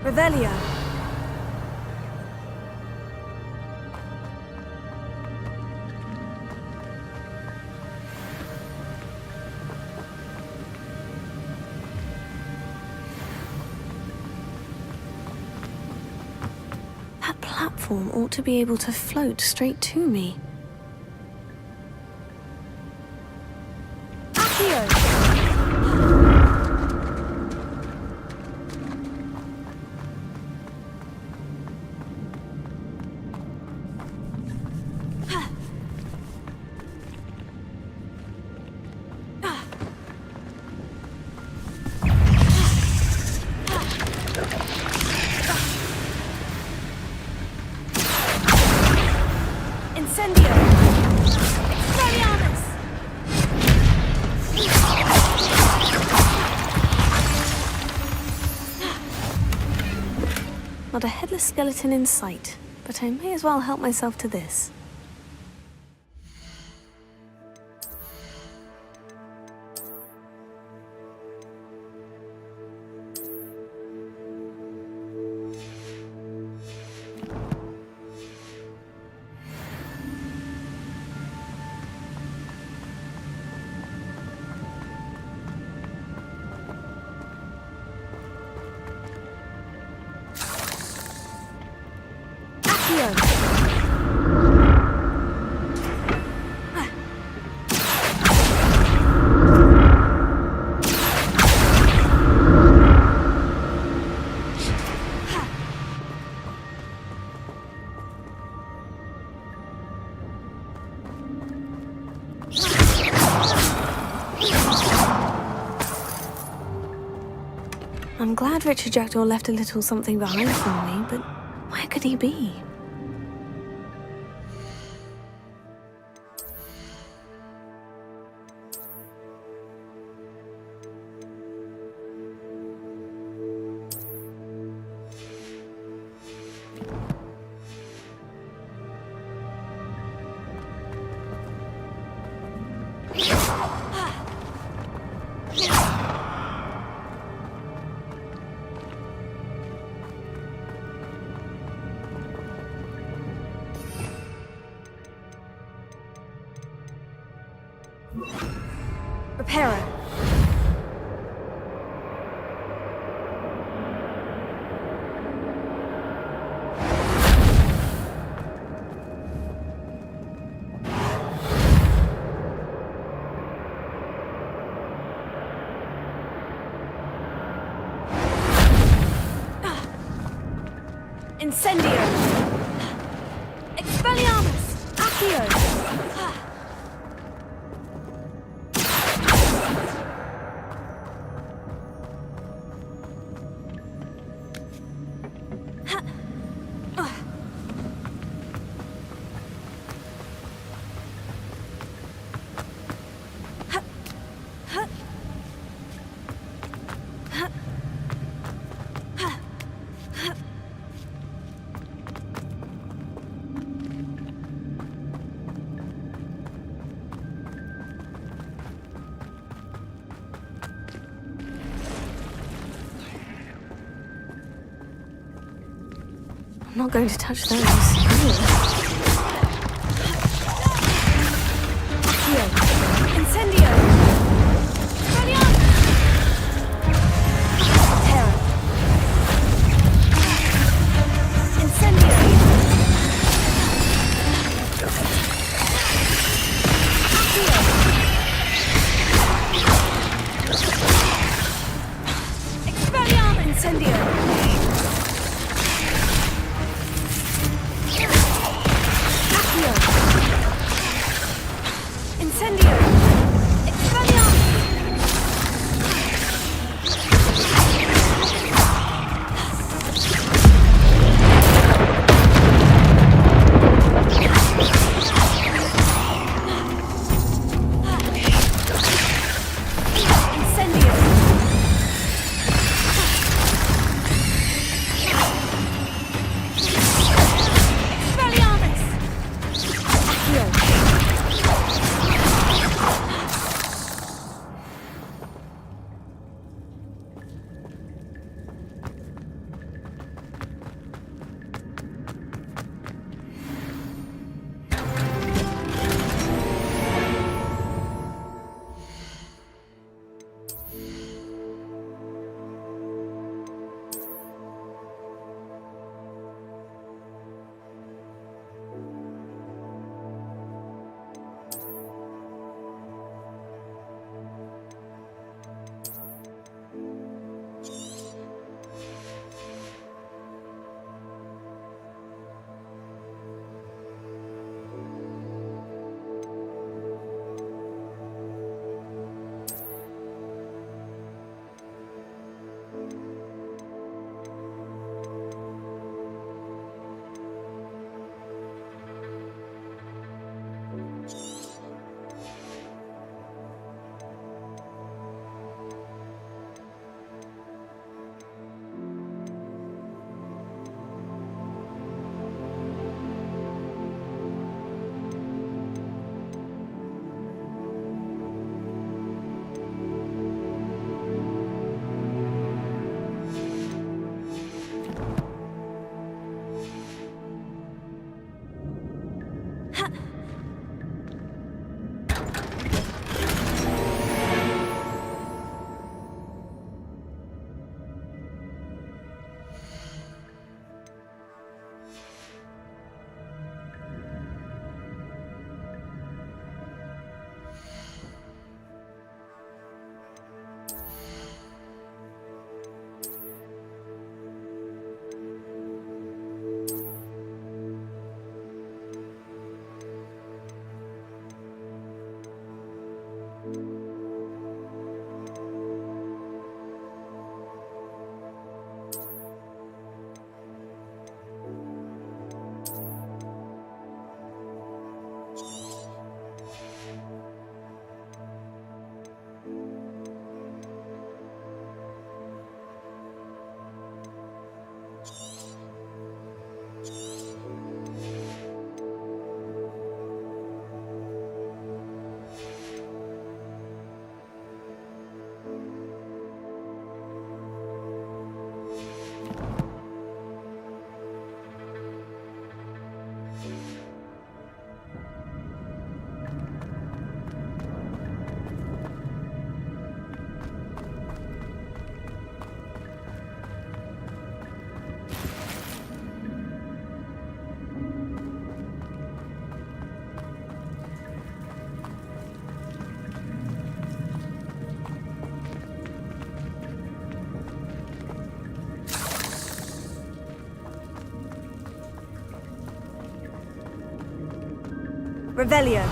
Revelio. That platform ought to be able to float straight to me. Not a headless skeleton in sight, but I may as well help myself to this. heard Richard Jackdaw left a little something behind for me, but where could he be? Repairer. Incendio. Expelliarmus. Accio. I'm not going to touch those. Incendio! Terror! Incendio! Expelliarmus! Incendio! Revelio.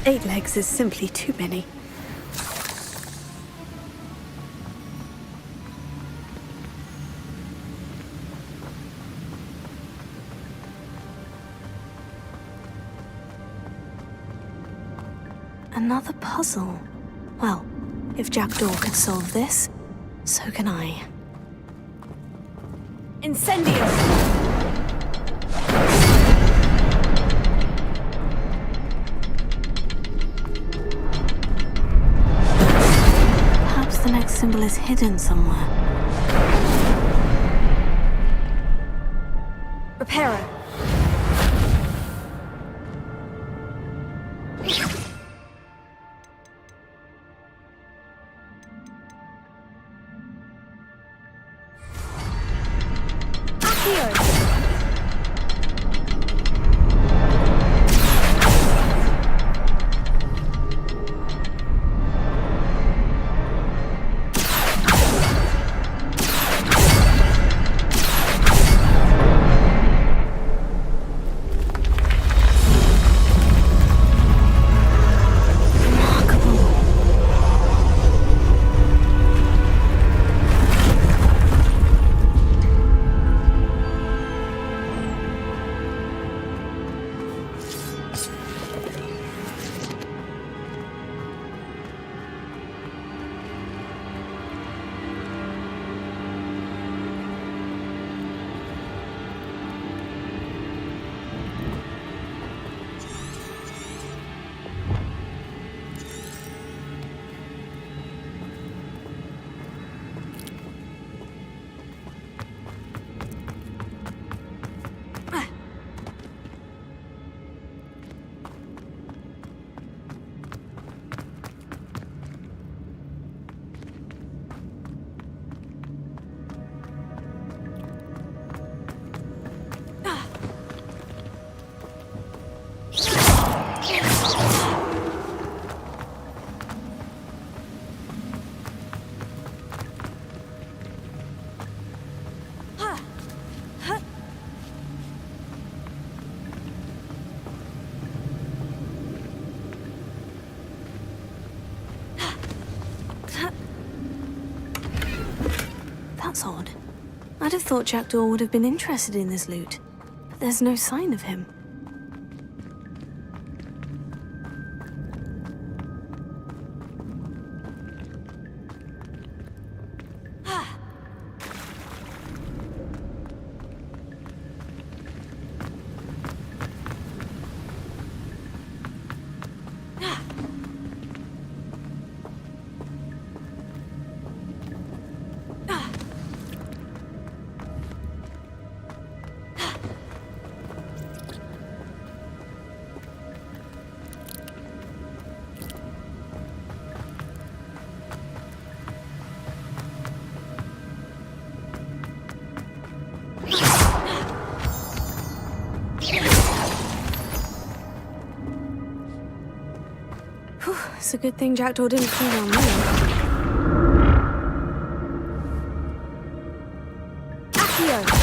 Eight legs is simply too many. Another puzzle. Well, if Jackdaw could solve this, so can I. Incendio! The next symbol is hidden somewhere. Reparo. That's odd. I'd have thought Jackdaw would have been interested in this loot, but there's no sign of him. It's a good thing Jackdaw didn't call on me. Accio!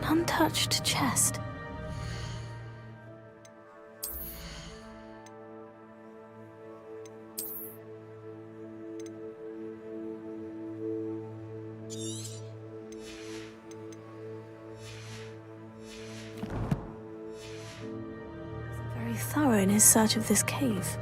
Untouched chest. Very thorough in his search of this cave.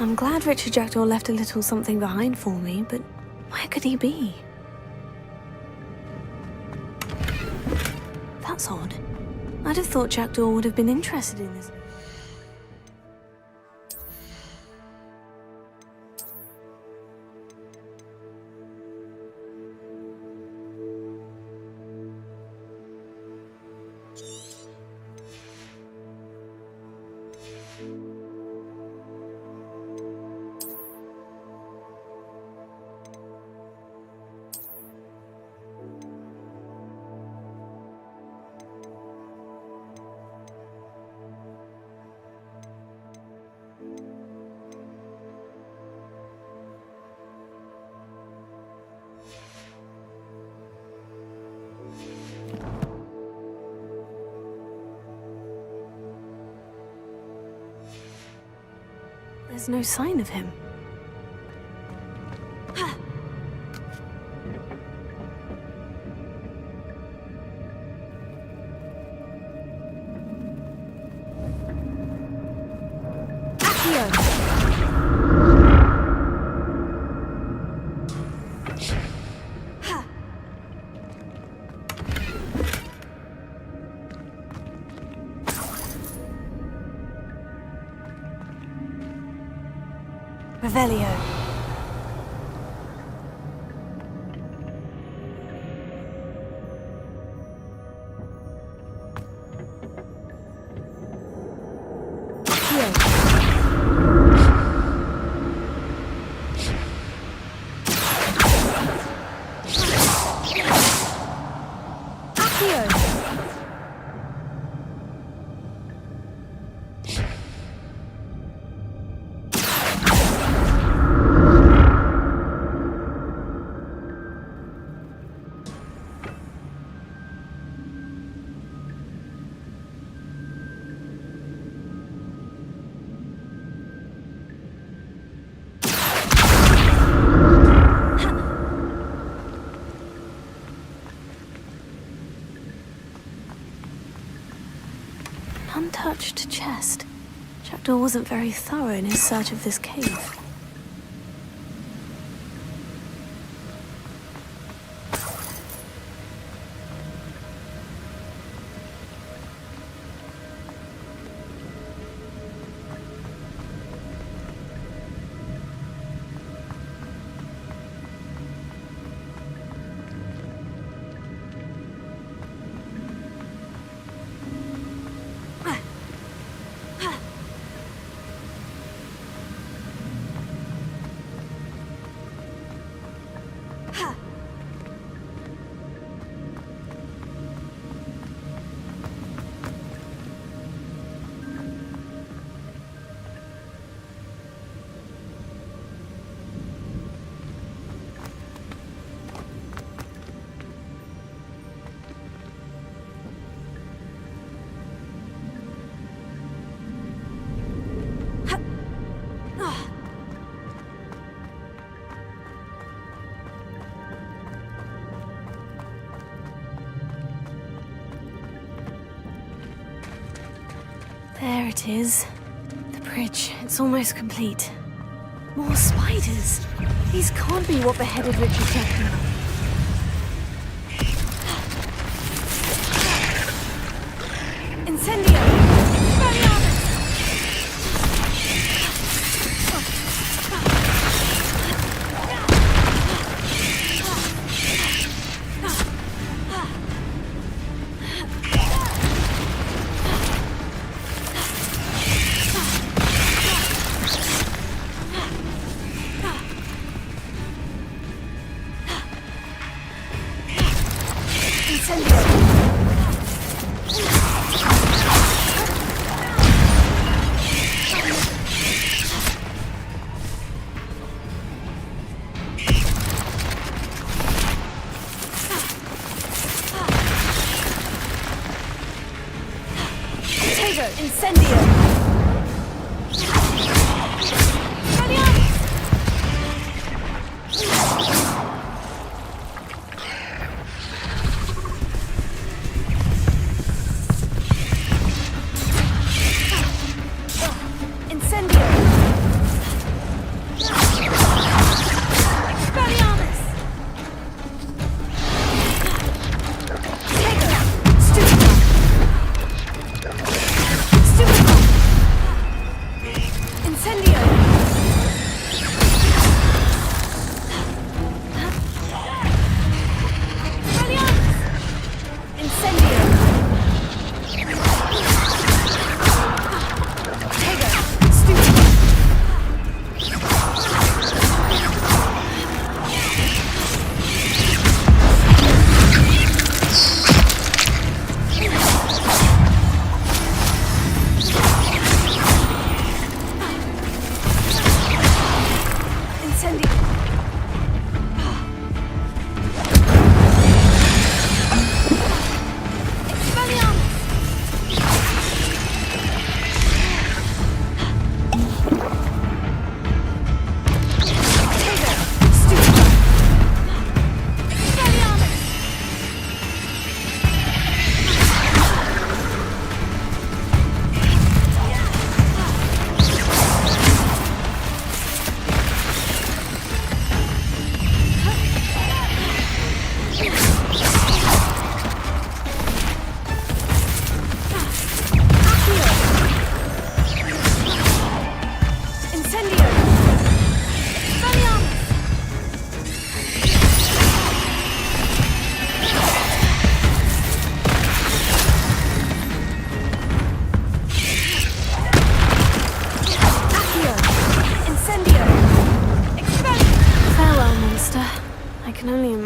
I'm glad Richard Jackdaw left a little something behind for me, but where could he be? That's odd. I'd have thought Jackdaw would have been interested in this. There's no sign of him. Revelio. Untouched chest. Jackdaw wasn't very thorough in his search of this cave. There it is. The bridge. It's almost complete. More spiders. These can't be what beheaded Richard Jackson. Incendio!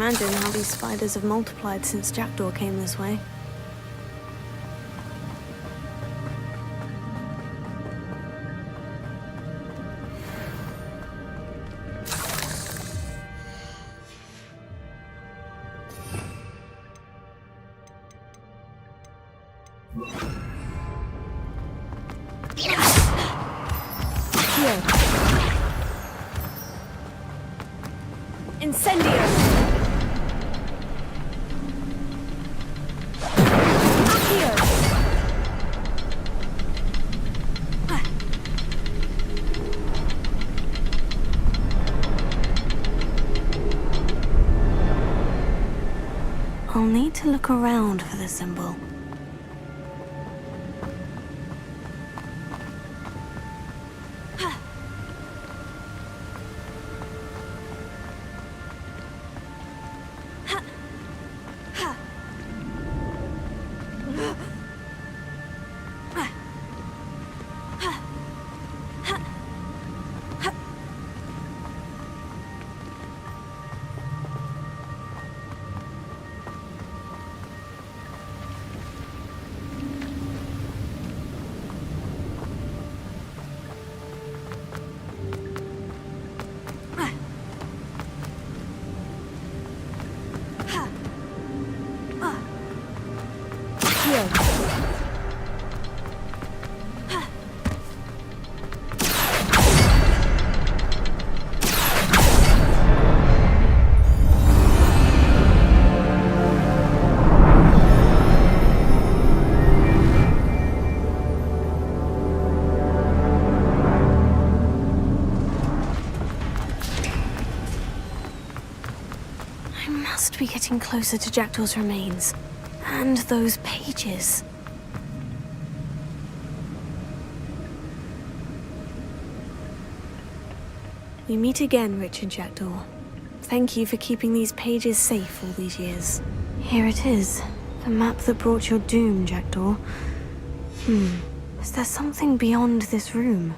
imagine how these spiders have multiplied since Jackdaw came this way. I'll need to look around for the symbol. Be getting closer to Jackdaw's remains. And those pages. We meet again, Richard Jackdaw. Thank you for keeping these pages safe all these years. Here it is. The map that brought your doom, Jackdaw. Is there something beyond this room?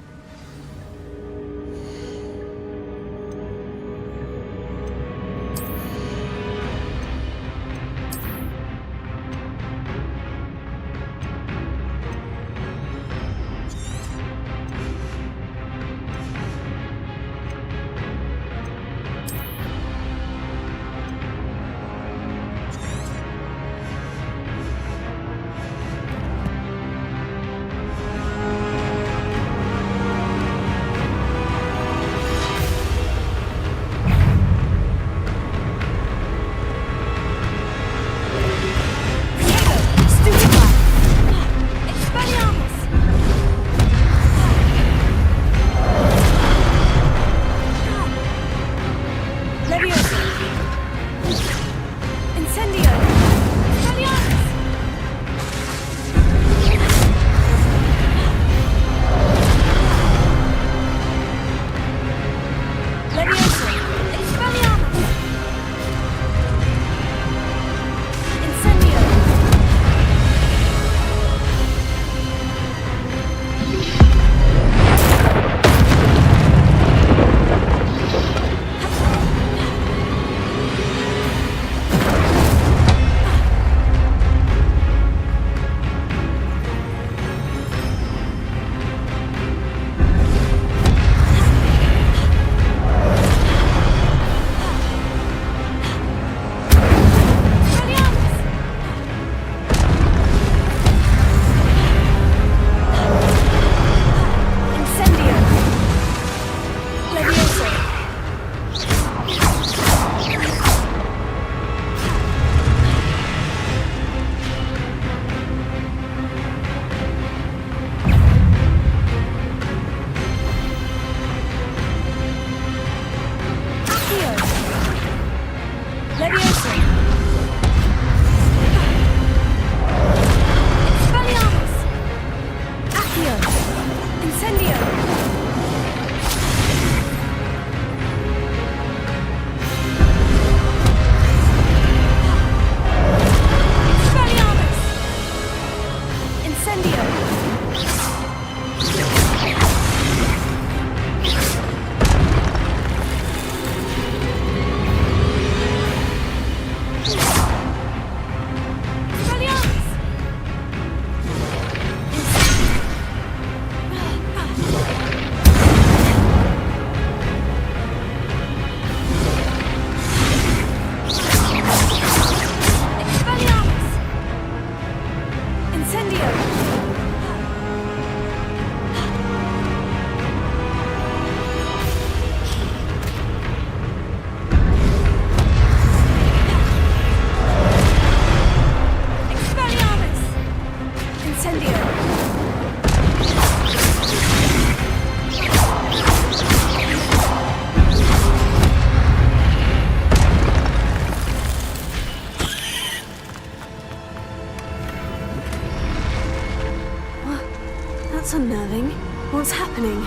That's unnerving. What's happening?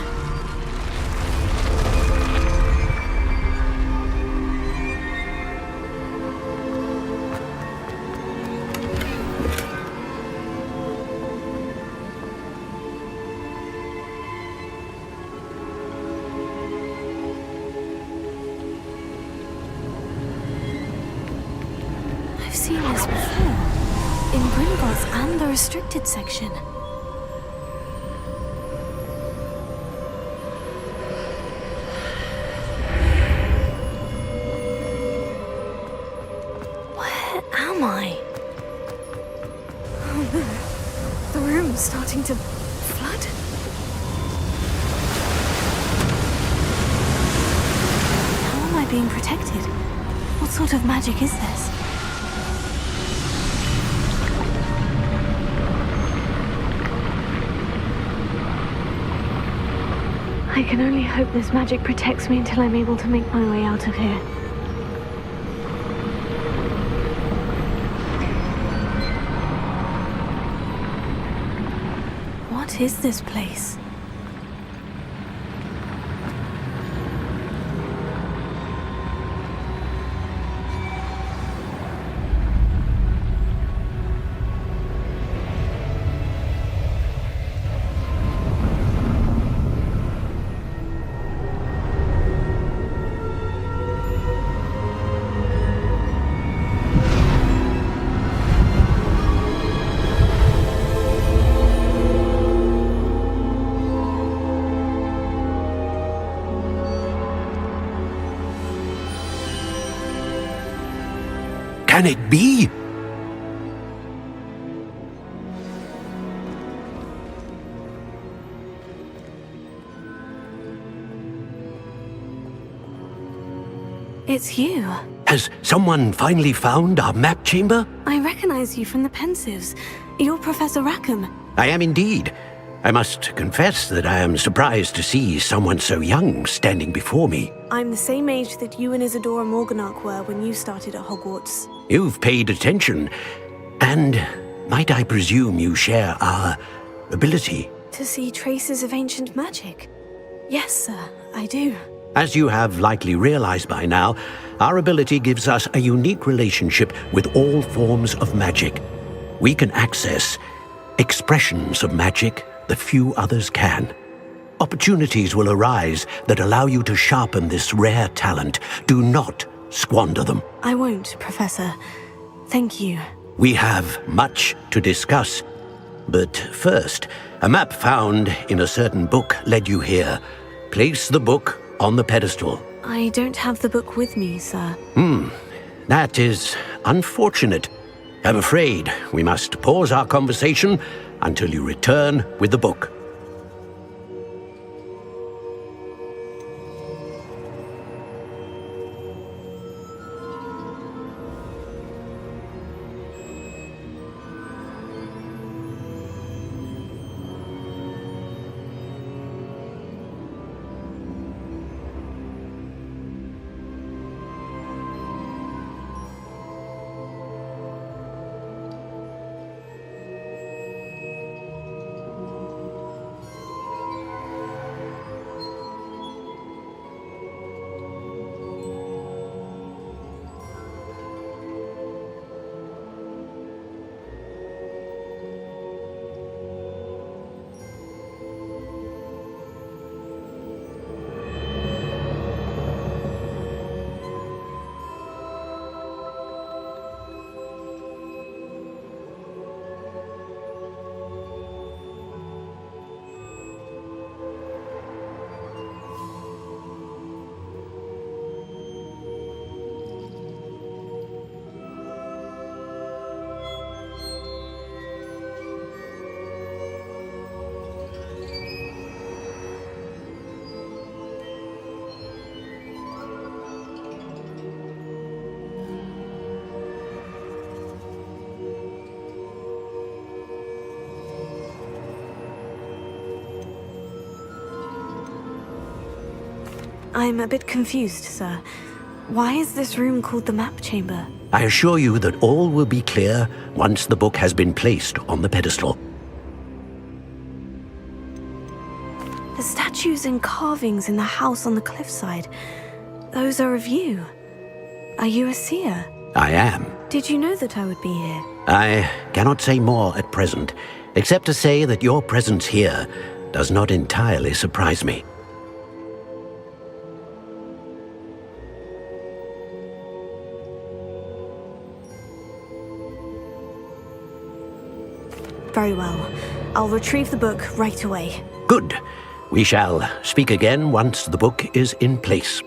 I've seen this before. In Gringotts and the restricted section. The room's starting to flood. How am I being protected? What sort of magic is this? I can only hope this magic protects me until I'm able to make my way out of here. What is this place? Can it be? It's you. Has someone finally found our map chamber? I recognize you from the Pensives. You're Professor Rackham. I am indeed. I must confess that I am surprised to see someone so young standing before me. I'm the same age that you and Isadora Morganach were when you started at Hogwarts. You've paid attention, and might I presume you share our ability? To see traces of ancient magic? Yes, sir, I do. As you have likely realized by now, our ability gives us a unique relationship with all forms of magic. We can access expressions of magic that few others can. Opportunities will arise that allow you to sharpen this rare talent. Do not squander them. I won't, Professor. Thank you. We have much to discuss. But first, a map found in a certain book led you here. Place the book on the pedestal. I don't have the book with me, sir. That is unfortunate. I'm afraid we must pause our conversation until you return with the book. I'm a bit confused, sir. Why is this room called the map chamber? I assure you that all will be clear once the book has been placed on the pedestal. The statues and carvings in the house on the cliffside, those are of you. Are you a seer? I am. Did you know that I would be here? I cannot say more at present, except to say that your presence here does not entirely surprise me. Very well. I'll retrieve the book right away. Good. We shall speak again once the book is in place.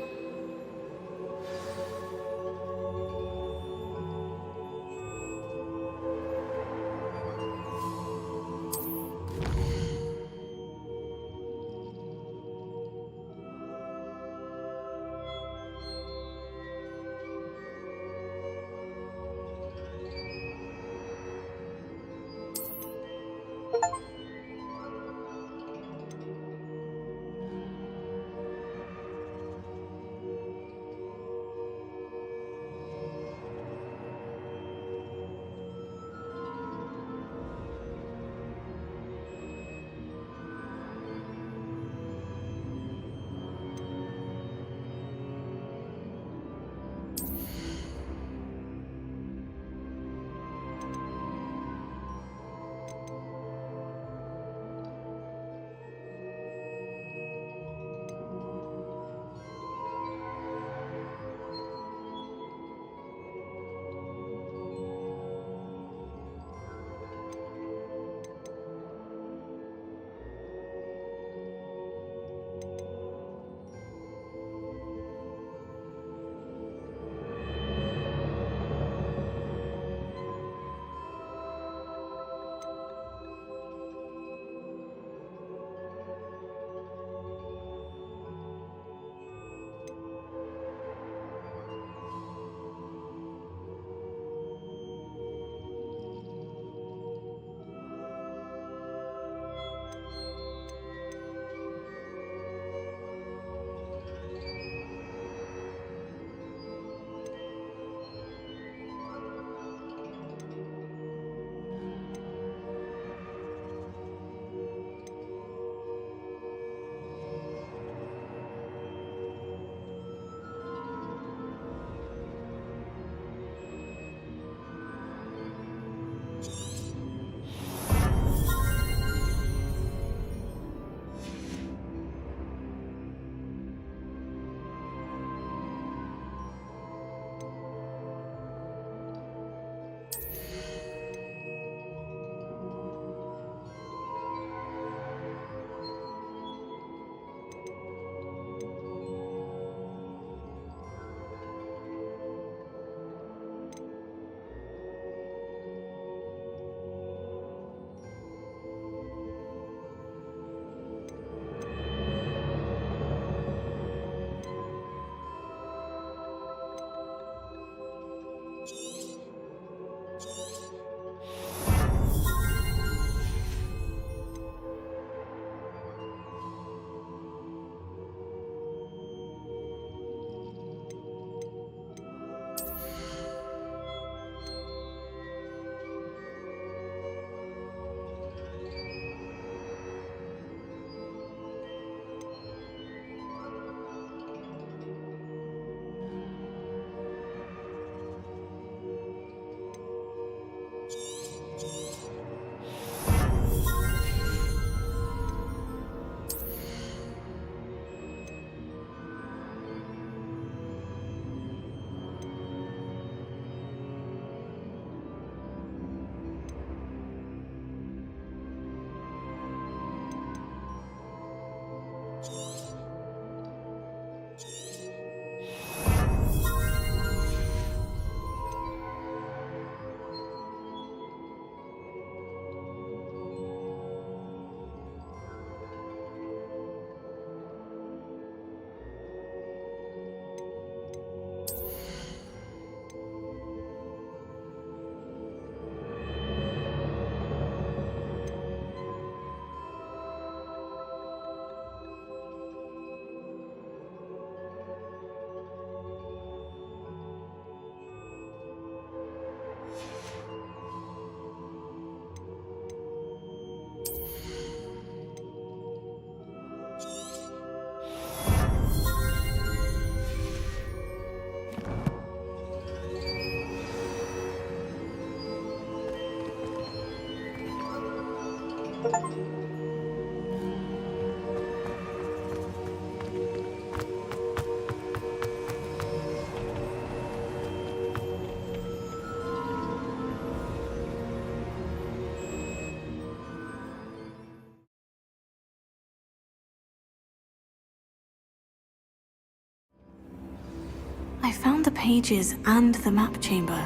I found the pages and the map chamber.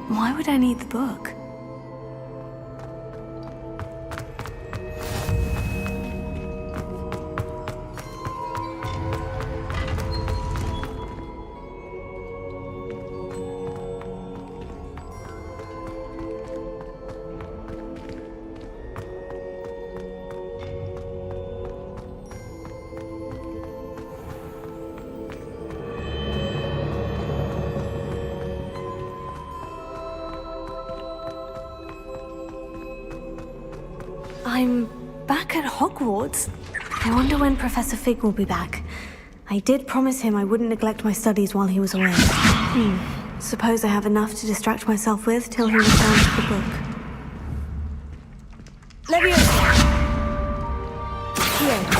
Why would I need the book? I'm back at Hogwarts. I wonder when Professor Fig will be back. I did promise him I wouldn't neglect my studies while he was away. Suppose I have enough to distract myself with till he returns to the book. Leviosa! Here.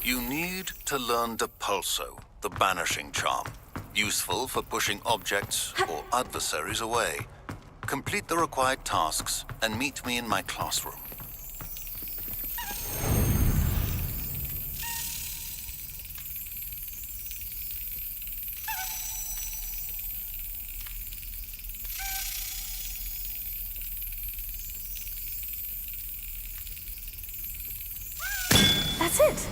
You need to learn Depulso, the banishing charm. Useful for pushing objects or adversaries away. Complete the required tasks and meet me in my classroom. That's it!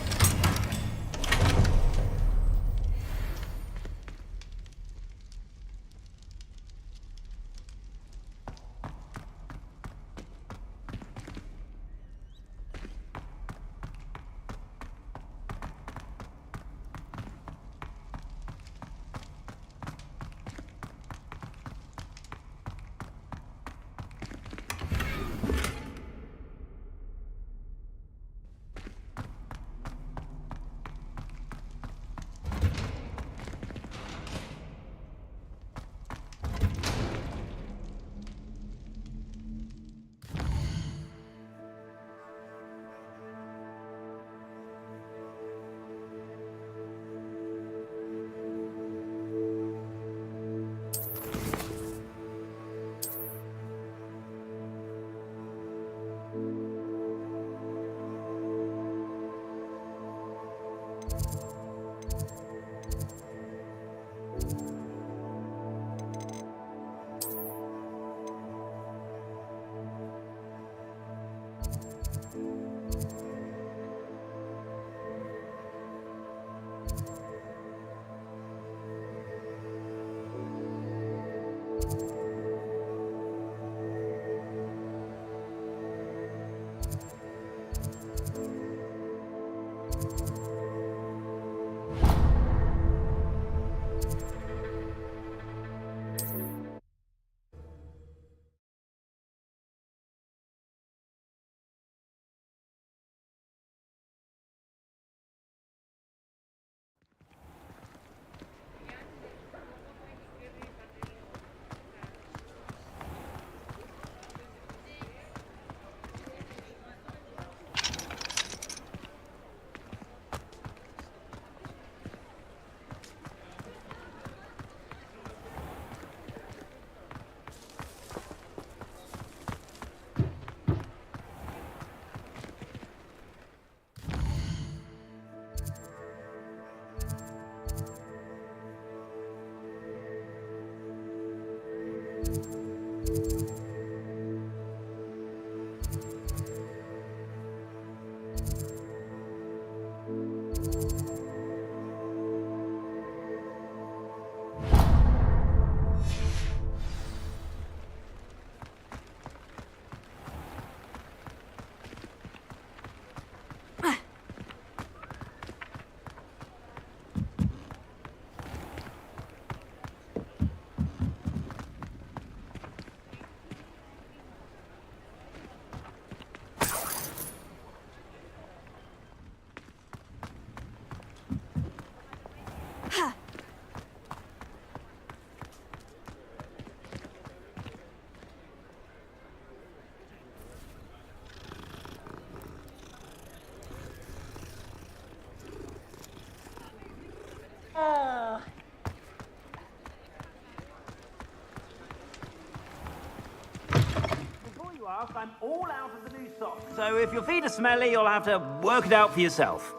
fast, I'm all out of the new socks. So if your feet are smelly, you'll have to work it out for yourself.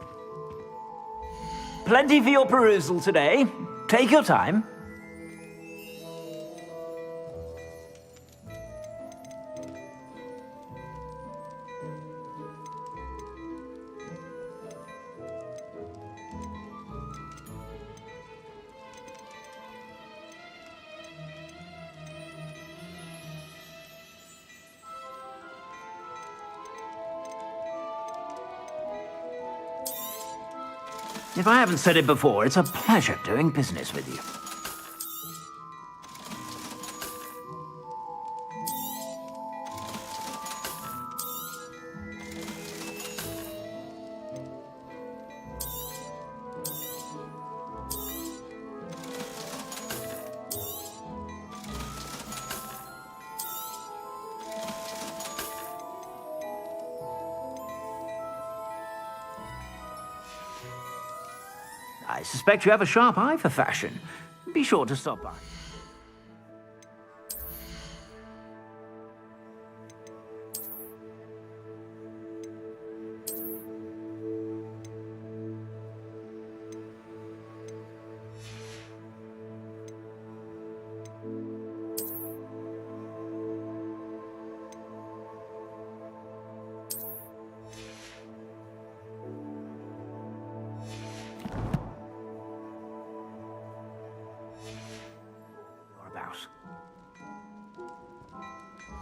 Plenty for your perusal today. Take your time. If I haven't said it before, it's a pleasure doing business with you. I suspect you have a sharp eye for fashion. Be sure to stop by.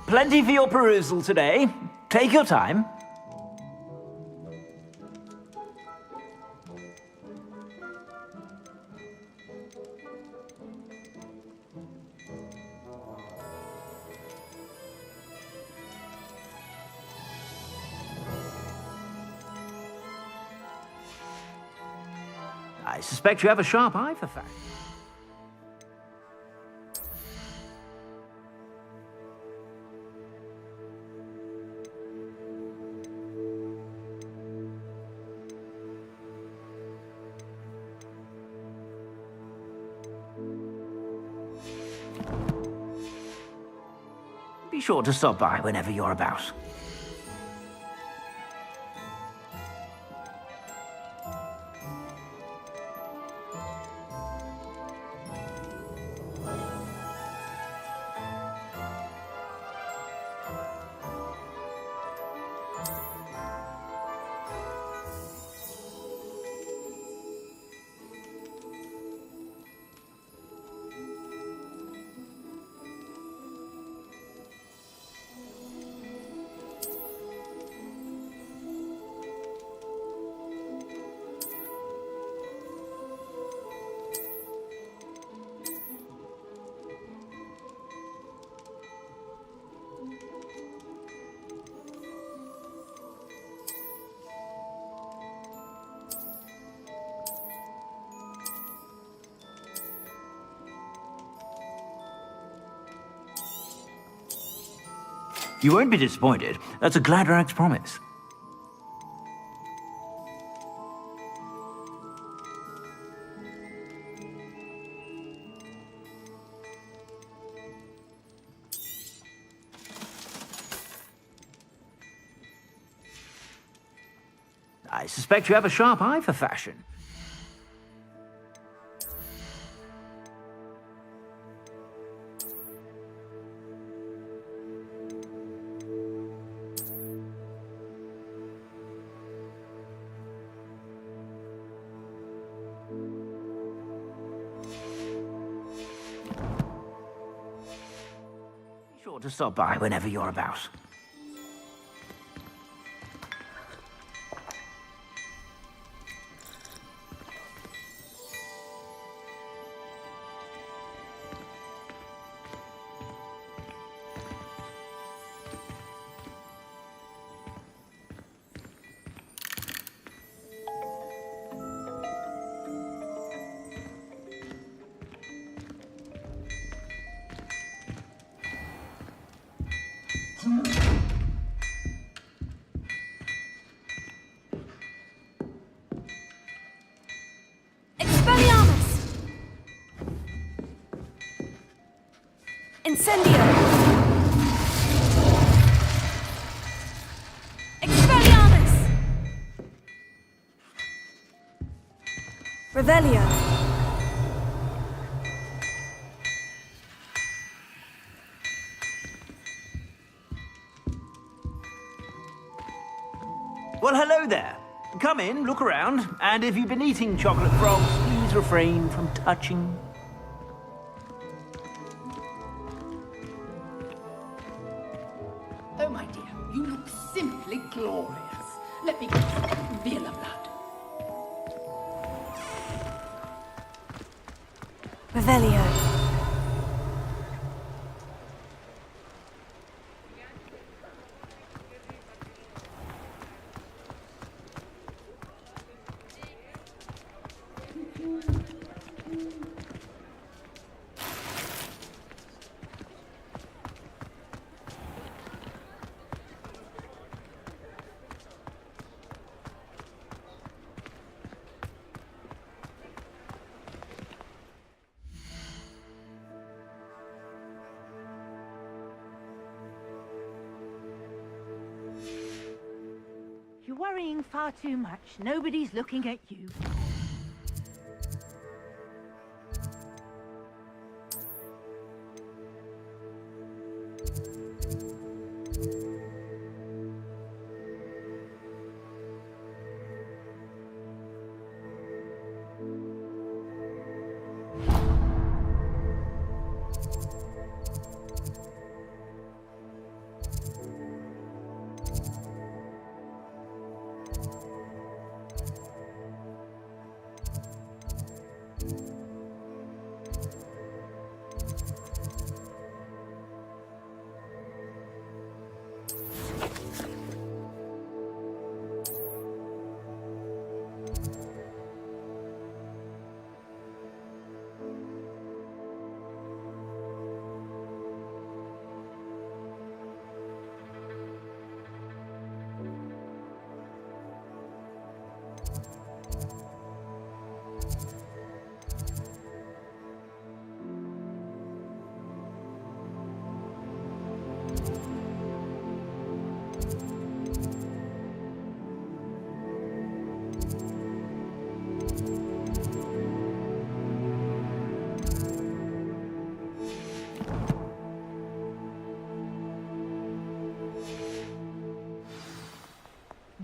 Plenty for your perusal today. Take your time. I suspect you have a sharp eye for fashion. Be sure to stop by whenever you're about. You won't be disappointed. That's a Gladrax promise. I suspect you have a sharp eye for fashion. Be sure to stop by whenever you're about. Revelio. Well, hello there. Come in, look around, and if you've been eating chocolate frogs, please refrain from touching. Oh, my dear, you look simply glorious. Let me get some Villa blood. Revelio. You're worrying far too much. Nobody's looking at you.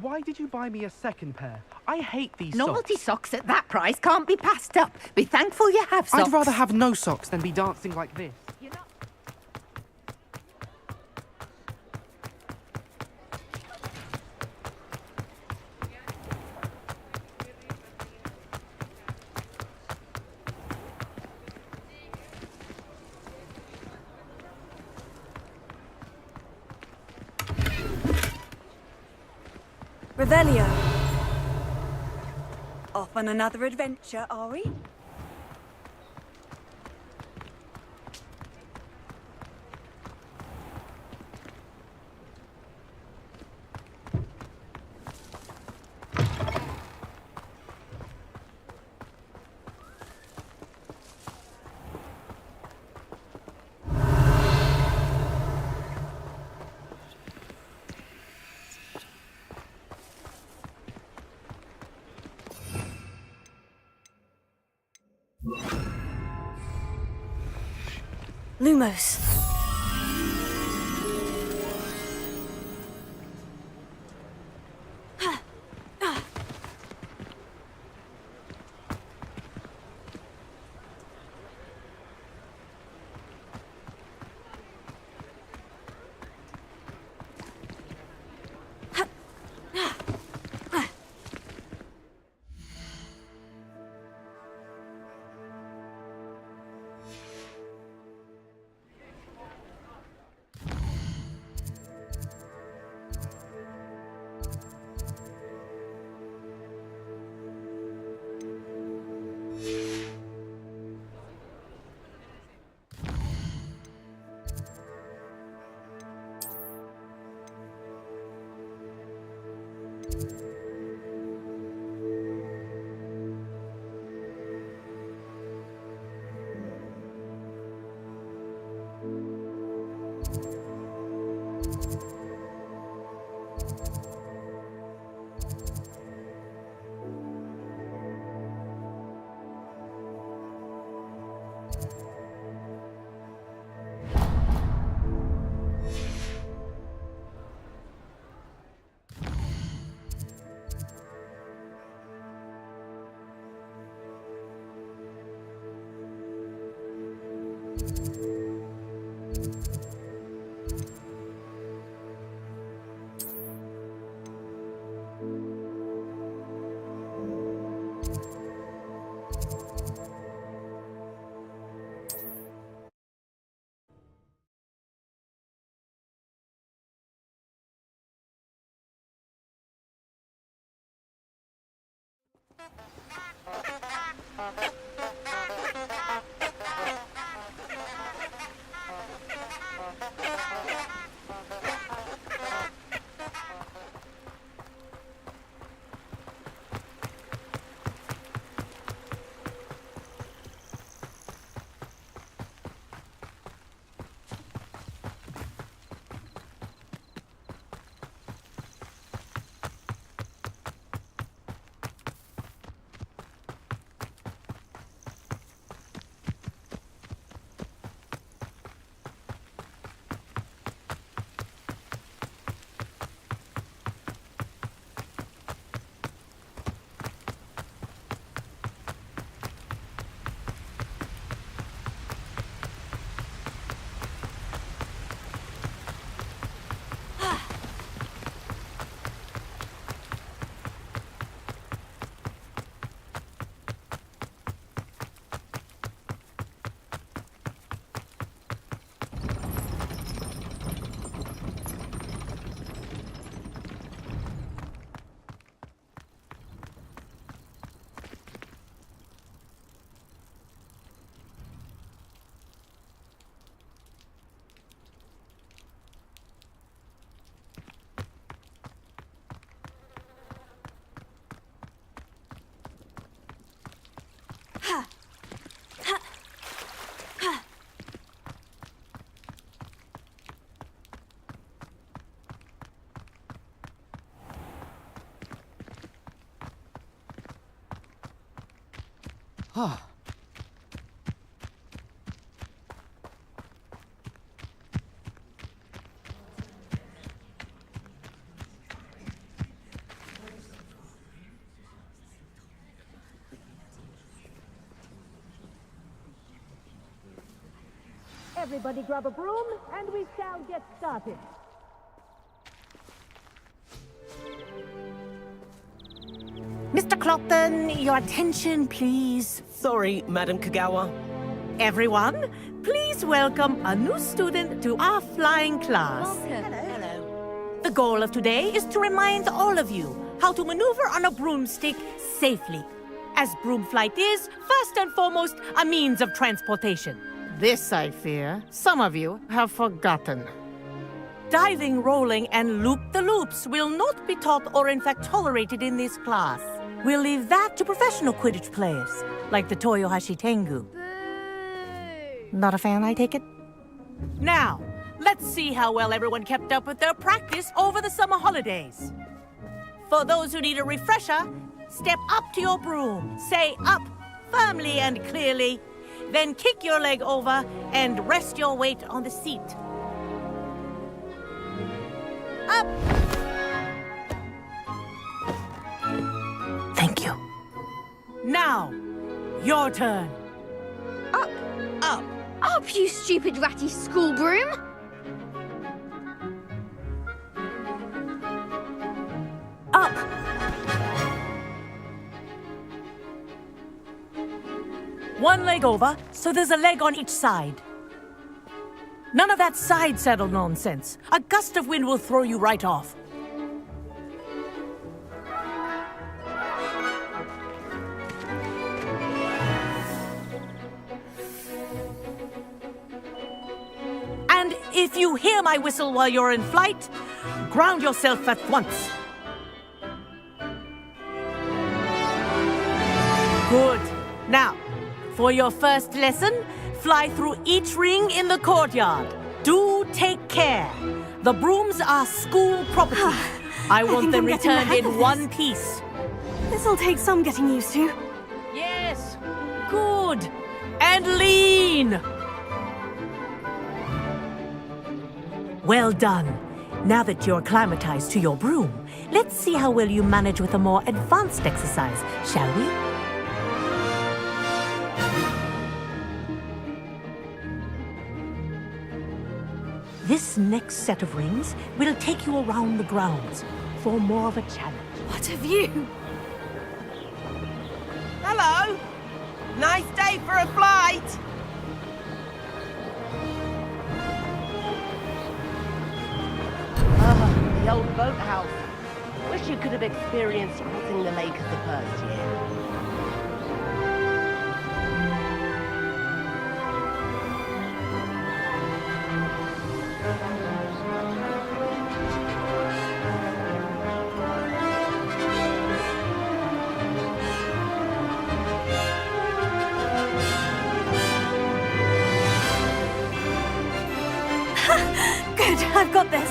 Why did you buy me a second pair? I hate these Novelty socks. socks at that price can't be passed up. Be thankful you have socks. I'd rather have no socks than be dancing like this. Revelio. Off on another adventure, are we? Lumos. Everybody grab a broom, and we shall get started. Mr. Clopton, your attention, please. Sorry, Madam Kagawa. Everyone, please welcome a new student to our flying class. Welcome. Hello. The goal of today is to remind all of you how to maneuver on a broomstick safely, as broom flight is, first and foremost, a means of transportation. This, I fear, some of you have forgotten. Diving, rolling, and loop-the-loops will not be taught or in fact tolerated in this class. We'll leave that to professional Quidditch players, like the Toyohashi Tengu. Not a fan, I take it? Now, let's see how well everyone kept up with their practice over the summer holidays. For those who need a refresher, step up to your broom, say up firmly and clearly, then kick your leg over and rest your weight on the seat. Up! Thank you. Now, your turn. Up! Up! Up, you stupid ratty school broom! Up! One leg over, so there's a leg on each side. None of that side saddle nonsense. A gust of wind will throw you right off. And if you hear my whistle while you're in flight, ground yourself at once. Good. Now, for your first lesson, fly through each ring in the courtyard. Do take care. The brooms are school property. I want them returned in one piece. This'll take some getting used to. Yes. Good. And lean. Well done. Now that you're acclimatized to your broom, let's see how well you manage with a more advanced exercise, shall we? This next set of rings will take you around the grounds for more of a challenge. What a view! Hello! Nice day for a flight! The old boathouse. Wish you could have experienced crossing the lake the first year. Good, I've got this.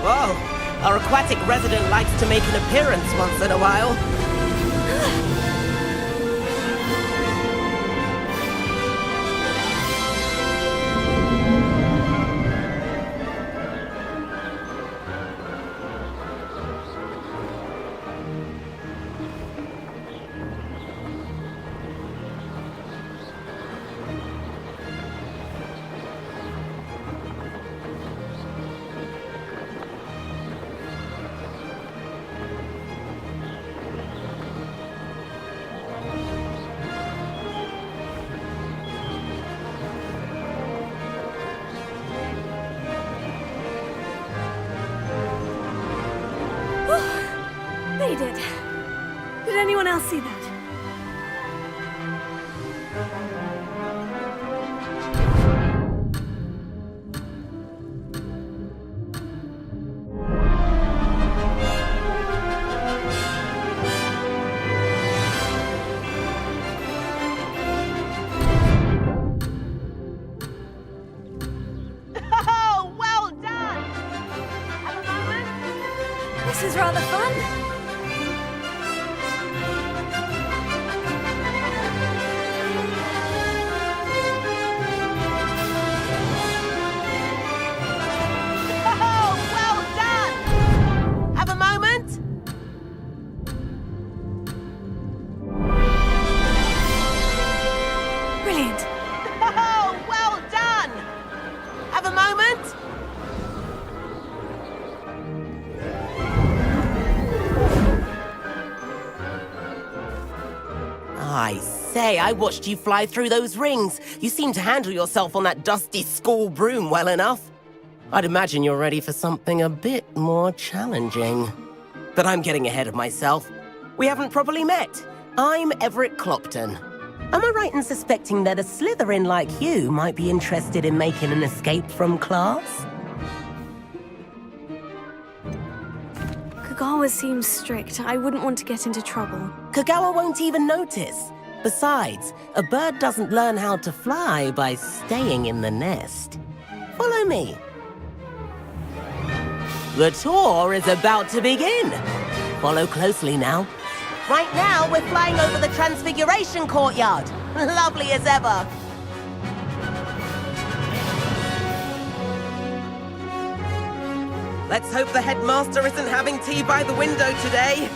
Whoa, our aquatic resident likes to make an appearance once in a while. They did. Did anyone else see that? Oh, well done! Have a moment? This is rather fun. Oh, well done! Have a moment? Brilliant. Oh, well done! Have a moment? I say, I watched you fly through those rings. You seem to handle yourself on that dusty school broom well enough. I'd imagine you're ready for something a bit more challenging. But I'm getting ahead of myself. We haven't properly met. I'm Everett Clopton. Am I right in suspecting that a Slytherin like you might be interested in making an escape from class? Kagawa seems strict. I wouldn't want to get into trouble. Kagawa won't even notice. Besides, a bird doesn't learn how to fly by staying in the nest. Follow me. The tour is about to begin. Follow closely now. Right now, we're flying over the Transfiguration Courtyard. Lovely as ever. Let's hope the headmaster isn't having tea by the window today.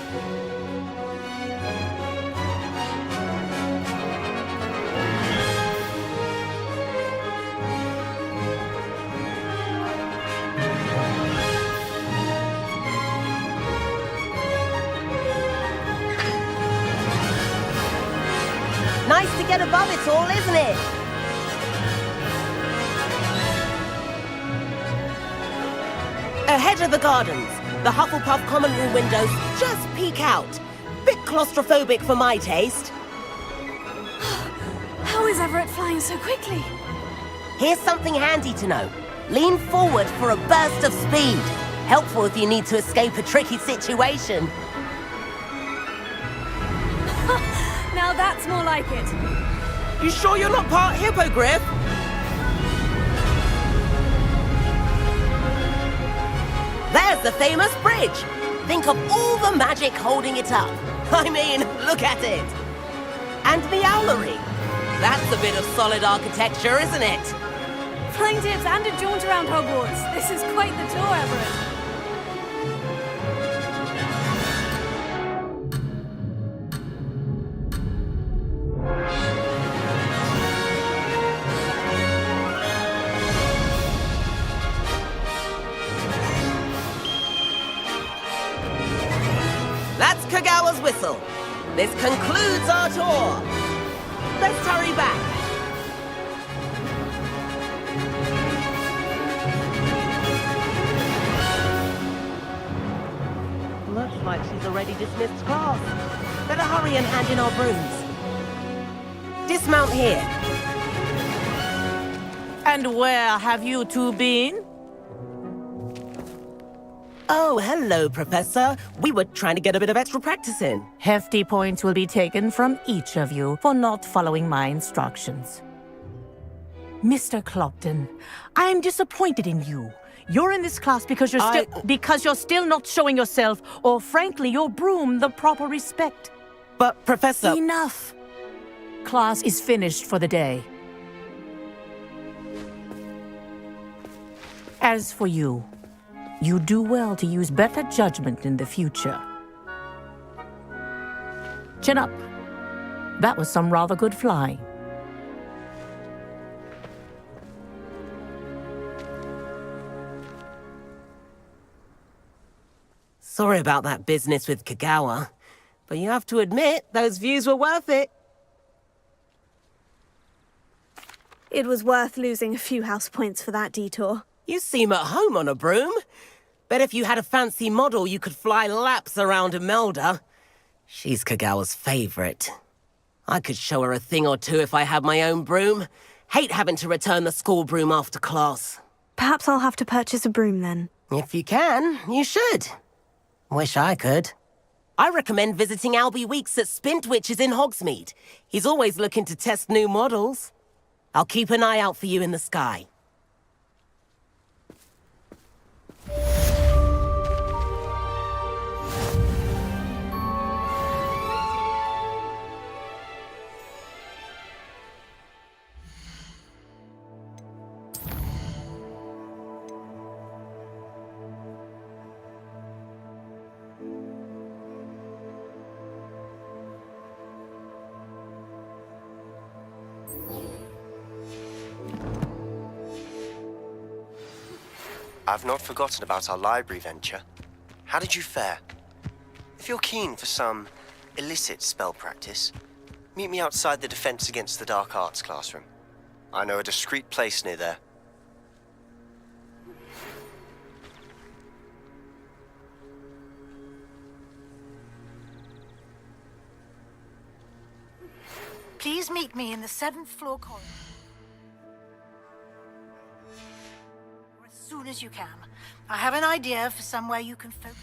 Nice to get above it all, isn't it? Ahead of the gardens, the Hufflepuff common room windows just peek out. Bit claustrophobic for my taste. How is Everett flying so quickly? Here's something handy to know. Lean forward for a burst of speed. Helpful if you need to escape a tricky situation. Now that's more like it. You sure you're not part hippogriff? There's the famous bridge. Think of all the magic holding it up. I mean, look at it. And the owlery. That's a bit of solid architecture, isn't it? Flying tips and a jaunt around Hogwarts. This is quite the tour, Everett. Kagawa's whistle. This concludes our tour. Let's hurry back. Looks like she's already dismissed class. Better hurry and hand in our brooms. Dismount here. And where have you two been? Oh, hello, Professor. We were trying to get a bit of extra practice in. Hefty points will be taken from each of you for not following my instructions. Mr. Clopton, I am disappointed in you. You're in this class because you're still not showing yourself, or frankly, your broom the proper respect. But, Professor... Enough! Class is finished for the day. As for you, you do well to use better judgment in the future. Chin up. That was some rather good flying. Sorry about that business with Kagawa, but you have to admit, those views were worth it. It was worth losing a few house points for that detour. You seem at home on a broom. Bet if you had a fancy model, you could fly laps around Imelda. She's Kagawa's favorite. I could show her a thing or two if I had my own broom. Hate having to return the school broom after class. Perhaps I'll have to purchase a broom then. If you can, you should. Wish I could. I recommend visiting Albie Weeks at Spintwitches in Hogsmeade. He's always looking to test new models. I'll keep an eye out for you in the sky. I've not forgotten about our library venture. How did you fare? If you're keen for some illicit spell practice, meet me outside the Defense Against the Dark Arts classroom. I know a discreet place near there. Please meet me in the 7th floor corridor. As soon as you can. I have an idea for somewhere you can focus.